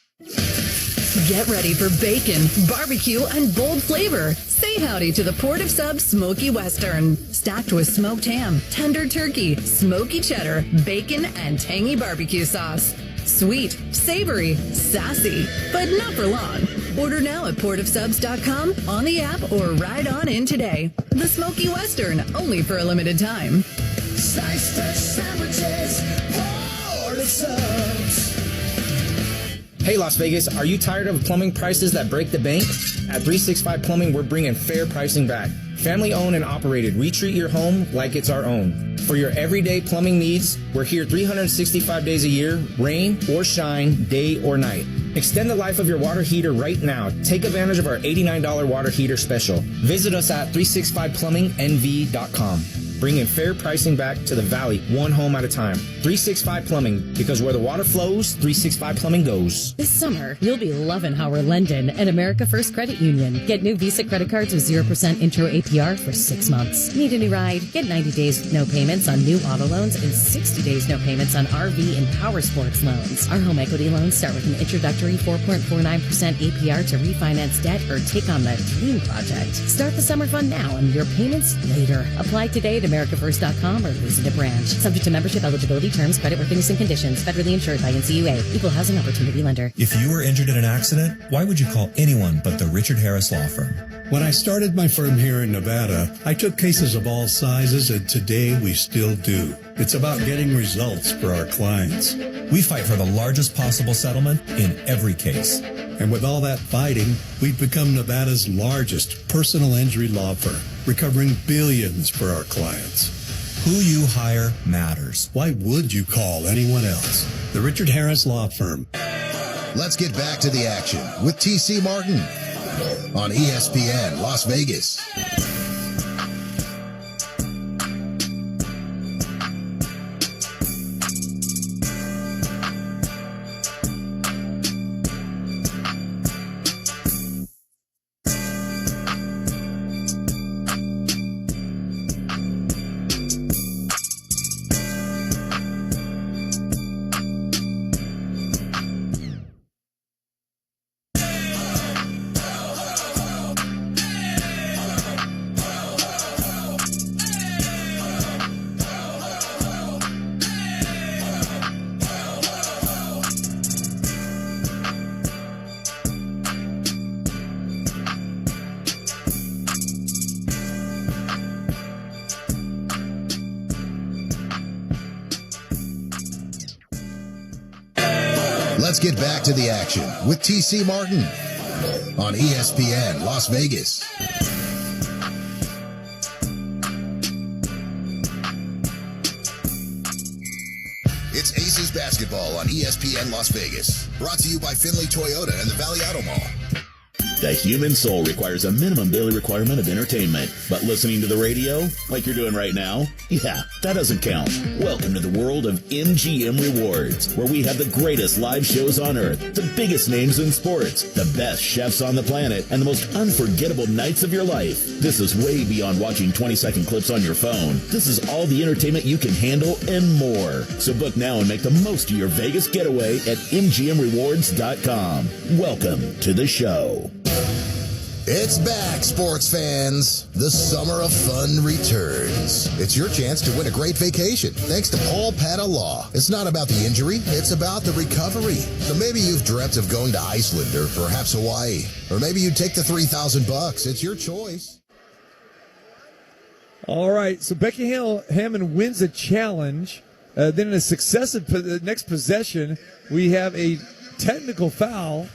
Speaker 26: Get ready for bacon, barbecue, and bold flavor. Say howdy to the Port of Subs Smoky Western. Stacked with smoked ham, tender turkey, smoky cheddar, bacon, and tangy barbecue sauce. Sweet, savory, sassy, but not for long. Order now at portofsubs.com, on the app, or ride on in today. The Smoky Western, only for a limited time.
Speaker 2: Slice fresh sandwiches, Port of Subs.
Speaker 4: Hey Las Vegas, are you tired of plumbing prices that break the bank? At 365 Plumbing, we're bringing fair pricing back. Family owned and operated, we treat your home like it's our own. For your everyday plumbing needs, we're here 365 days a year, rain or shine, day or night. Extend the life of your water heater right now. Take advantage of our $89 water heater special. Visit us at 365plummingnv.com. Bringing fair pricing back to the Valley, one home at a time. 365 Plumbing, because where the water flows, 365 Plumbing goes.
Speaker 5: This summer, you'll be loving Howard London and America First Credit Union. Get new Visa credit cards with 0% intro APR for 6 months. Need a new ride? Get 90 days no payments on new auto loans and 60 days no payments on RV and power sports loans. Our home equity loans start with an introductory 4.49% APR to refinance debt or take on the dream project. Start the summer fun now and your payments later. Apply today at AmericaFirst.com or visit a branch. Subject to membership, eligibility, terms, creditworthiness, and conditions. Federally insured by NCUA. Equal Housing Opportunity Lender.
Speaker 15: If you were injured in an accident, why would you call anyone but the Richard Harris Law Firm?
Speaker 22: When I started my firm here in Nevada, I took cases of all sizes, and today we still do. It's about getting results for our clients.
Speaker 15: We fight for the largest possible settlement in every case.
Speaker 22: And with all that fighting, we've become Nevada's largest personal injury law firm, recovering billions for our clients.
Speaker 15: Who you hire matters.
Speaker 22: Why would you call anyone else? The Richard Harris Law Firm.
Speaker 3: Let's get back to the action with T.C. Martin on ESPN Las Vegas. Let's get back to the action with T.C. Martin on ESPN Las Vegas. It's Aces Basketball on ESPN Las Vegas. Brought to you by Finley Toyota and the Valley Auto Mall.
Speaker 9: The human soul requires a minimum daily requirement of entertainment. But listening to the radio, like you're doing right now, yeah, that doesn't count. Welcome to the world of MGM Rewards, where we have the greatest live shows on earth, the biggest names in sports, the best chefs on the planet, and the most unforgettable nights of your life. This is way beyond watching 20-second clips on your phone. This is all the entertainment you can handle and more. So book now and make the most of your Vegas getaway at MGMRewards.com. Welcome to the show.
Speaker 3: It's back, sports fans. The summer of fun returns. It's your chance to win a great vacation, thanks to Paul Pata Law. It's not about the injury, it's about the recovery. So maybe you've dreamt of going to Iceland or perhaps Hawaii. Or maybe you'd take the $3,000. It's your choice.
Speaker 10: All right, so Becky Hammon wins a challenge. Then in a successive next possession, we have a technical foul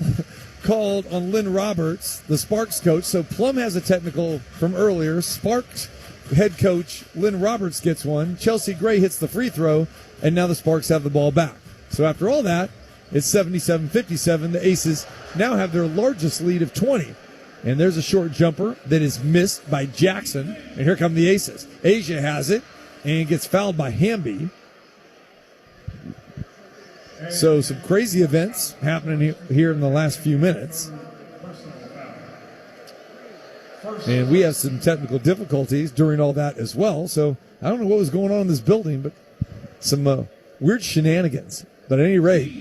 Speaker 10: called on Lynn Roberts, the Sparks coach. So Plum has a technical from earlier. Sparks head coach Lynn Roberts gets one. Chelsea Gray hits the free throw, and now the Sparks have the ball back. So after all that, it's 77-57. The Aces now have their largest lead of 20. And there's a short jumper that is missed by Jackson. And here come the Aces. Asia has it and gets fouled by Hamby. So some crazy events happening here in the last few minutes. And we have some technical difficulties during all that as well. So I don't know what was going on in this building, but some weird shenanigans. But at any rate,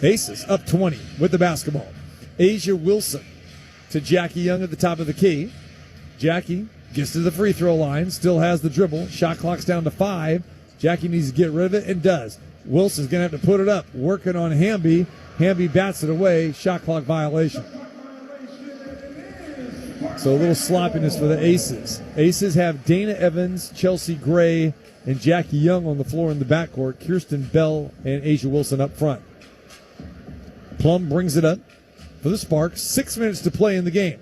Speaker 10: Aces up 20 with the basketball. Asia Wilson to Jackie Young at the top of the key. Jackie gets to the free throw line, still has the dribble. Shot clock's down to 5. Jackie needs to get rid of it and does. Wilson's going to have to put it up, working on Hamby. Hamby bats it away. Shot clock violation. So a little sloppiness for the Aces. Aces have Dana Evans, Chelsea Gray, and Jackie Young on the floor in the backcourt. Kirsten Bell and A'ja Wilson up front. Plum brings it up for the Sparks. 6 minutes to play in the game.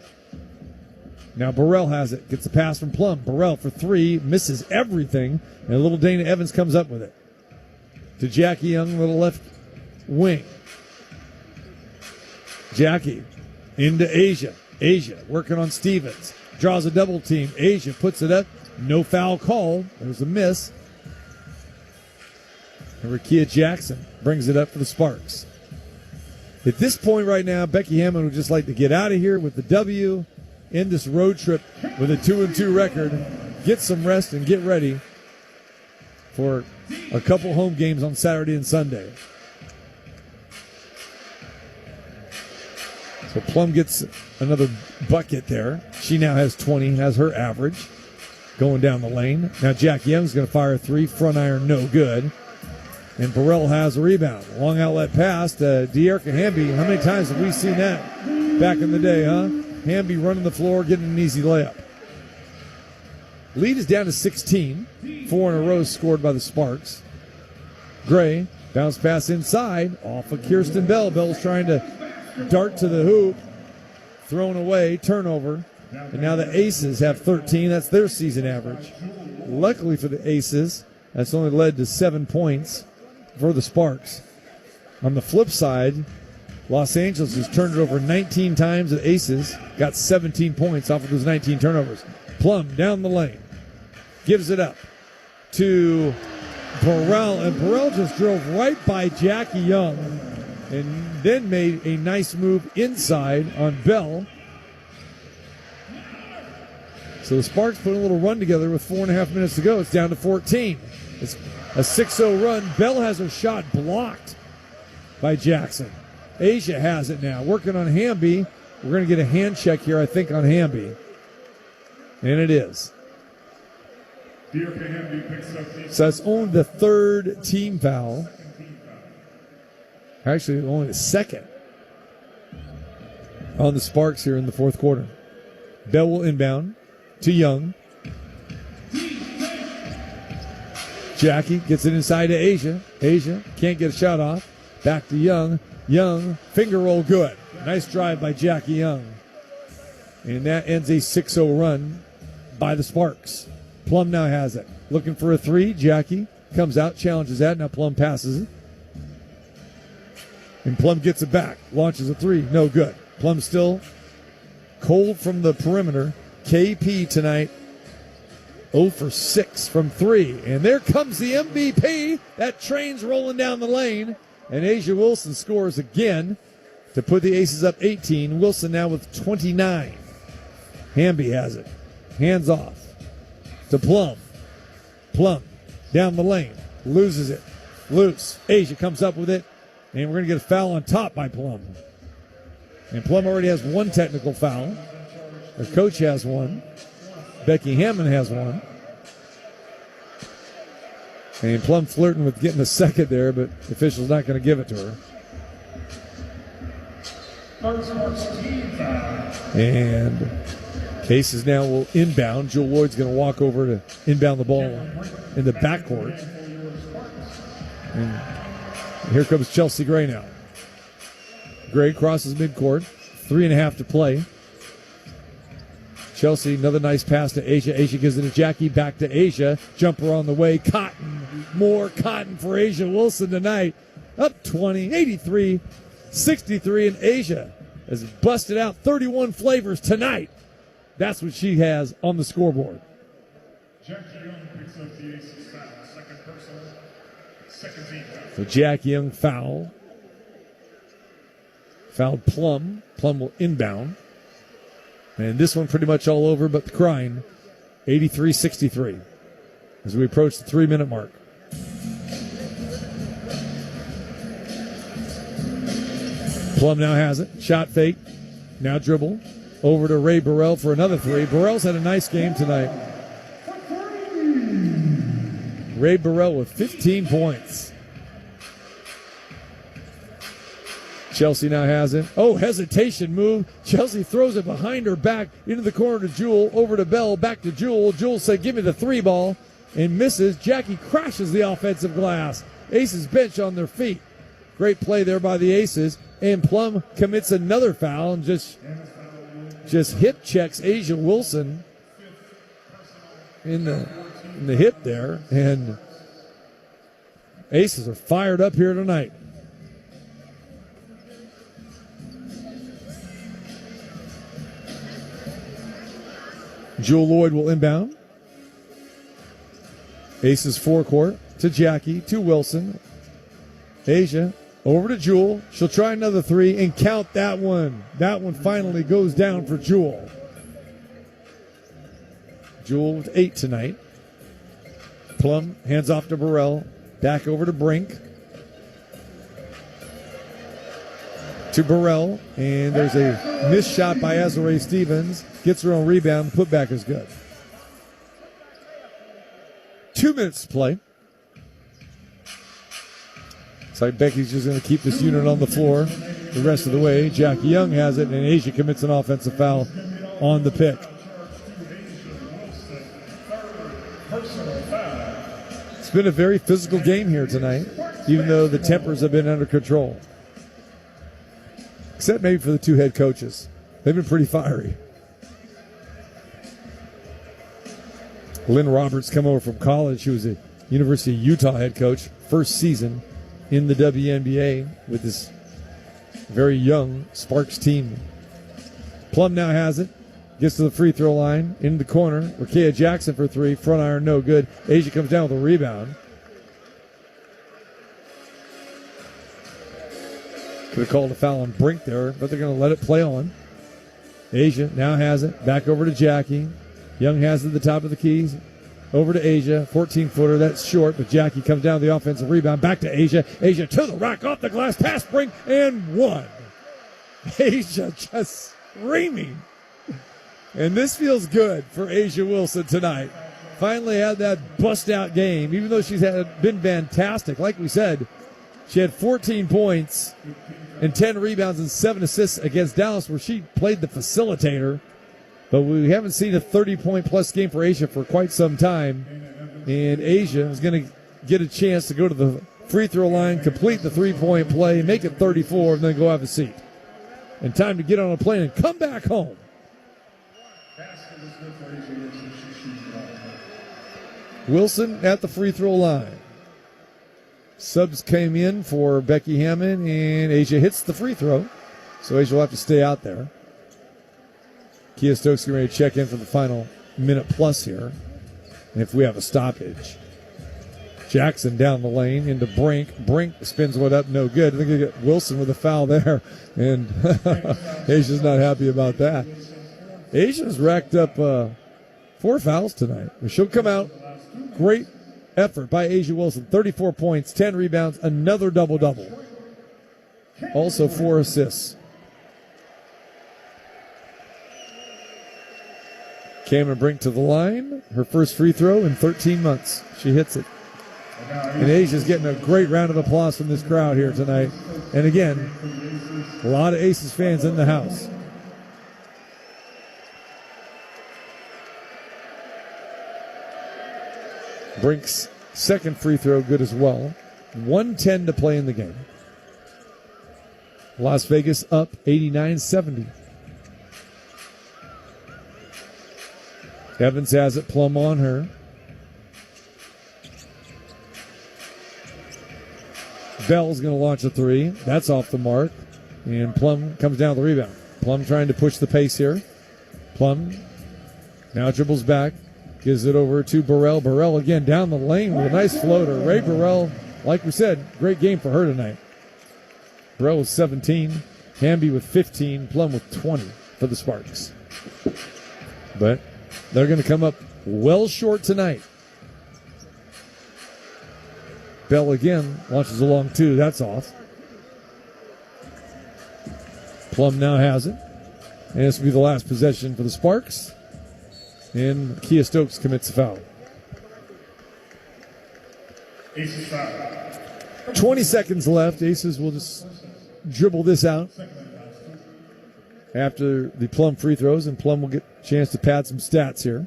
Speaker 10: Now Burrell has it. Gets a pass from Plum. Burrell for three. Misses everything. And a little Dana Evans comes up with it. To Jackie Young, little left wing. Jackie into A'ja. A'ja working on Stevens. Draws a double team. A'ja puts it up. No foul call. There's a miss. And Rakia Jackson brings it up for the Sparks. At this point right now, Becky Hammond would just like to get out of here with the W, end this road trip with a 2-2 record, get some rest, and get ready for a couple home games on Saturday and Sunday. So Plum gets another bucket there. She now has 20, has her average going down the lane. Now Jack Young's going to fire a three. Front iron, no good. And Burrell has a rebound. Long outlet pass to De'Erica Hamby. How many times have we seen that back in the day, huh? Hamby running the floor, getting an easy layup. Lead is down to 16. 4 in a row scored by the Sparks. Gray, bounce pass inside, off of Kirsten Bell. Bell's trying to dart to the hoop. Thrown away, turnover. And now the Aces have 13. That's their season average. Luckily for the Aces, that's only led to 7 points for the Sparks. On the flip side, Los Angeles has turned it over 19 times. The Aces got 17 points off of those 19 turnovers. Plum down the lane. Gives it up to Burrell. And Burrell just drove right by Jackie Young and then made a nice move inside on Bell. So the Sparks put a little run together with 4.5 minutes to go. It's down to 14. It's a 6-0 run. Bell has her shot blocked by Jackson. A'ja has it now. Working on Hamby. We're going to get a hand check here, I think, on Hamby. And it is. So that's only the third team foul. Actually, only the second on the Sparks here in the fourth quarter. Bell will inbound to Young. Jackie gets it inside to A'ja. A'ja can't get a shot off. Back to Young. Young, finger roll good. Nice drive by Jackie Young. And that ends a 6-0 run by the Sparks. Plum now has it. Looking for a three. Jackie comes out, challenges that. Now Plum passes it. And Plum gets it back. Launches a three. No good. Plum still cold from the perimeter. KP tonight 0 for 6 from 3. And there comes the MVP. That train's rolling down the lane. And A'ja Wilson scores again to put the Aces up 18. Wilson now with 29. Hamby has it. Hands off to Plum. Plum down the lane. Loses it. Loose. A'ja comes up with it. And we're going to get a foul on top by Plum. And Plum already has one technical foul. Her coach has one. Becky Hammond has one. And Plum flirting with getting a second there, but the official's not going to give it to her. And Aces now will inbound. Jewel Lloyd's going to walk over to inbound the ball in the backcourt. And here comes Chelsea Gray now. Gray crosses midcourt. 3.5 to play. Chelsea, another nice pass to A'ja. A'ja gives it to Jackie. Back to A'ja. Jumper on the way. Cotton. More Cotton for A'ja Wilson tonight. Up 20, 83-63. And A'ja has busted out 31 flavors tonight. That's what she has on the scoreboard.
Speaker 24: Jackie Young picks up the Aces foul. Second personal. Second team foul.
Speaker 10: So Jack Young foul. Fouled Plum. Plum will inbound. And this one pretty much all over but the crying. 83-63 as we approach the 3-minute mark. Plum now has it. Shot fake. Now dribble. Over to Ray Burrell for another three. Burrell's had a nice game tonight. Ray Burrell with 15 points. Chelsea now has it. Oh, hesitation move. Chelsea throws it behind her back into the corner to Jewel. Over to Bell. Back to Jewel. Jewel said, give me the 3 ball. And misses. Jackie crashes the offensive glass. Aces bench on their feet. Great play there by the Aces. And Plum commits another foul and just hip checks Asia Wilson in the hip there. And Aces are fired up here tonight. Jewel Lloyd will inbound. Aces forecourt to Jackie, to Wilson. Asia over to Jewel. She'll try another 3 and count that one. That one finally goes down for Jewel. Jewel with 8 tonight. Plum hands off to Burrell. Back over to Brink. To Burrell. And there's a missed shot by Azalea Stevens. Gets her own rebound. Putback is good. 2 minutes to play. Looks like Becky's just going to keep this unit on the floor the rest of the way. Jackie Young has it, and Asia commits an offensive foul on the pick. It's been a very physical game here tonight, even though the tempers have been under control. Except maybe for the 2 head coaches. They've been pretty fiery. Lynn Roberts come over from college. She was a University of Utah head coach. First season in the WNBA with this very young Sparks team. Plum now has it. Gets to the free throw line. In the corner. Rakea Jackson for 3. Front iron, no good. Asia comes down with a rebound. Could have called a foul on Brink there, but they're going to let it play on. Asia now has it. Back over to Jackie. Young has it at the top of the keys. Over to Asia. 14-footer. That's short, but Jackie comes down the offensive rebound. Back to Asia. Asia to the rack. Off the glass. Pass Brink. And 1. Asia just screaming. And this feels good for Asia Wilson tonight. Finally had that bust-out game, even though she's been fantastic. Like we said, she had 14 points and 10 rebounds and 7 assists against Dallas, where she played the facilitator. But we haven't seen a 30-point-plus game for Asia for quite some time. And Asia is going to get a chance to go to the free throw line, complete the three-point play, make it 34, and then go have a seat. And time to get on a plane and come back home. Wilson at the free throw line. Subs came in for Becky Hammond, and Asia hits the free throw. So Asia will have to stay out there. Kia Stokes getting ready to check in for the final minute plus here. And if we have a stoppage. Jackson down the lane into Brink. Brink spins one up, no good. I think they get Wilson with a foul there. And Asia's not happy about that. Asia's racked up 4 fouls tonight. She'll come out. Great effort by Asia Wilson. 34 points, 10 rebounds, another double-double. Also 4 assists. Cameron Brink to the line. Her first free throw in 13 months. She hits it. And Asia's getting a great round of applause from this crowd here tonight. And again, a lot of Aces fans in the house. Brink's second free throw good as well. 1:10 to play in the game. Las Vegas up 89-70. Evans has it, Plum on her. Bell's going to launch a 3. That's off the mark. And Plum comes down with the rebound. Plum trying to push the pace here. Plum now dribbles back. Gives it over to Burrell. Burrell again down the lane with a nice floater. Ray Burrell, like we said, great game for her tonight. Burrell with 17. Hamby with 15. Plum with 20 for the Sparks. But they're going to come up well short tonight. Bell again launches a long 2. That's off. Plum now has it. And this will be the last possession for the Sparks. And Kia Stokes commits a foul. 20 seconds left. Aces will just dribble this out after the Plum free throws, and Plum will get a chance to pad some stats here.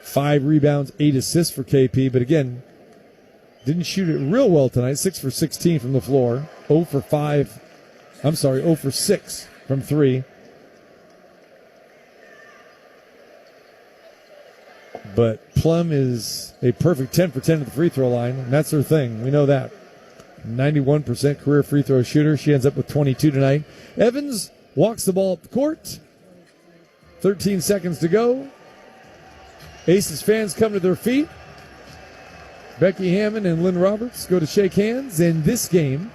Speaker 10: 5 rebounds, 8 assists for KP, but again, didn't shoot it real well tonight. 6 for 16 from the floor. 0 for 6 from 3. But Plum is a perfect 10 for 10 at the free throw line, and that's her thing. We know that. 91% career free throw shooter. She ends up with 22 tonight. Evans walks the ball up the court. 13 seconds to go. Aces fans come to their feet. Becky Hammond and Lynn Roberts go to shake hands, and this game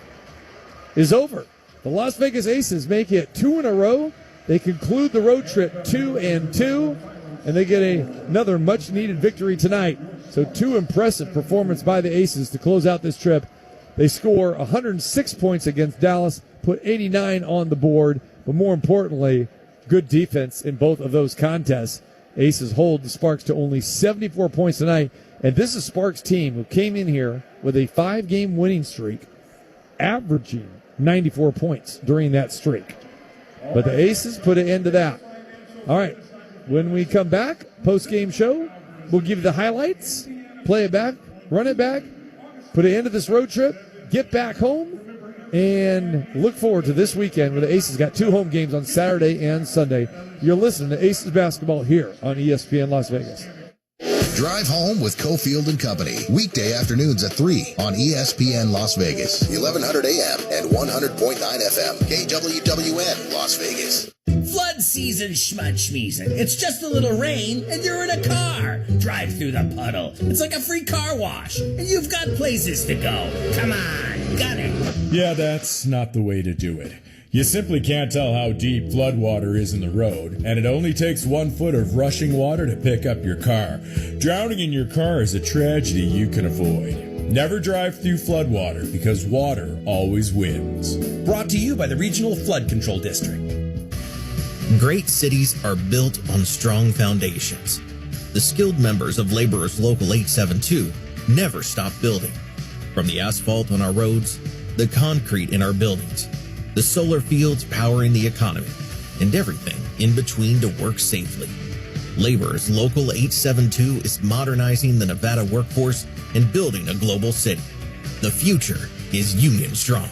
Speaker 10: is over. The Las Vegas Aces make it 2 in a row. They conclude the road trip 2-2, and they get another much-needed victory tonight. So 2 impressive performances by the Aces to close out this trip. They score 106 points against Dallas, put 89 on the board, but more importantly, good defense in both of those contests. Aces hold the Sparks to only 74 points tonight, and this is a Sparks team who came in here with a 5-game winning streak, averaging 94 points during that streak. But the Aces put an end to that. All right, when we come back, post-game show, we'll give you the highlights, play it back, run it back, put an end to this road trip, get back home, and look forward to this weekend where the Aces got 2 home games on Saturday and Sunday. You're listening to Aces Basketball here on ESPN Las Vegas.
Speaker 3: Drive home with Cofield and Company. Weekday afternoons at 3 on ESPN Las Vegas. 1100 AM and 100.9 FM. KWWN Las Vegas.
Speaker 1: Flood season schmudschmeezin'. It's just a little rain and you're in a car. Drive through the puddle. It's like a free car wash. And you've got places to go. Come on, got it.
Speaker 8: Yeah, that's not the way to do it. You simply can't tell how deep floodwater is in the road, and it only takes 1 foot of rushing water to pick up your car. Drowning in your car is a tragedy you can avoid. Never drive through floodwater because water always wins.
Speaker 1: Brought to you by the Regional Flood Control District.
Speaker 12: Great cities are built on strong foundations. The skilled members of Laborers Local 872 never stop building. From the asphalt on our roads, the concrete in our buildings, the solar fields powering the economy, and everything in between to work safely. Laborers Local 872 is modernizing the Nevada workforce and building a global city. The future is union strong.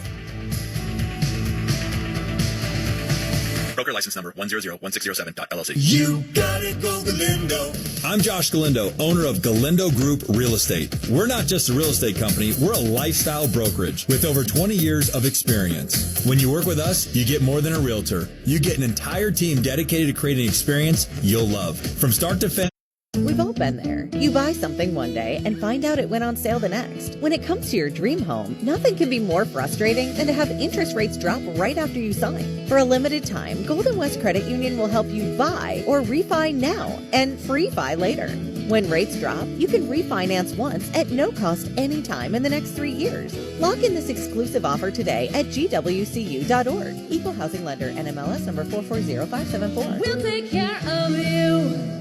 Speaker 7: Broker license number 1001607.LLC.
Speaker 2: You gotta go Galindo.
Speaker 15: I'm Josh Galindo, owner of Galindo Group Real Estate. We're not just a real estate company, we're a lifestyle brokerage with over 20 years of experience. When you work with us, you get more than a realtor. You get an entire team dedicated to creating an experience you'll love. From start to finish.
Speaker 14: We've all been there. You buy something one day and find out it went on sale the next. When it comes to your dream home, nothing can be more frustrating than to have interest rates drop right after you sign. For a limited time, Golden West Credit Union will help you buy or refi now and free-fi later. When rates drop, you can refinance once at no cost anytime in the next 3 years. Lock in this exclusive offer today at gwcu.org. Equal Housing Lender, NMLS number 440574.
Speaker 16: We'll take care of you.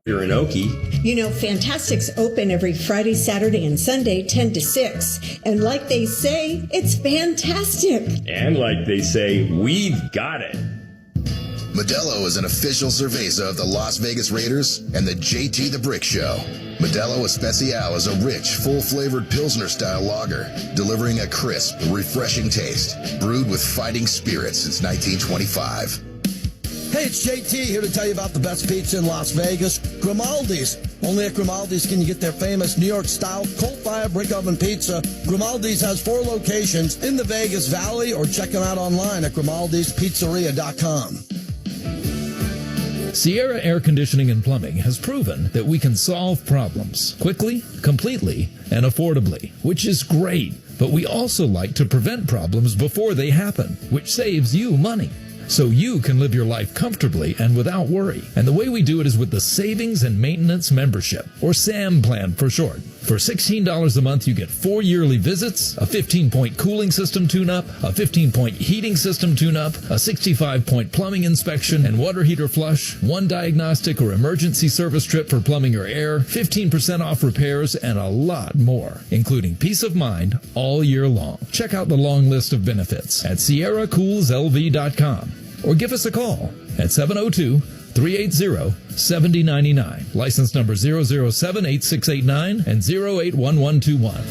Speaker 18: You're in Okie.
Speaker 27: You know, Fantastic's open every Friday, Saturday, and Sunday, 10 to 6. And like they say, it's fantastic.
Speaker 18: And like they say, we've got it.
Speaker 3: Modelo is an official cerveza of the Las Vegas Raiders and the JT the Brick Show. Modelo Especial is a rich, full-flavored Pilsner-style lager, delivering a crisp, refreshing taste, brewed with fighting spirit since 1925.
Speaker 28: Hey, it's JT here to tell you about the best pizza in Las Vegas, Grimaldi's. Only at Grimaldi's can you get their famous New York-style coal-fired brick oven pizza. Grimaldi's has 4 locations in the Vegas Valley, or check them out online at grimaldispizzeria.com.
Speaker 29: Sierra Air Conditioning and Plumbing has proven that we can solve problems quickly, completely, and affordably, which is great. But we also like to prevent problems before they happen, which saves you money. So you can live your life comfortably and without worry. And the way we do it is with the Savings and Maintenance Membership, or SAM plan for short. For $16 a month, you get 4 yearly visits, a 15-point cooling system tune-up, a 15-point heating system tune-up, a 65-point plumbing inspection and water heater flush, 1 diagnostic or emergency service trip for plumbing or air, 15% off repairs, and a lot more, including peace of mind all year long. Check out the long list of benefits at SierraCoolsLV.com or give us a call at 702-380-7099. License number 0078689 and 081121.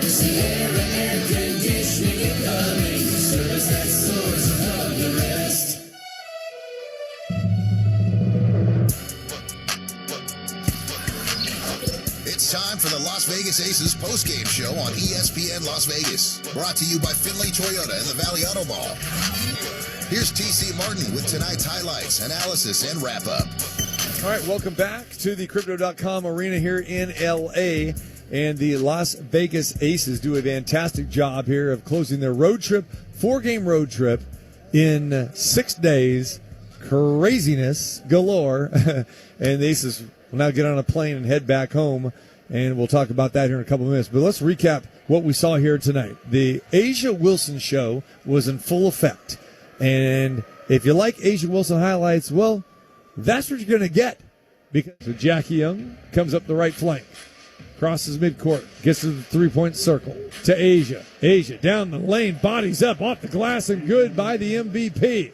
Speaker 2: Sierra Air Conditioning and Plumbing, service that soars above the rest.
Speaker 3: It's time for the Las Vegas Aces postgame show on ESPN Las Vegas. Brought to you by Finley Toyota and the Valley Auto Mall. Here's TC Martin with tonight's highlights, analysis, and wrap-up.
Speaker 10: All right, welcome back to the Crypto.com arena here in L.A., and the Las Vegas Aces do a fantastic job here of closing their road trip, 4-game road trip in 6 days. Craziness galore. And the Aces will now get on a plane and head back home, and we'll talk about that here in a couple of minutes. But let's recap what we saw here tonight. The A'ja Wilson show was in full effect. And if you like A'ja Wilson highlights, well, that's what you're going to get. Because Jackie Young comes up the right flank, crosses midcourt, gets to the three-point circle, to A'ja. A'ja down the lane, bodies up, off the glass, and good by the MVP.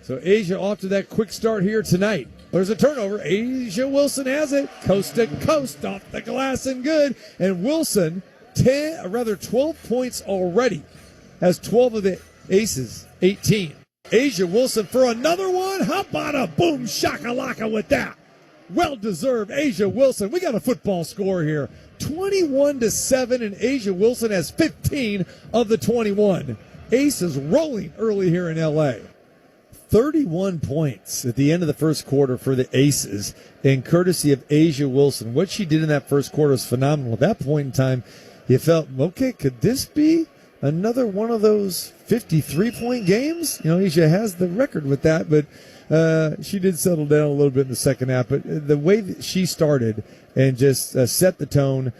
Speaker 10: So A'ja off to that quick start here tonight. There's a turnover. A'ja Wilson has it. Coast to coast, off the glass, and good. And Wilson, 12 points already. Has 12 of the Aces, 18. A'ja Wilson for another one. How about a boom shakalaka with that? Well-deserved A'ja Wilson. We got a football score here. 21-7, and A'ja Wilson has 15 of the 21. Aces rolling early here in L.A. 31 points at the end of the first quarter for the Aces, and courtesy of A'ja Wilson. What she did in that first quarter was phenomenal. At that point in time, you felt, okay, could this be another one of those 53-point games? You know, A'ja has the record with that, but she did settle down a little bit in the second half. But the way that she started and just set the tone,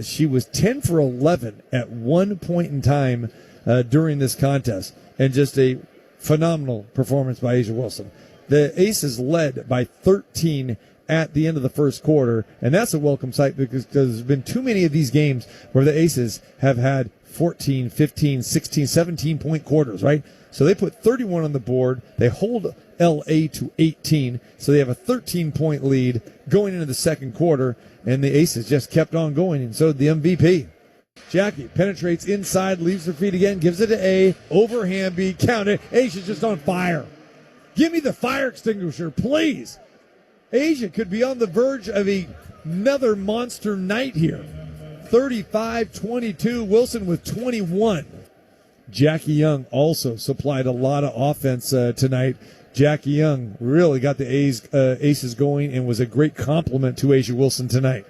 Speaker 10: she was 10 for 11 at one point in time during this contest, and just a phenomenal performance by A'ja Wilson. The Aces led by 13 at the end of the first quarter, and that's a welcome sight because there's been too many of these games where the Aces have had 14, 15, 16, 17-point quarters, right? So they put 31 on the board. They hold L.A. to 18, so they have a 13-point lead going into the second quarter, and the Aces just kept on going, and so did the MVP. Jackie penetrates inside, leaves her feet again, gives it to A, overhand B, count it. A'ja's just on fire. Give me the fire extinguisher, please. A'ja could be on the verge of another monster night here. 35-22, Wilson with 21. Jackie Young also supplied a lot of offense tonight. Jackie Young really got the Aces going and was a great compliment to A'ja Wilson tonight.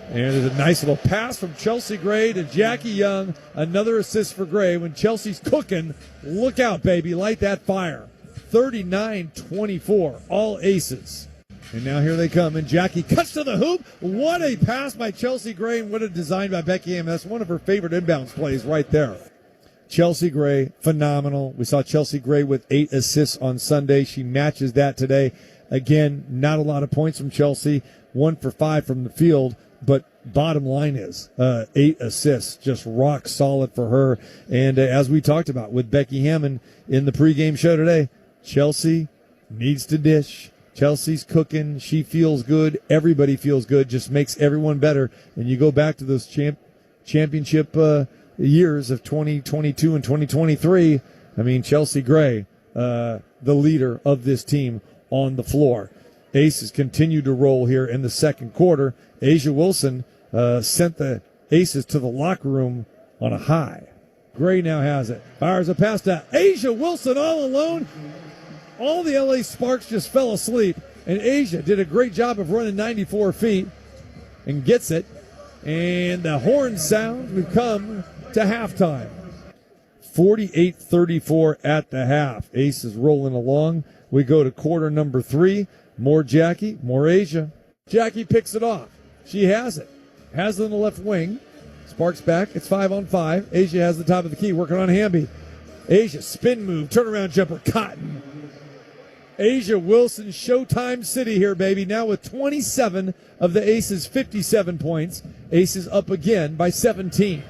Speaker 10: And there's a nice little pass from Chelsea Gray to Jackie Young. Another assist for Gray. When Chelsea's cooking, look out, baby. Light that fire. 39-24, all Aces. And now here they come, and Jackie cuts to the hoop. What a pass by Chelsea Gray, and what a design by Becky Hammon. That's one of her favorite inbounds plays right there. Chelsea Gray, phenomenal. We saw Chelsea Gray with 8 assists on Sunday. She matches that today. Again, not a lot of points from Chelsea. 1 for 5 from the field, but bottom line is 8 assists, just rock solid for her. And as we talked about with Becky Hammon in the pregame show today, Chelsea needs to dish. Chelsea's cooking. She feels good. Everybody feels good. Just makes everyone better. And you go back to those championship years of 2022 and 2023. I mean, Chelsea Gray, the leader of this team on the floor. Aces continue to roll here in the second quarter. A'ja Wilson sent the Aces to the locker room on a high. Gray now has it. Fires a pass to A'ja Wilson all alone. All the LA Sparks just fell asleep, and A'ja did a great job of running 94 feet and gets it. And the horn sounds. We've come to halftime. 48-34 at the half. Aces rolling along. We go to quarter number 3. More Jackie, more A'ja. Jackie picks it off. She has it. has it on the left wing. Sparks back. It's 5-on-5. Asia has the top of the key, working on Hamby. Asia, spin move, turnaround jumper, Cotton. Asia Wilson, Showtime City here, baby. Now with 27 of the Aces' 57 points. Aces up again by 17.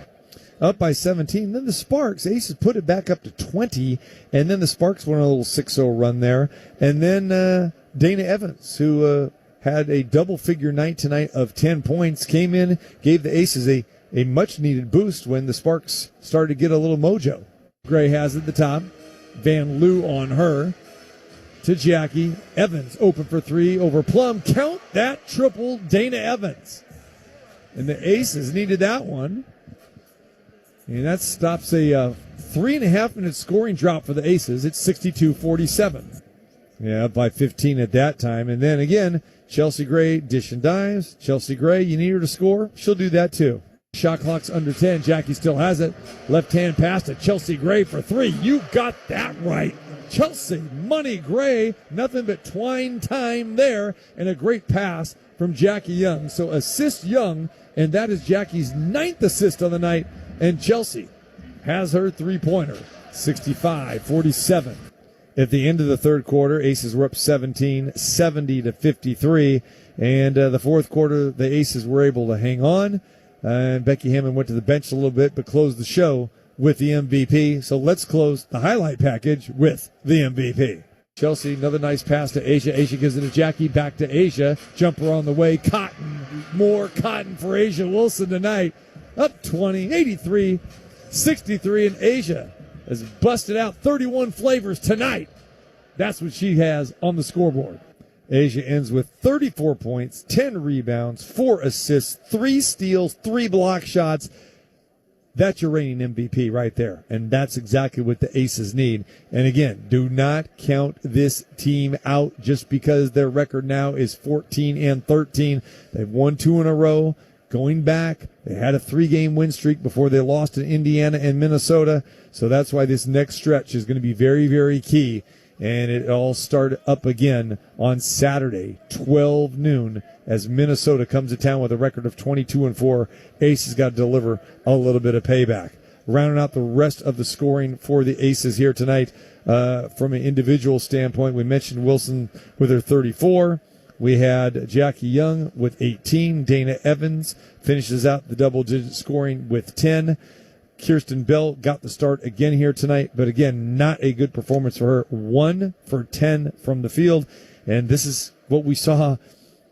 Speaker 10: Up by 17. Then the Sparks, Aces put it back up to 20. And then the Sparks went on a little 6-0 run there. And then Dana Evans, who had a double-figure night tonight of 10 points, came in, gave the Aces a much-needed boost when the Sparks started to get a little mojo. Gray has it at the top. Van Loo on her. To Jackie. Evans open for three over Plum. Count that triple, Dana Evans. And the Aces needed that one. And that stops a 3.5-minute scoring drop for the Aces. It's 62-47. Yeah, by 15 at that time. And then again, Chelsea Gray dish and dives. Chelsea Gray, you need her to score? She'll do that too. Shot clock's under 10. Jackie still has it. Left hand pass to Chelsea Gray for three. You got that right. Chelsea Money Gray, nothing but twine time there, and a great pass from Jackie Young. So assist Young, and that is Jackie's 9th assist on the night, and Chelsea has her three-pointer, 65-47. At the end of the third quarter, Aces were up 17, 70-53, and the fourth quarter, the Aces were able to hang on, and Becky Hammond went to the bench a little bit, but closed the show with the MVP. So let's close the highlight package with the MVP. Chelsea, another nice pass to Asia. Asia gives it to Jackie. Back to Asia. Jumper on the way. Cotton. More Cotton for Asia Wilson tonight. Up 20, 83-63. And Asia has busted out 31 flavors tonight. That's what she has on the scoreboard. Asia ends with 34 points, 10 rebounds, 4 assists, 3 steals, 3 block shots. That's your reigning MVP right there. And that's exactly what the Aces need. And again, do not count this team out just because their record now is 14-13. They've won 2 in a row. Going back, they had a 3-game win streak before they lost to Indiana and Minnesota. So that's why this next stretch is going to be very, very key. And it all started up again on Saturday, 12 noon, as Minnesota comes to town with a record of 22-4. Aces got to deliver a little bit of payback. Rounding out the rest of the scoring for the Aces here tonight, from an individual standpoint, we mentioned Wilson with her 34. We had Jackie Young with 18. Dana Evans finishes out the double-digit scoring with 10. Kirsten Bell got the start again here tonight, but again, not a good performance for her. 1 for 10 from the field, and this is what we saw,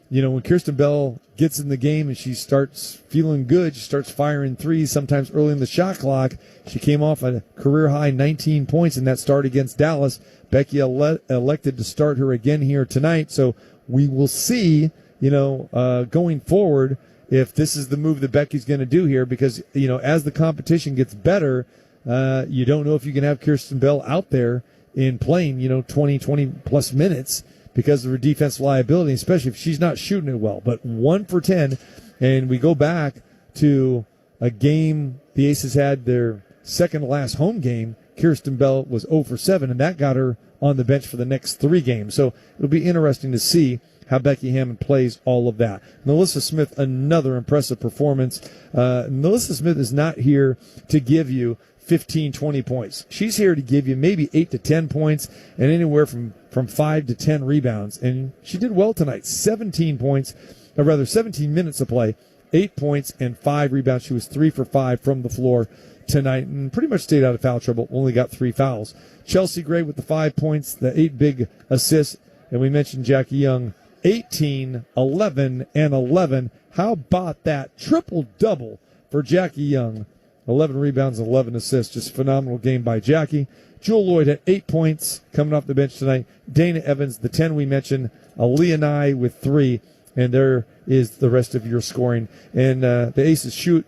Speaker 10: when Kirsten Bell gets in the game and she starts feeling good, she starts firing threes sometimes early in the shot clock. She came off a career-high 19 points in that start against Dallas. Becky elected to start her again here tonight, so we will see, going forward, if this is the move that Becky's going to do here, because, as the competition gets better, you don't know if you can have Kirsten Bell out there in playing, 20-plus minutes because of her defense liability, especially if she's not shooting it well. But 1 for 10, and we go back to a game the Aces had their second-to-last home game. Kirsten Bell was 0 for 7, and that got her on the bench for the next 3 games. So it'll be interesting to see how Becky Hammond plays all of that. Melissa Smith, another impressive performance. Melissa Smith is not here to give you 15, 20 points. She's here to give you maybe 8 to 10 points and anywhere from 5 to 10 rebounds. And she did well tonight. 17 minutes of play, 8 points and 5 rebounds. She was 3 for 5 from the floor tonight and pretty much stayed out of foul trouble. Only got 3 fouls. Chelsea Gray with the 5 points, the 8 big assists. And we mentioned Jackie Young, 18, 11, and 11. How about that? Triple-double for Jackie Young. 11 rebounds, 11 assists. Just phenomenal game by Jackie. Jewel Lloyd had 8 points coming off the bench tonight. Dana Evans, the 10 we mentioned. Aaliyah Nye with 3. And there is the rest of your scoring. And the Aces shoot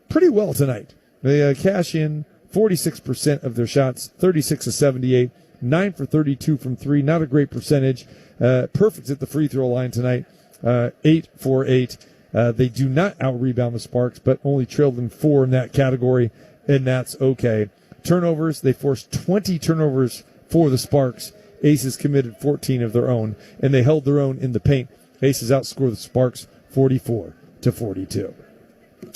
Speaker 10: pretty well tonight. They cash in 46% of their shots, 36-78. 9 for 32 from 3. Not a great percentage. Perfect at the free throw line tonight. 8 for 8. They do not out-rebound the Sparks, but only trailed them 4 in that category, and that's okay. Turnovers, they forced 20 turnovers for the Sparks. Aces committed 14 of their own, and they held their own in the paint. Aces outscored the Sparks 44-42.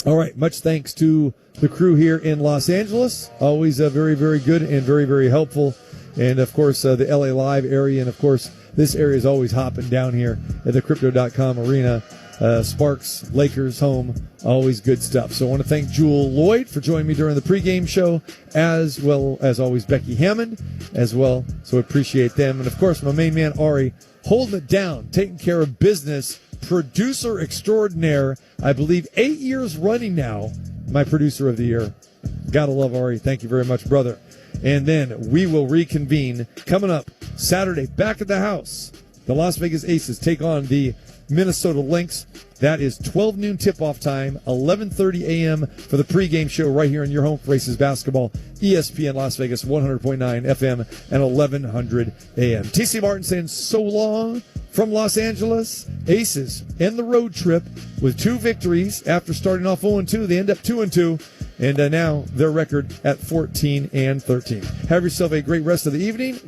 Speaker 10: All right. Much thanks to the crew here in Los Angeles. Always very, very good and very, very helpful. And, of course, the LA Live area. And, of course, this area is always hopping down here at the Crypto.com arena. Sparks, Lakers home, always good stuff. So I want to thank Jewel Lloyd for joining me during the pregame show, as well as always Becky Hammond as well. So appreciate them. And, of course, my main man, Ari, holding it down, taking care of business, producer extraordinaire, I believe 8 years running now, my producer of the year. Gotta love Ari. Thank you very much, brother. And then we will reconvene coming up Saturday back at the house. The Las Vegas Aces take on the Minnesota Lynx. That is 12 noon tip-off time, 11:30 a.m. for the pregame show right here in your home for Aces basketball, ESPN Las Vegas, 100.9 FM and 1100 a.m. TC Martin saying so long from Los Angeles. Aces end the road trip with 2 victories after starting off 0-2. They end up 2-2, and now their record at 14-13. Have yourself a great rest of the evening.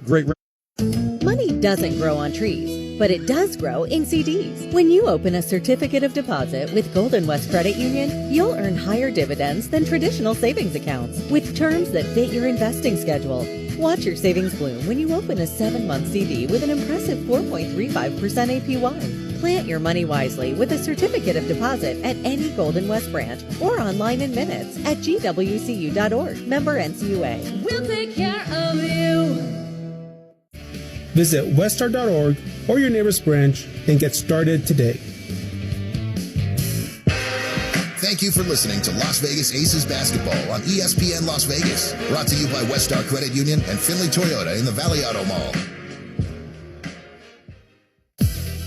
Speaker 14: Money doesn't grow on trees, but it does grow in CDs. When you open a certificate of deposit with Golden West Credit Union, you'll earn higher dividends than traditional savings accounts with terms that fit your investing schedule. Watch your savings bloom when you open a 7-month CD with an impressive 4.35% APY. Plant your money wisely with a certificate of deposit at any Golden West branch or online in minutes at gwcu.org. Member NCUA.
Speaker 16: We'll take care of you.
Speaker 6: Visit westar.org or your nearest branch and get started today.
Speaker 3: Thank you for listening to Las Vegas Aces basketball on ESPN Las Vegas. Brought to you by Westar Credit Union and Finley Toyota in the Valley Auto Mall.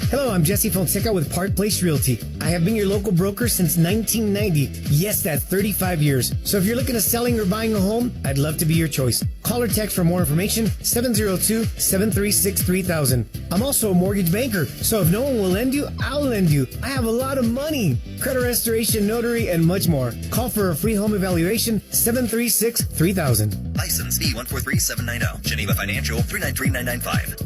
Speaker 11: Hello, I'm Jesse Fonseca with Park Place Realty. I have been your local broker since 1990. Yes, that's 35 years. So if you're looking at selling or buying a home, I'd love to be your choice. Call or text for more information, 702-736-3000. I'm also a mortgage banker, so if no one will lend you, I'll lend you. I have a lot of money. Credit restoration, notary, and much more. Call for a free home evaluation, 736-3000.
Speaker 7: License B143790. Geneva Financial 393995.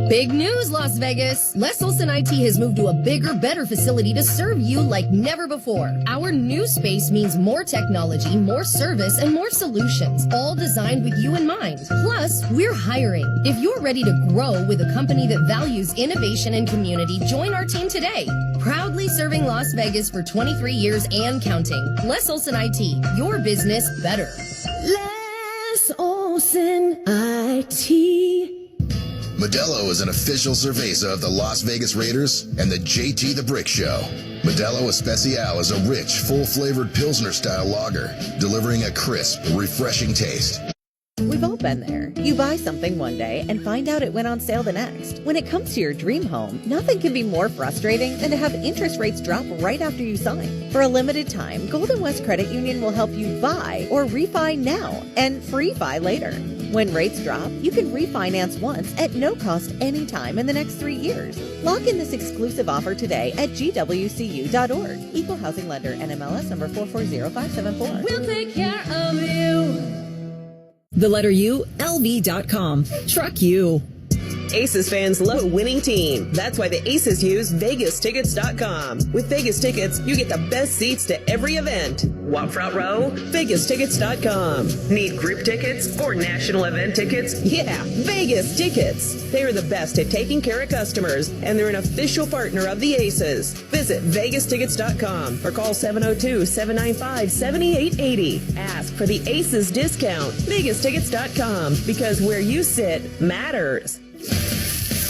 Speaker 26: Big news, Las Vegas! Les Olson IT has moved to a bigger, better facility to serve you like never before. Our new space means more technology, more service, and more solutions, all designed with you in mind. Plus, we're hiring. If you're ready to grow with a company that values innovation and community, join our team today. Proudly serving Las Vegas for 23 years and counting. Les Olson IT, your business better.
Speaker 16: Les Olson IT.
Speaker 3: Modelo is an official cerveza of the Las Vegas Raiders and the JT the Brick Show. Modelo Especial is a rich, full-flavored Pilsner-style lager, delivering a crisp, refreshing taste.
Speaker 14: We've all been there. You buy something one day and find out it went on sale the next. When it comes to your dream home, nothing can be more frustrating than to have interest rates drop right after you sign. For a limited time, Golden West Credit Union will help you buy or refi now and free-fi later. When rates drop, you can refinance once at no cost anytime in the next 3 years. Lock in this exclusive offer today at gwcu.org. Equal Housing Lender, NMLS number 440574.
Speaker 16: We'll take care of you.
Speaker 13: The letter U, LV.com. Truck you.
Speaker 17: Aces fans love a winning team. That's why the Aces use VegasTickets.com. With Vegas Tickets, you get the best seats to every event. Want front row? VegasTickets.com. Need group tickets or national event tickets? Yeah, Vegas Tickets. They are the best at taking care of customers, and they're an official partner of the Aces. Visit VegasTickets.com or call 702-795-7880. Ask for the Aces discount. VegasTickets.com, because where you sit matters.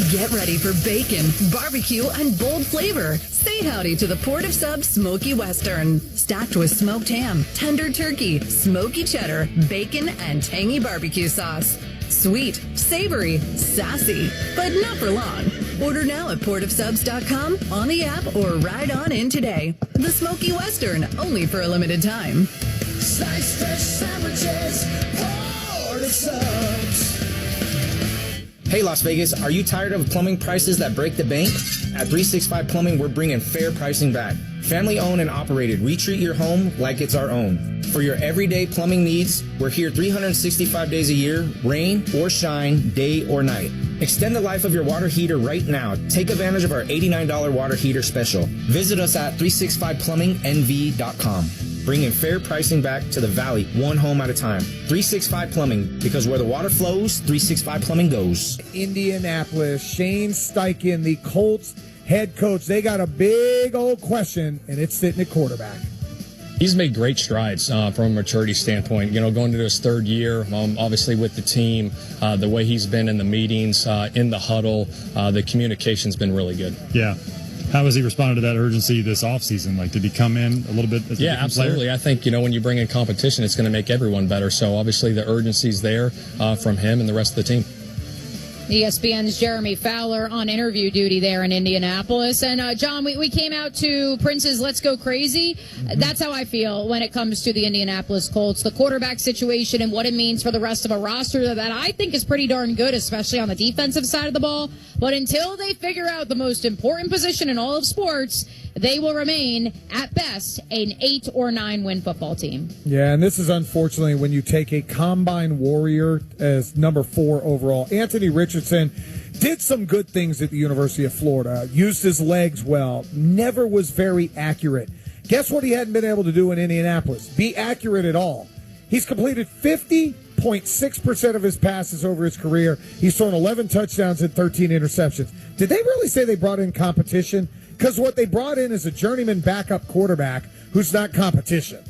Speaker 26: Get ready for bacon, barbecue, and bold flavor. Say howdy to the Port of Sub Smoky Western. Stacked with smoked ham, tender turkey, smoky cheddar, bacon, and tangy barbecue sauce. Sweet, savory, sassy, but not for long. Order now at portofsubs.com, on the app, or ride on in today. The Smoky Western, only for a limited time.
Speaker 2: Sliced fresh sandwiches, Port of Subs.
Speaker 4: Hey Las Vegas, are you tired of plumbing prices that break the bank? At 365 Plumbing, we're bringing fair pricing back. Family owned and operated, we treat your home like it's our own. For your everyday plumbing needs, we're here 365 days a year, rain or shine, day or night. Extend the life of your water heater right now. Take advantage of our $89 water heater special. Visit us at 365plumbingnv.com. bringing fair pricing back to the Valley, one home at a time. 365 Plumbing, because where the water flows, 365 Plumbing goes.
Speaker 10: Indianapolis, Shane Steichen, the Colts head coach, they got a big old question, and it's sitting at quarterback.
Speaker 5: He's made great strides from a maturity standpoint, going into his third year, obviously with the team, the way he's been in the meetings, in the huddle, the communication's been really good.
Speaker 9: Yeah. How has he responded to that urgency this offseason? Like, did he come in a little bit as a different
Speaker 5: absolutely.
Speaker 9: player?
Speaker 5: I think, when you bring in competition, it's going to make everyone better. So obviously the urgency's there from him and the rest of the team.
Speaker 19: ESPN's Jeremy Fowler on interview duty there in Indianapolis. And, John, we came out to Prince's Let's Go Crazy. That's how I feel when it comes to the Indianapolis Colts, the quarterback situation and what it means for the rest of a roster that I think is pretty darn good, especially on the defensive side of the ball. But until they figure out the most important position in all of sports, they will remain, at best, an 8 or 9 win football team.
Speaker 10: Yeah, and this is unfortunately when you take a combine warrior as number 4 overall. Anthony Richardson did some good things at the University of Florida, used his legs well, never was very accurate. Guess what he hadn't been able to do in Indianapolis? Be accurate at all. He's completed 50.6% of his passes over his career. He's thrown 11 touchdowns and 13 interceptions. Did they really say they brought in competition? Because what they brought in is a journeyman backup quarterback who's not competition.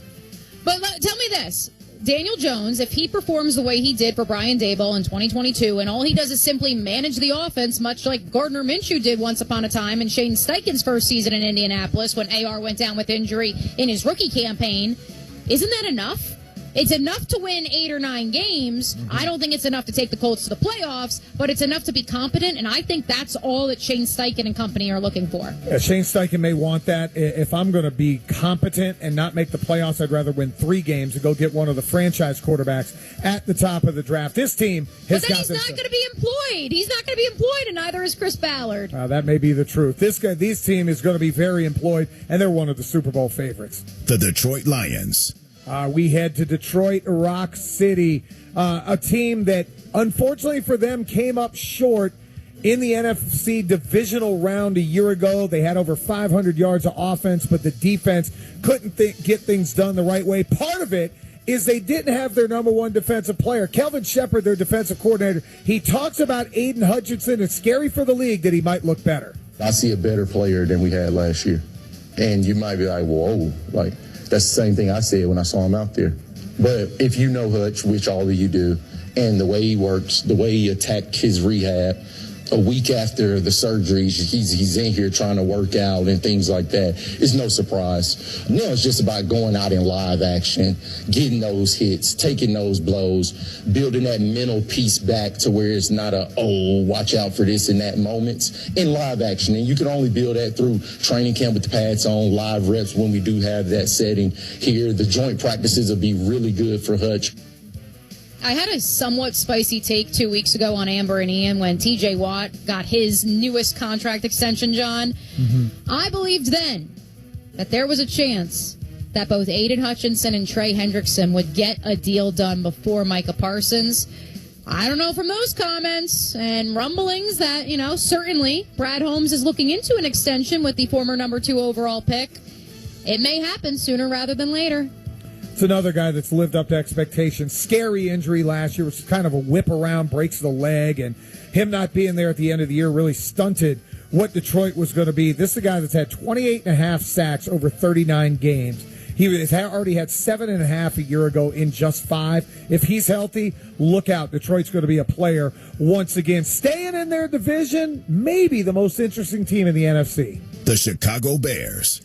Speaker 19: But tell me this. Daniel Jones, if he performs the way he did for Brian Daboll in 2022, and all he does is simply manage the offense, much like Gardner Minshew did once upon a time in Shane Steichen's first season in Indianapolis when AR went down with injury in his rookie campaign, isn't that enough? It's enough to win 8 or 9 games. I don't think it's enough to take the Colts to the playoffs, but it's enough to be competent, and I think that's all that Shane Steichen and company are looking for.
Speaker 10: Yeah, Shane Steichen may want that. If I'm going to be competent and not make the playoffs, I'd rather win 3 games and go get one of the franchise quarterbacks at the top of the draft. This team has got
Speaker 19: But then he's not going to be employed. He's not going to be employed, and neither is Chris Ballard.
Speaker 10: That may be the truth. This team is going to be very employed, and they're one of the Super Bowl favorites.
Speaker 20: The Detroit Lions.
Speaker 10: We head to Detroit Rock City, a team that, unfortunately for them, came up short in the NFC divisional round a year ago. They had over 500 yards of offense, but the defense couldn't get things done the right way. Part of it is they didn't have their number 1 defensive player. Kelvin Shepard, their defensive coordinator, he talks about Aiden Hutchinson. It's scary for the league that he might look better.
Speaker 21: I see a better player than we had last year. And you might be like, whoa, like, that's the same thing I said when I saw him out there. But if you know Hutch, which all of you do, and the way he works, the way he attacked his rehab, a week after the surgery, he's in here trying to work out and things like that. It's no surprise. Now it's just about going out in live action, getting those hits, taking those blows, building that mental piece back to where it's not watch out for this and that moments in live action. And you can only build that through training camp with the pads on, live reps when we do have that setting here. The joint practices will be really good for Hutch.
Speaker 19: I had a somewhat spicy take 2 weeks ago on Amber and Ian when TJ Watt got his newest contract extension, John. I believed then that there was a chance that both Aiden Hutchinson and Trey Hendrickson would get a deal done before Micah Parsons. I don't know from those comments and rumblings that, certainly Brad Holmes is looking into an extension with the former number 2 overall pick. It may happen sooner rather than later.
Speaker 10: It's another guy that's lived up to expectations. Scary injury last year, which was kind of a whip around, breaks the leg, and him not being there at the end of the year really stunted what Detroit was going to be. This is a guy that's had 28.5 sacks over 39 games. He already had 7.5 a year ago in just 5. If he's healthy, look out. Detroit's going to be a player once again. Staying in their division, maybe the most interesting team in the NFC.
Speaker 20: The Chicago Bears.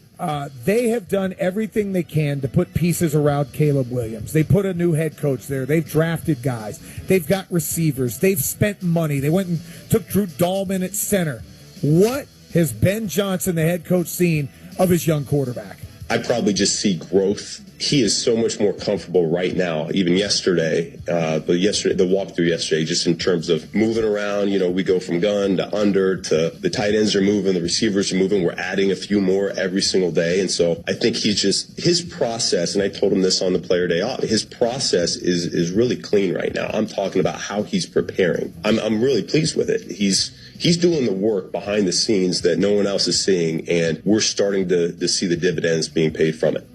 Speaker 10: They have done everything they can to put pieces around Caleb Williams. They put a new head coach there. They've drafted guys. They've got receivers. They've spent money. They went and took Drew Dahlman at center. What has Ben Johnson, the head coach, seen of his young quarterback?
Speaker 18: I probably just see growth. He is so much more comfortable right now, even yesterday, the walkthrough yesterday, just in terms of moving around. We go from gun to under to the tight ends are moving, the receivers are moving. We're adding a few more every single day. And so I think his process, and I told him this on the player day off, his process is really clean right now. I'm talking about how he's preparing. I'm really pleased with it. He's doing the work behind the scenes that no one else is seeing, and we're starting to see the dividends being paid from it.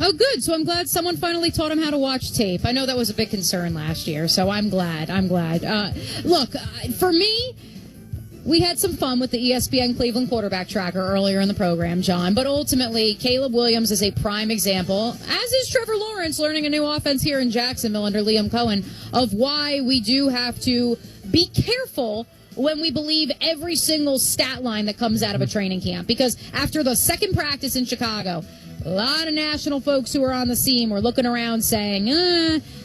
Speaker 19: Oh, good. So I'm glad someone finally taught him how to watch tape. I know that was a big concern last year, so I'm glad. Look, for me, we had some fun with the ESPN Cleveland quarterback tracker earlier in the program, John, but ultimately, Caleb Williams is a prime example, as is Trevor Lawrence learning a new offense here in Jacksonville under Liam Cohen, of why we do have to be careful when we believe every single stat line that comes out of a training camp. Because after the second practice in Chicago, a lot of national folks who are on the scene were looking around saying,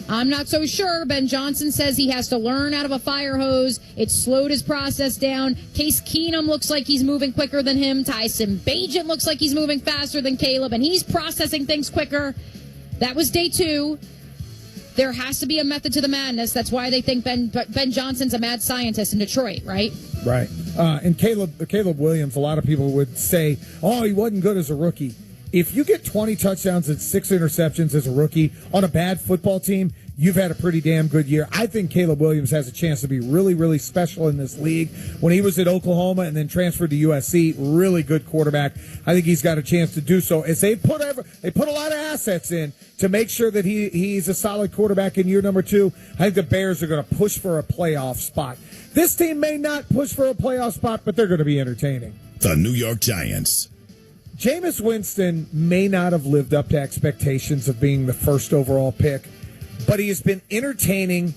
Speaker 19: I'm not so sure. Ben Johnson says he has to learn out of a fire hose. It slowed his process down. Case Keenum looks like he's moving quicker than him. Tyson Bagent looks like he's moving faster than Caleb, and he's processing things quicker. That was day 2. There has to be a method to the madness. That's why they think Ben Johnson's a mad scientist in Detroit, right?
Speaker 1: Right. And Caleb Williams, a lot of people would say, oh, he wasn't good as a rookie. If you get 20 touchdowns and 6 interceptions as a rookie on a bad football team, you've had a pretty damn good year. I think Caleb Williams has a chance to be really, really special in this league. When he was at Oklahoma and then transferred to USC, really good quarterback. I think he's got a chance to do so. As they put a lot of assets in to make sure that he's a solid quarterback in year number 2, I think the Bears are going to push for a playoff spot. This team may not push for a playoff spot, but they're going to be entertaining.
Speaker 20: The New York Giants.
Speaker 1: Jameis Winston may not have lived up to expectations of being the first overall pick, but he has been entertaining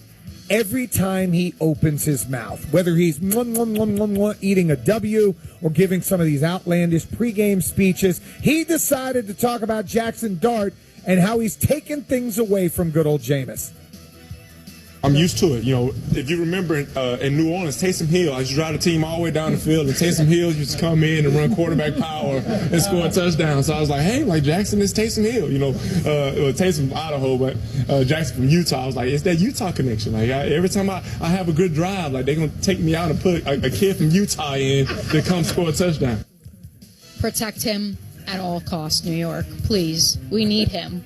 Speaker 1: every time he opens his mouth, whether he's eating a W or giving some of these outlandish pregame speeches. He decided to talk about Jackson Dart and how he's taken things away from good old Jameis.
Speaker 8: I'm used to it. You know, if you remember in New Orleans, Taysom Hill, I used to drive the team all the way down the field, and Taysom Hill used to come in and run quarterback power and score a touchdown. So I was like, hey, like Jackson is Taysom Hill. You know, Taysom from Idaho, but Jackson from Utah. I was like, it's that Utah connection. Like every time I have a good drive, like they're going to take me out and put a kid from Utah in to come score a touchdown.
Speaker 19: Protect him at all costs, New York. Please. We need him.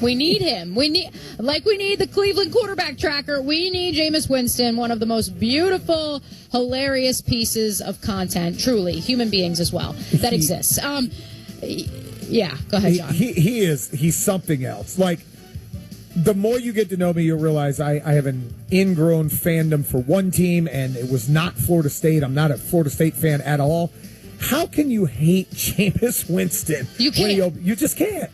Speaker 19: We need him. We need the Cleveland quarterback tracker. We need Jameis Winston, one of the most beautiful, hilarious pieces of content, truly, human beings as well, that exists. Yeah, go ahead, John.
Speaker 1: He's something else. Like, the more you get to know me, you'll realize I have an ingrown fandom for one team, and it was not Florida State. I'm not a Florida State fan at all. How can you hate Jameis Winston?
Speaker 19: You can't.
Speaker 1: You just can't.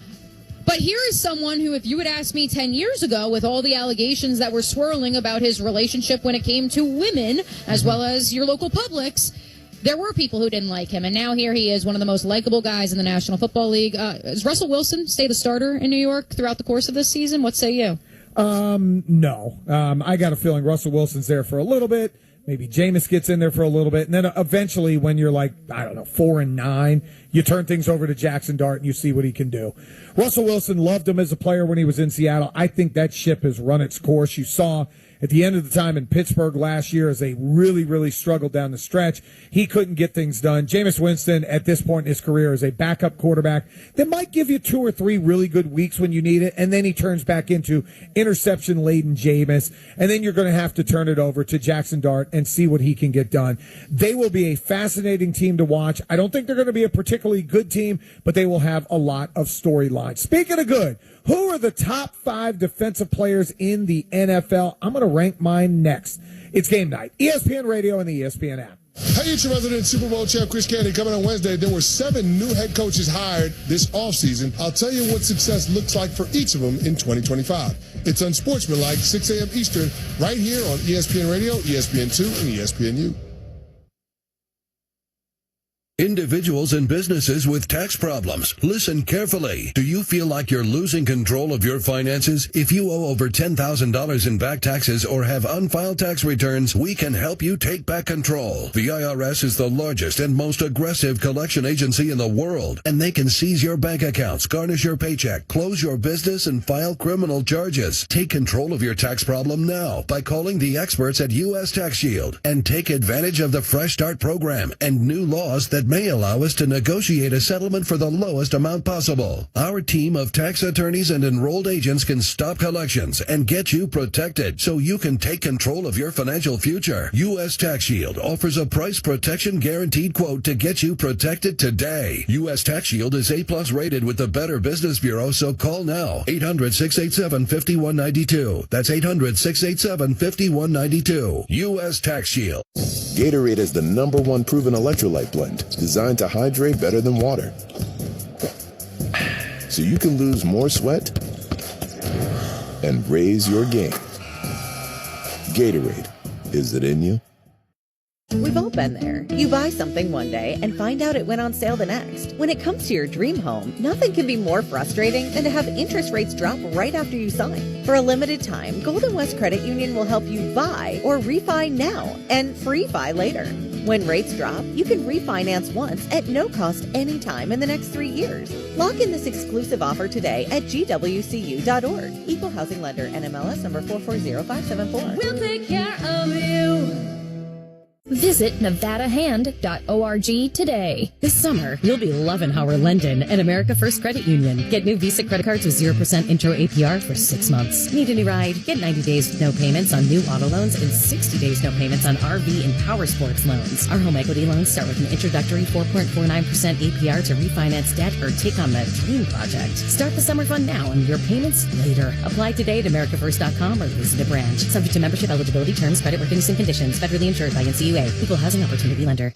Speaker 19: But here is someone who, if you had asked me 10 years ago, with all the allegations that were swirling about his relationship when it came to women, as well as your local Publix, there were people who didn't like him. And now here he is, one of the most likable guys in the National Football League. Does Russell Wilson stay the starter in New York throughout the course of this season? What say you?
Speaker 1: No. I got a feeling Russell Wilson's there for a little bit. Maybe Jameis gets in there for a little bit. And then eventually when you're like, 4-9, you turn things over to Jackson Dart and you see what he can do. Russell Wilson loved him as a player when he was in Seattle. I think that ship has run its course. You saw at the end of the time in Pittsburgh last year as they really, really struggled down the stretch. He couldn't get things done. Jameis Winston, at this point in his career, is a backup quarterback that might give you 2 or 3 really good weeks when you need it, and then he turns back into interception-laden Jameis, and then you're going to have to turn it over to Jackson Dart and see what he can get done. They will be a fascinating team to watch. I don't think they're going to be a particularly good team, but they will have a lot of storylines. Speaking of good, who are the top 5 defensive players in the NFL? I'm going to rank mine next. It's game night. ESPN Radio and the ESPN app.
Speaker 12: Hey, it's your resident Super Bowl champ, Chris Candy. Coming on Wednesday, there were 7 new head coaches hired this offseason. I'll tell you what success looks like for each of them in 2025. It's Unsportsmanlike, 6 a.m. Eastern, right here on ESPN Radio, ESPN2, and ESPNU.
Speaker 15: Individuals and businesses with tax problems, listen carefully. Do you feel like you're losing control of your finances? If you owe over $10,000 in back taxes or have unfiled tax returns, we can help you take back control. The IRS is the largest and most aggressive collection agency in the world, and they can seize your bank accounts, garnish your paycheck, close your business, and file criminal charges. Take control of your tax problem now by calling the experts at U.S. Tax Shield and take advantage of the Fresh Start program and new laws that may allow us to negotiate a settlement for the lowest amount possible. Our team of tax attorneys and enrolled agents can stop collections and get you protected so you can take control of your financial future. U.S. Tax Shield offers a price protection guaranteed quote to get you protected today. U.S. Tax Shield is A+ rated with the Better Business Bureau, so call now. 800-687-5192. That's 800-687-5192. U.S. Tax Shield.
Speaker 6: Gatorade is the #1 proven electrolyte blend designed to hydrate better than water. So you can lose more sweat and raise your game. Gatorade, is it in you?
Speaker 14: We've all been there. You buy something one day and find out it went on sale the next. When it comes to your dream home, nothing can be more frustrating than to have interest rates drop right after you sign. For a limited time, Golden West Credit Union will help you buy or refi now and free-fi later. When rates drop, you can refinance once at no cost anytime in the next 3 years. Lock in this exclusive offer today at gwcu.org. Equal Housing Lender, NMLS number 440574.
Speaker 16: We'll take care of you.
Speaker 11: Visit NevadaHand.org today.
Speaker 13: This summer, you'll be loving how we're lending at America First Credit Union. Get new Visa credit cards with 0% intro APR for 6 months. Need a new ride? Get 90 days with no payments on new auto loans and 60 days no payments on RV and power sports loans. Our home equity loans start with an introductory 4.49% APR to refinance debt or take on the dream project. Start the summer fun now and your payments later. Apply today at AmericaFirst.com or visit a branch. Subject to membership, eligibility, terms, creditworthiness, and conditions. Federally insured by NCUA. Equal Housing Opportunity Lender.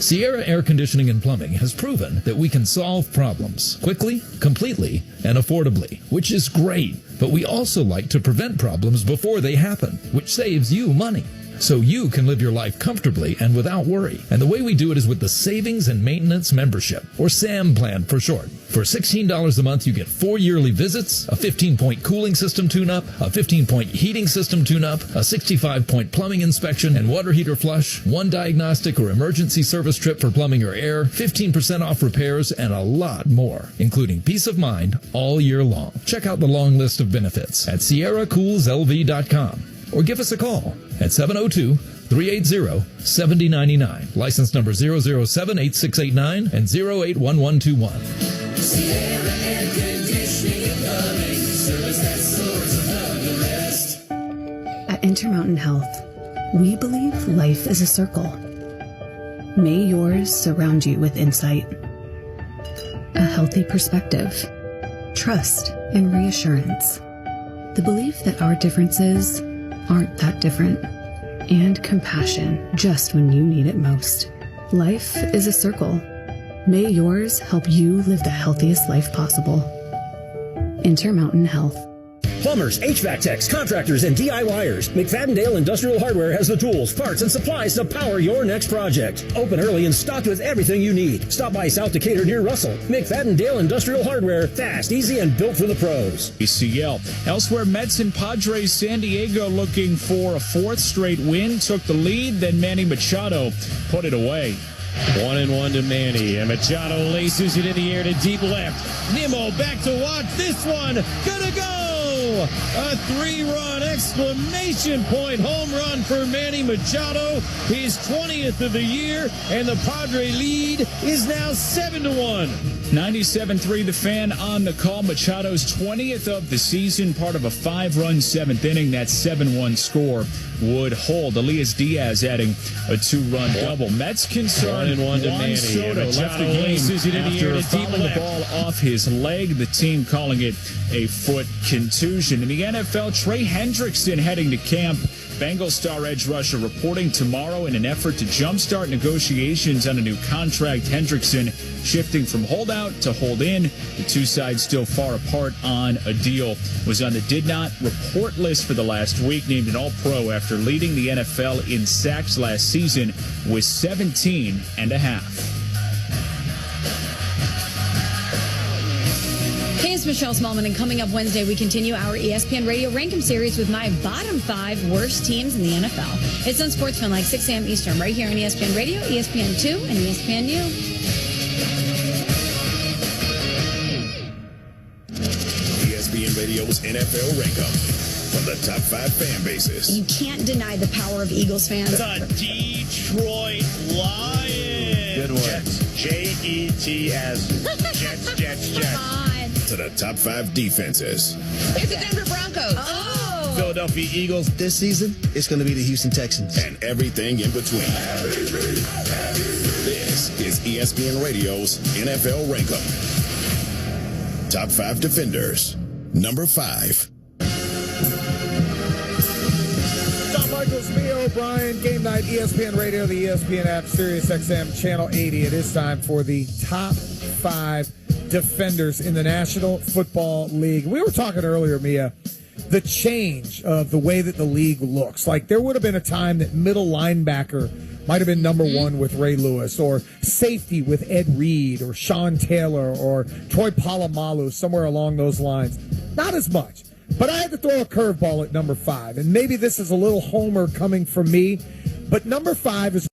Speaker 22: Sierra Air Conditioning and Plumbing has proven that we can solve problems quickly, completely, and affordably, which is great. But we also like to prevent problems before they happen, which saves you money, so you can live your life comfortably and without worry. And the way we do it is with the Savings and Maintenance Membership, or SAM plan for short. For $16 a month, you get 4 yearly visits, a 15-point cooling system tune-up, a 15-point heating system tune-up, a 65-point plumbing inspection and water heater flush, 1 diagnostic or emergency service trip for plumbing or air, 15% off repairs, and a lot more, including peace of mind all year long. Check out the long list of benefits at SierraCoolsLV.com or give us a call at 702-380-7099. License number 0078689 and 081121.
Speaker 2: Sierra Air Conditioning and Plumbing, service that soars above the rest.
Speaker 23: At Intermountain Health, we believe life is a circle. May yours surround you with insight, a healthy perspective, trust, and reassurance. The belief that our differences aren't that different, and compassion just when you need it most. Life is a circle. May yours help you live the healthiest life possible. Intermountain Health.
Speaker 24: Plumbers, HVAC techs, contractors, and DIYers. McFadden-Dale Industrial Hardware has the tools, parts, and supplies to power your next project. Open early and stocked with everything you need. Stop by South Decatur near Russell. McFadden-Dale Industrial Hardware. Fast, easy, and built for the pros.
Speaker 25: ACL. Elsewhere, Mets and Padres. San Diego looking for a 4th straight win. Took the lead, then Manny Machado put it away.
Speaker 27: 1-1 to Manny, and Machado laces it in the air to deep left. Nimmo back to watch this one. Gonna go! A 3-run exclamation point home run for Manny Machado, his 20th of the year, and the Padre lead is now 7-1.
Speaker 25: 97-3 the Fan on the call. Machado's 20th of the season, part of a 5-run 7th inning. That 7-1 score would hold. Elias Diaz adding a 2-run double. Mets concerned.
Speaker 27: 1-1 to
Speaker 25: Juan
Speaker 27: Manny.
Speaker 25: Soto left the
Speaker 27: Machado
Speaker 25: game
Speaker 27: laces it in the air
Speaker 25: after
Speaker 27: to deep
Speaker 25: fouling the
Speaker 27: left.
Speaker 25: ball off his leg. The team calling it a foot contusion. In the NFL, Trey Hendrickson heading to camp. Bengals star edge rusher reporting tomorrow in an effort to jumpstart negotiations on a new contract. Hendrickson shifting from holdout to hold in. The two sides still far apart on a deal. Was on the did not report list for the last week. Named an All-Pro after leading the NFL in sacks last season with 17.5.
Speaker 19: Hey, it's Michelle Smallman, and coming up Wednesday, we continue our ESPN Radio Rankum series with my bottom 5 worst teams in the NFL. It's on SportsFan like 6 a.m. Eastern, right here on ESPN Radio, ESPN2, and ESPNU.
Speaker 20: ESPN Radio's NFL Rankum from the top 5 fan bases.
Speaker 19: You can't deny the power of Eagles fans.
Speaker 27: The Detroit Lions.
Speaker 20: Jets. Jets. To the top 5 defenses.
Speaker 16: It's the Denver Broncos. Oh.
Speaker 3: Philadelphia Eagles. This season, it's going to be the Houston Texans.
Speaker 20: And everything in between. This is ESPN Radio's NFL Rankum. Top 5 defenders. Number 5.
Speaker 1: John Michaels, Mia O'Brien, Game Night, ESPN Radio, the ESPN app, Sirius XM, Channel 80. It is time for the top 5 defenders in the National Football League. We were talking earlier, Mia, the change of the way that the league looks. Like, there would have been a time that middle linebacker might have been number 1 with Ray Lewis, or safety with Ed Reed, or Sean Taylor, or Troy Polamalu, somewhere along those lines. Not as much. But I had to throw a curveball at number 5, and maybe this is a little homer coming from me, but number 5 is